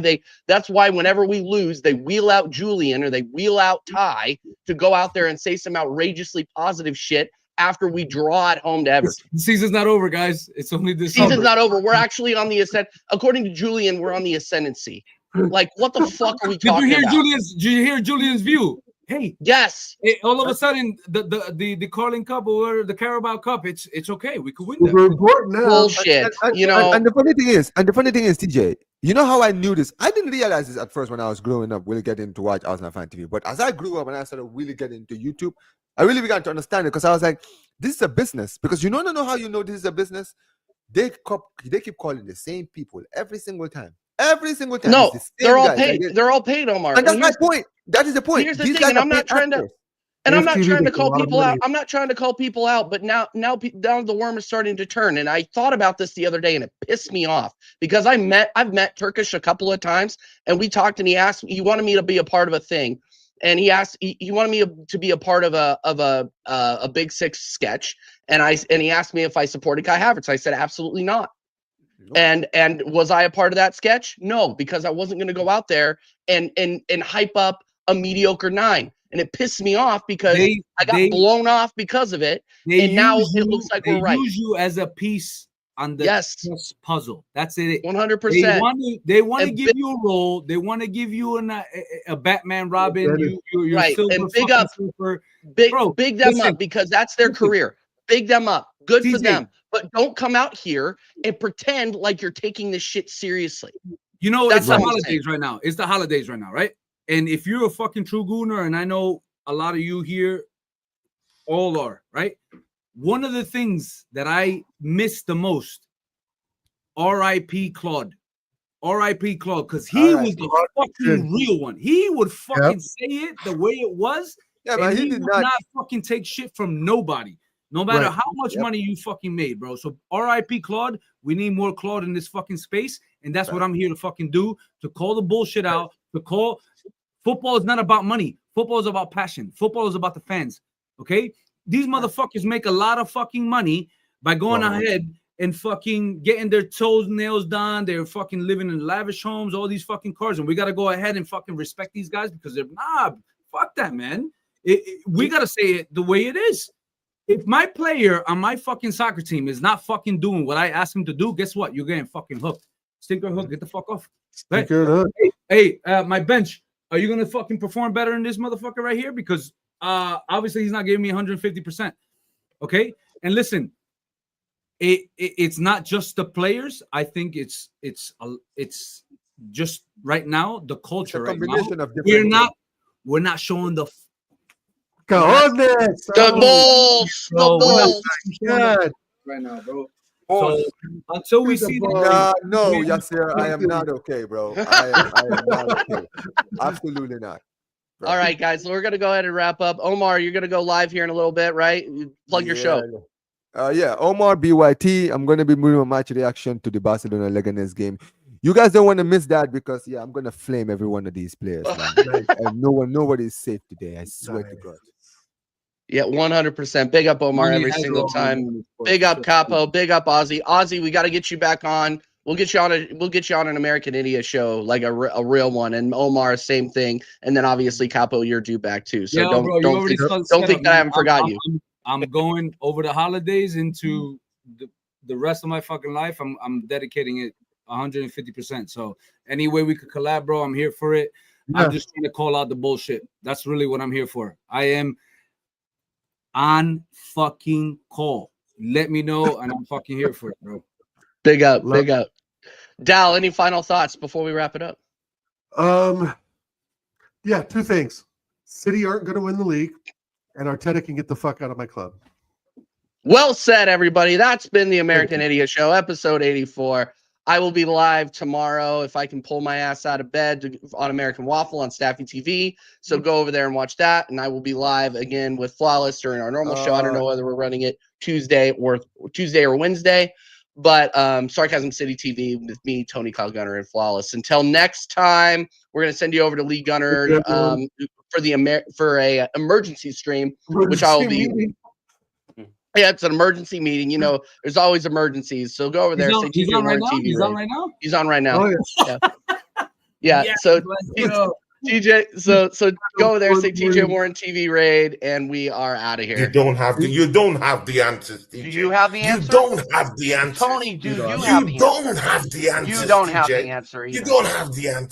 whenever we lose, they wheel out Julian or they wheel out Ty to go out there and say some outrageously positive shit after we draw at home to Everton. The season's not over, guys. It's only this Season's not over. We're actually on the ascent. According to Julian, we're on the ascendancy. Like, what the fuck are we talking about? Did you hear Julian's view? Hey, yes. All of a sudden, the Carling Cup or the Carabao Cup, it's okay. We could win that. We're important now. Bullshit. And the funny thing is, TJ, you know how I knew this? I didn't realize this at first when I was growing up, really getting to watch Arsenal Fan TV. But as I grew up and I started really getting into YouTube, I really began to understand it because I was like, this is a business. Because you don't know how you know this is a business. They keep calling the same people every single time. Every single time. No, they're all guys. paid. They're all paid, Omar. And that's my point. That is the point. Here's the thing, and I'm not trying to. And I'm not trying to call people out. I'm not trying to call people out, but now the worm is starting to turn. And I thought about this the other day, and it pissed me off because I've met Turkish a couple of times, and we talked, and he wanted me to be a part of a thing, and he wanted me to be a part of a Big Six sketch, and he asked me if I supported Kai Havertz. I said absolutely not. And was I a part of that sketch? No, because I wasn't going to go out there and hype up a mediocre 9. And it pissed me off because I got blown off because of it. And now it looks like we're right. They use you as a piece on the chess puzzle. That's it. 100%. They want to give you a role. They want to give you a Batman, Robin. You're right. Silver, and big up, big them up because that's their career. Big them up. Good for them. But don't come out here and pretend like you're taking this shit seriously. You know, it's the holidays right now. It's the holidays right now, right? And if you're a fucking true gooner, and I know a lot of you here all are, right? One of the things that I miss the most, R.I.P. Claude. R.I.P. Claude, because he was the fucking real one. He would fucking say it the way it was. Yeah, but he did not fucking take shit from nobody. No matter how much money you fucking made, bro. So R.I.P. Claude. We need more Claude in this fucking space. And that's what I'm here to fucking do, to call the bullshit out, to call. Football is not about money. Football is about passion. Football is about the fans. Okay? These motherfuckers make a lot of fucking money by going ahead and fucking getting their toenails done. They're fucking living in lavish homes, all these fucking cars. And we got to go ahead and fucking respect these guys because they're, fuck that, man. We got to say it the way it is. If my player on my fucking soccer team is not fucking doing what I ask him to do, guess what? You're getting fucking hooked. Stinker hook, get the fuck off. Right? Hey, my bench, are you gonna fucking perform better than this motherfucker right here? Because obviously he's not giving me 150%. Okay, and listen, it's not just the players. I think it's just right now the culture. Right now, we're not showing the. The balls right now, bro. So until we see Yasser, I am not okay, bro. I am not okay. Absolutely not. Bro. All right, guys, we're gonna go ahead and wrap up. Omar, you're gonna go live here in a little bit, right? Plug your show. Omar BYT. I'm gonna be moving my match reaction to the Barcelona Leganes game. You guys don't want to miss that because I'm gonna flame every one of these players. And nobody is safe today. I swear to God. Yeah, 100%. Big up Omar every single time. Big up Capo. Big up Ozzy. Ozzy, we got to get you back on. We'll get you on an American Idiot show, like a real one. And Omar, same thing. And then obviously Capo, you're due back too. So don't think that I haven't forgot you. I'm going over the holidays into the rest of my fucking life. I'm dedicating it 150%. So any way we could collab, bro, I'm here for it. I'm just trying to call out the bullshit. That's really what I'm here for. I am on fucking call. Let me know, and I'm fucking here for it, bro. Big up. Dal, any final thoughts before we wrap it up? Yeah, two things. City aren't going to win the league, and Arteta can get the fuck out of my club. Well said, everybody. That's been the American Idiot Show, episode 84. I will be live tomorrow if I can pull my ass out of bed on American Waffle on Staffy TV. So go over there and watch that. And I will be live again with Flawless during our normal show. I don't know whether we're running it Tuesday or Wednesday, but Sarcasm City TV with me, Tony Kyle Gunner, and Flawless. Until next time, we're going to send you over to Lee Gunner for a emergency stream, which I will be. Yeah, it's an emergency meeting. You know, there's always emergencies. So go over there. He's on right now? He's on right now? He's on right now. Oh, yeah. Yeah. So TJ, so go there, say TJ Warren TV raid, and we are out of here. You don't have the answers, TJ. Do you have the answer? You don't have the answers. Tony, do you have the answer? You don't have the answers. You don't have the TJ. answer either. You don't have the answer.